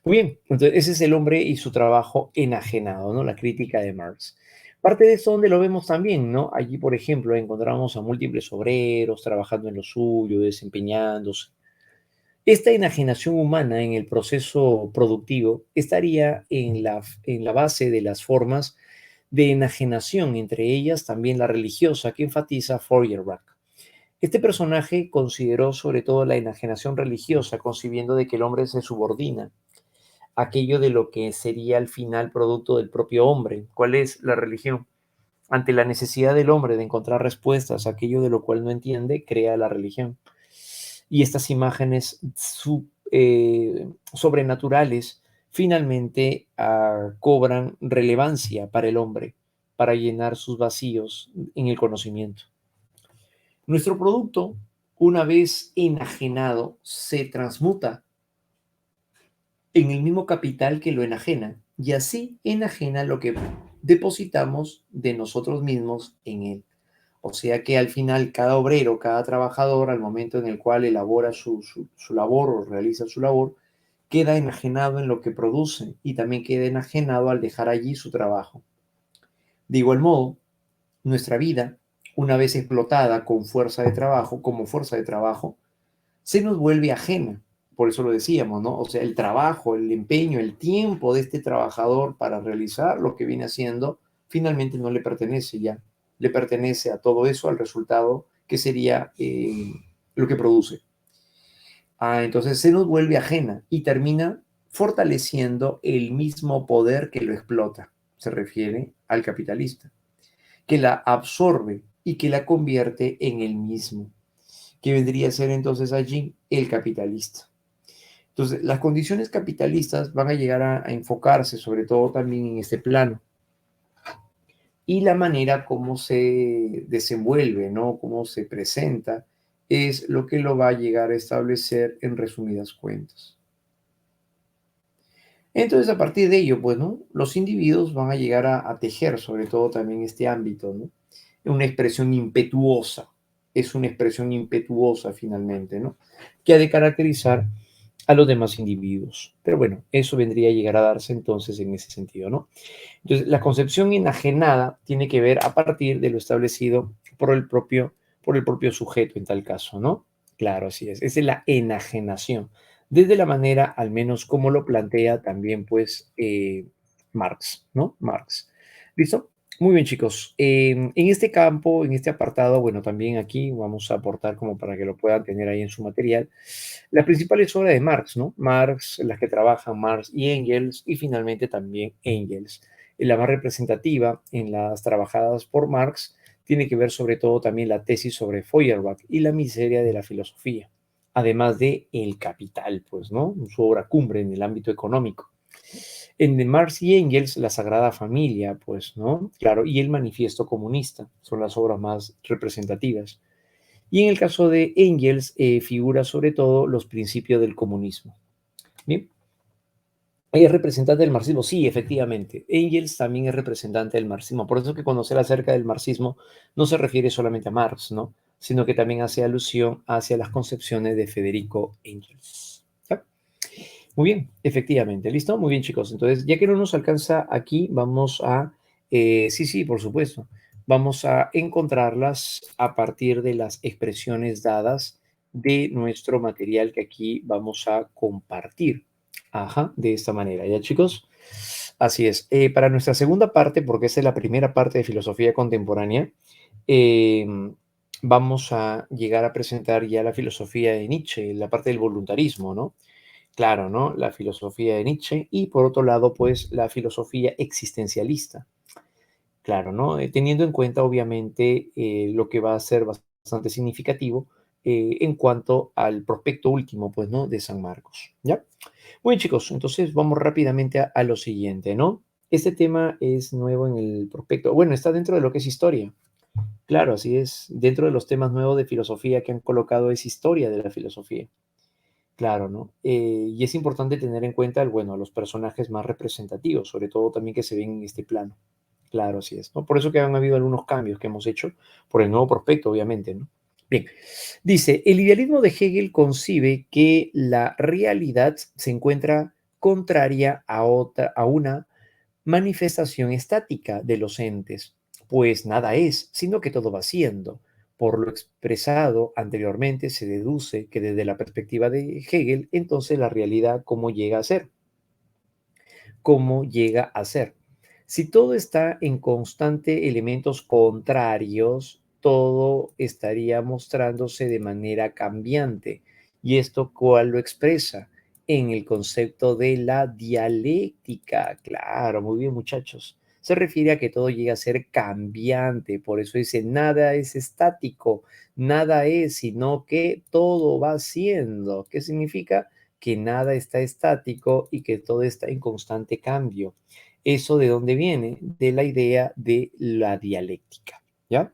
Speaker 1: Muy bien, entonces ese es el hombre y su trabajo enajenado, ¿no? La crítica de Marx. Parte de eso donde lo vemos también, ¿no? Allí, por ejemplo, encontramos a múltiples obreros trabajando en lo suyo, desempeñándose. Esta enajenación humana en el proceso productivo estaría en la base de las formas de enajenación, entre ellas también la religiosa que enfatiza Feuerbach. Este personaje consideró sobre todo la enajenación religiosa, concibiendo de que el hombre se subordina aquello de lo que sería al final producto del propio hombre. ¿Cuál es la religión? Ante la necesidad del hombre de encontrar respuestas a aquello de lo cual no entiende, crea la religión. Y estas imágenes sobrenaturales finalmente cobran relevancia para el hombre, para llenar sus vacíos en el conocimiento. Nuestro producto, una vez enajenado, se transmuta en el mismo capital que lo enajena, y así enajena lo que depositamos de nosotros mismos en él. O sea que al final cada obrero, cada trabajador, al momento en el cual elabora su labor o realiza su labor, queda enajenado en lo que produce y también queda enajenado al dejar allí su trabajo. De igual modo, nuestra vida, una vez explotada con fuerza de trabajo, como fuerza de trabajo, se nos vuelve ajena. Por eso lo decíamos, ¿no? O sea, el trabajo, el empeño, el tiempo de este trabajador para realizar lo que viene haciendo, finalmente no le pertenece ya. Le pertenece a todo eso, al resultado que sería lo que produce. Entonces se nos vuelve ajena y termina fortaleciendo el mismo poder que lo explota. Se refiere al capitalista, que la absorbe y que la convierte en el mismo, que vendría a ser entonces allí el capitalista. Entonces, las condiciones capitalistas van a llegar a enfocarse sobre todo también en este plano y la manera como se desenvuelve, ¿no? Cómo se presenta, es lo que lo va a llegar a establecer en resumidas cuentas. Entonces, a partir de ello, pues, ¿no? Los individuos van a llegar a tejer sobre todo también este ámbito, ¿no? Una expresión impetuosa, es una expresión impetuosa finalmente, ¿no? Que ha de caracterizar a los demás individuos. Pero bueno, eso vendría a llegar a darse entonces en ese sentido, ¿no? Entonces, la concepción enajenada tiene que ver a partir de lo establecido por el propio sujeto en tal caso, ¿no? Claro, así es. Esa es la enajenación. desde la manera, al menos como lo plantea también, pues, Marx, ¿no? Marx. ¿Listo? Muy bien, chicos. En este campo, en este apartado, bueno, también aquí vamos a aportar como para que lo puedan tener ahí en su material, las principales obras de Marx, ¿no? Marx, las que trabajan Marx y Engels, y finalmente también Engels. La más representativa en las trabajadas por Marx tiene que ver sobre todo también la tesis sobre Feuerbach y la miseria de la filosofía, además de El Capital, pues, ¿no? Su obra cumbre en el ámbito económico. En de Marx y Engels, La Sagrada Familia, pues, ¿no? Claro, y el Manifiesto Comunista son las obras más representativas. Y en el caso de Engels, figura sobre todo los principios del comunismo. Bien, ¿es representante del marxismo? Sí, efectivamente. Engels también es representante del marxismo. Por eso que conocer acerca del marxismo no se refiere solamente a Marx, ¿no? Sino que también hace alusión hacia las concepciones de Federico Engels. ¿Ya? Muy bien, efectivamente. ¿Listo? Muy bien, chicos. Entonces, ya que no nos alcanza aquí, vamos a, sí, sí, por supuesto, vamos a encontrarlas a partir de las expresiones dadas de nuestro material que aquí vamos a compartir. Ajá, de esta manera, ¿ya, chicos? Así es. Para nuestra segunda parte, porque esa es la primera parte de filosofía contemporánea, eh, vamos a llegar a presentar ya la filosofía de Nietzsche, la parte del voluntarismo, ¿no? Claro, ¿no? La filosofía de Nietzsche y por otro lado, pues la filosofía existencialista. Claro, ¿no? Teniendo en cuenta, obviamente, lo que va a ser bastante significativo en cuanto al prospecto último, pues, ¿no? De San Marcos, ¿ya? Bueno, chicos, entonces vamos rápidamente a lo siguiente, ¿no? Este tema es nuevo en el prospecto. Bueno, está dentro de lo que es historia. Claro, así es. Dentro de los temas nuevos de filosofía que han colocado es historia de la filosofía. Claro, ¿no? Y es importante tener en cuenta, bueno, a los personajes más representativos, sobre todo también que se ven en este plano. Claro, así es, ¿no? Por eso que han habido algunos cambios que hemos hecho por el nuevo prospecto, obviamente, ¿no? Bien, dice, el idealismo de Hegel concibe que la realidad se encuentra contraria a una manifestación estática de los entes, pues nada es, sino que todo va siendo. Por lo expresado anteriormente, se deduce que desde la perspectiva de Hegel, entonces la realidad, ¿cómo llega a ser? ¿Cómo llega a ser? Si todo está en constante elementos contrarios, todo estaría mostrándose de manera cambiante. ¿Y esto cuál lo expresa? En el concepto de la dialéctica. Claro, muy bien, muchachos. Se refiere a que todo llega a ser cambiante. Por eso dice, nada es estático, nada es, sino que todo va siendo. ¿Qué significa? Que nada está estático y que todo está en constante cambio. ¿Eso de dónde viene? De la idea de la dialéctica, ¿ya?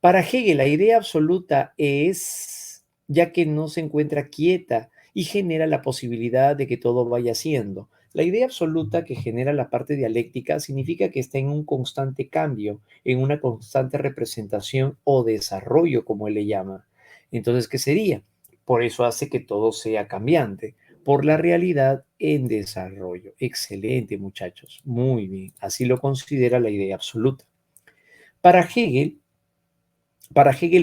Speaker 1: Para Hegel, la idea absoluta es, ya que no se encuentra quieta y genera la posibilidad de que todo vaya siendo. La idea absoluta que genera la parte dialéctica significa que está en un constante cambio, en una constante representación o desarrollo, como él le llama. Entonces, ¿qué sería? Por eso hace que todo sea cambiante, por la realidad en desarrollo. Excelente, muchachos. Muy bien. Así lo considera la idea absoluta. Para Hegel,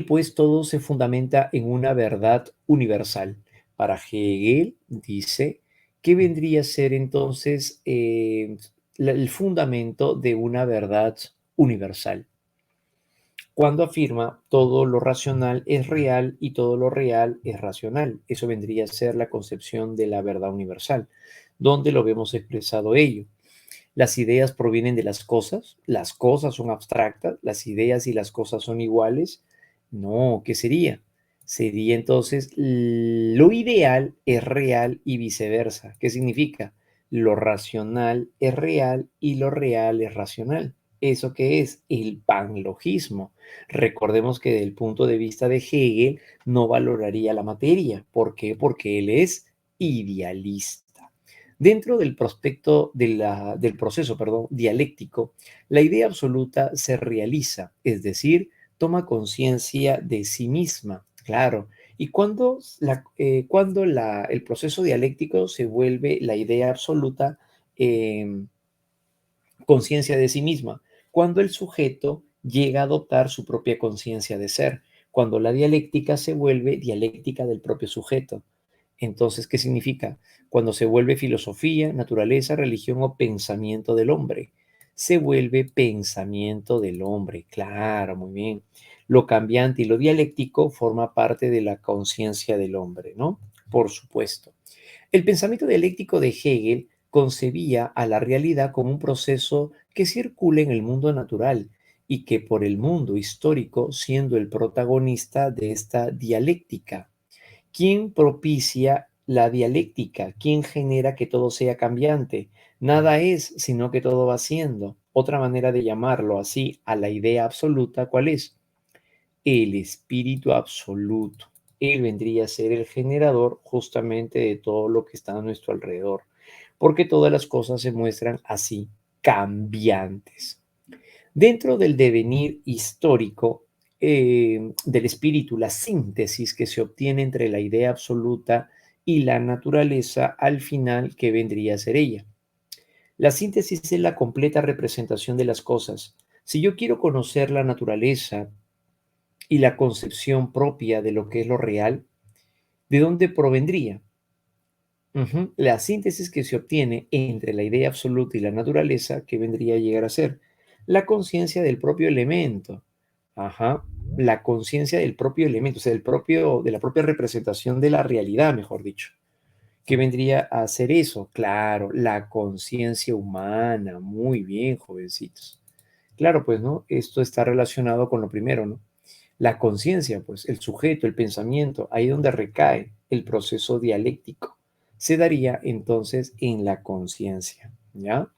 Speaker 1: pues, todo se fundamenta en una verdad universal. Para Hegel, dice, ¿qué vendría a ser entonces el fundamento de una verdad universal? Cuando afirma todo lo racional es real y todo lo real es racional. Eso vendría a ser la concepción de la verdad universal, donde lo vemos expresado ello. Las ideas provienen de las cosas son abstractas, las ideas y las cosas son iguales. No, ¿qué sería? Sería entonces lo ideal es real y viceversa. ¿Qué significa? Lo racional es real y lo real es racional. ¿Eso qué es? El panlogismo. Recordemos que desde el punto de vista de Hegel no valoraría la materia. ¿Por qué? Porque él es idealista. Dentro del prospecto del proceso, perdón, dialéctico, la idea absoluta se realiza, es decir, toma conciencia de sí misma, claro. Y el proceso dialéctico se vuelve la idea absoluta, eh, conciencia de sí misma, cuando el sujeto llega a adoptar su propia conciencia de ser, cuando la dialéctica se vuelve dialéctica del propio sujeto. Entonces, ¿qué significa? Cuando se vuelve filosofía, naturaleza, religión o pensamiento del hombre. Se vuelve pensamiento del hombre, claro, muy bien. Lo cambiante y lo dialéctico forma parte de la conciencia del hombre, ¿no? Por supuesto. El pensamiento dialéctico de Hegel concebía a la realidad como un proceso que circula en el mundo natural y que por el mundo histórico siendo el protagonista de esta dialéctica. ¿Quién propicia la dialéctica? ¿Quién genera que todo sea cambiante? Nada es, sino que todo va siendo. Otra manera de llamarlo así a la idea absoluta, ¿cuál es? El espíritu absoluto. Él vendría a ser el generador justamente de todo lo que está a nuestro alrededor, porque todas las cosas se muestran así, cambiantes. Dentro del devenir histórico del espíritu, la síntesis que se obtiene entre la idea absoluta y la naturaleza al final que vendría a ser ella. La síntesis es la completa representación de las cosas. Si yo quiero conocer la naturaleza y la concepción propia de lo que es lo real, ¿de dónde provendría? La síntesis que se obtiene entre la idea absoluta y la naturaleza, que vendría a llegar a ser la conciencia del propio elemento. Ajá, la conciencia del propio elemento, o sea, de la propia representación de la realidad, mejor dicho. ¿Qué vendría a ser eso? Claro, la conciencia humana. Muy bien, jovencitos. Claro, pues, ¿no? Esto está relacionado con lo primero, ¿no? La conciencia, pues, el sujeto, el pensamiento, ahí donde recae el proceso dialéctico, se daría entonces en la conciencia, ¿ya?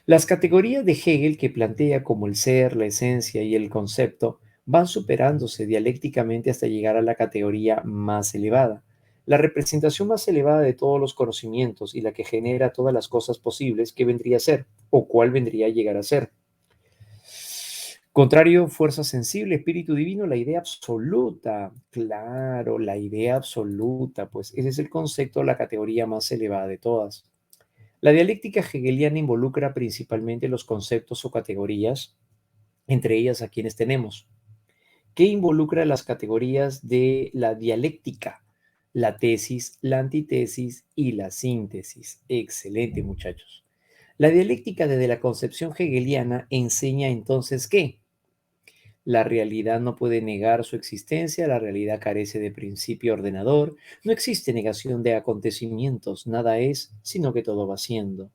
Speaker 1: Las categorías de Hegel que plantea como el ser, la esencia y el concepto van superándose dialécticamente hasta llegar a la categoría más elevada, la representación más elevada de todos los conocimientos y la que genera todas las cosas posibles que vendría a ser o cuál vendría a llegar a ser. Contrario, fuerza sensible, espíritu divino, la idea absoluta. Claro, la idea absoluta, pues ese es el concepto, la categoría más elevada de todas. La dialéctica hegeliana involucra principalmente los conceptos o categorías, entre ellas a quienes tenemos. ¿Qué involucra las categorías de la dialéctica? La tesis, la antitesis y la síntesis. Excelente, muchachos. La dialéctica desde la concepción hegeliana enseña entonces ¿qué? La realidad no puede negar su existencia, la realidad carece de principio ordenador, no existe negación de acontecimientos, nada es, sino que todo va siendo.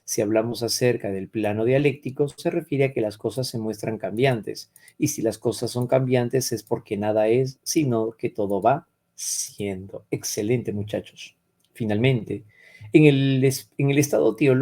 Speaker 1: Si hablamos acerca del plano dialéctico, se refiere a que las cosas se muestran cambiantes, y si las cosas son cambiantes es porque nada es, sino que todo va siendo. Excelente, muchachos. Finalmente, en el estado teológico,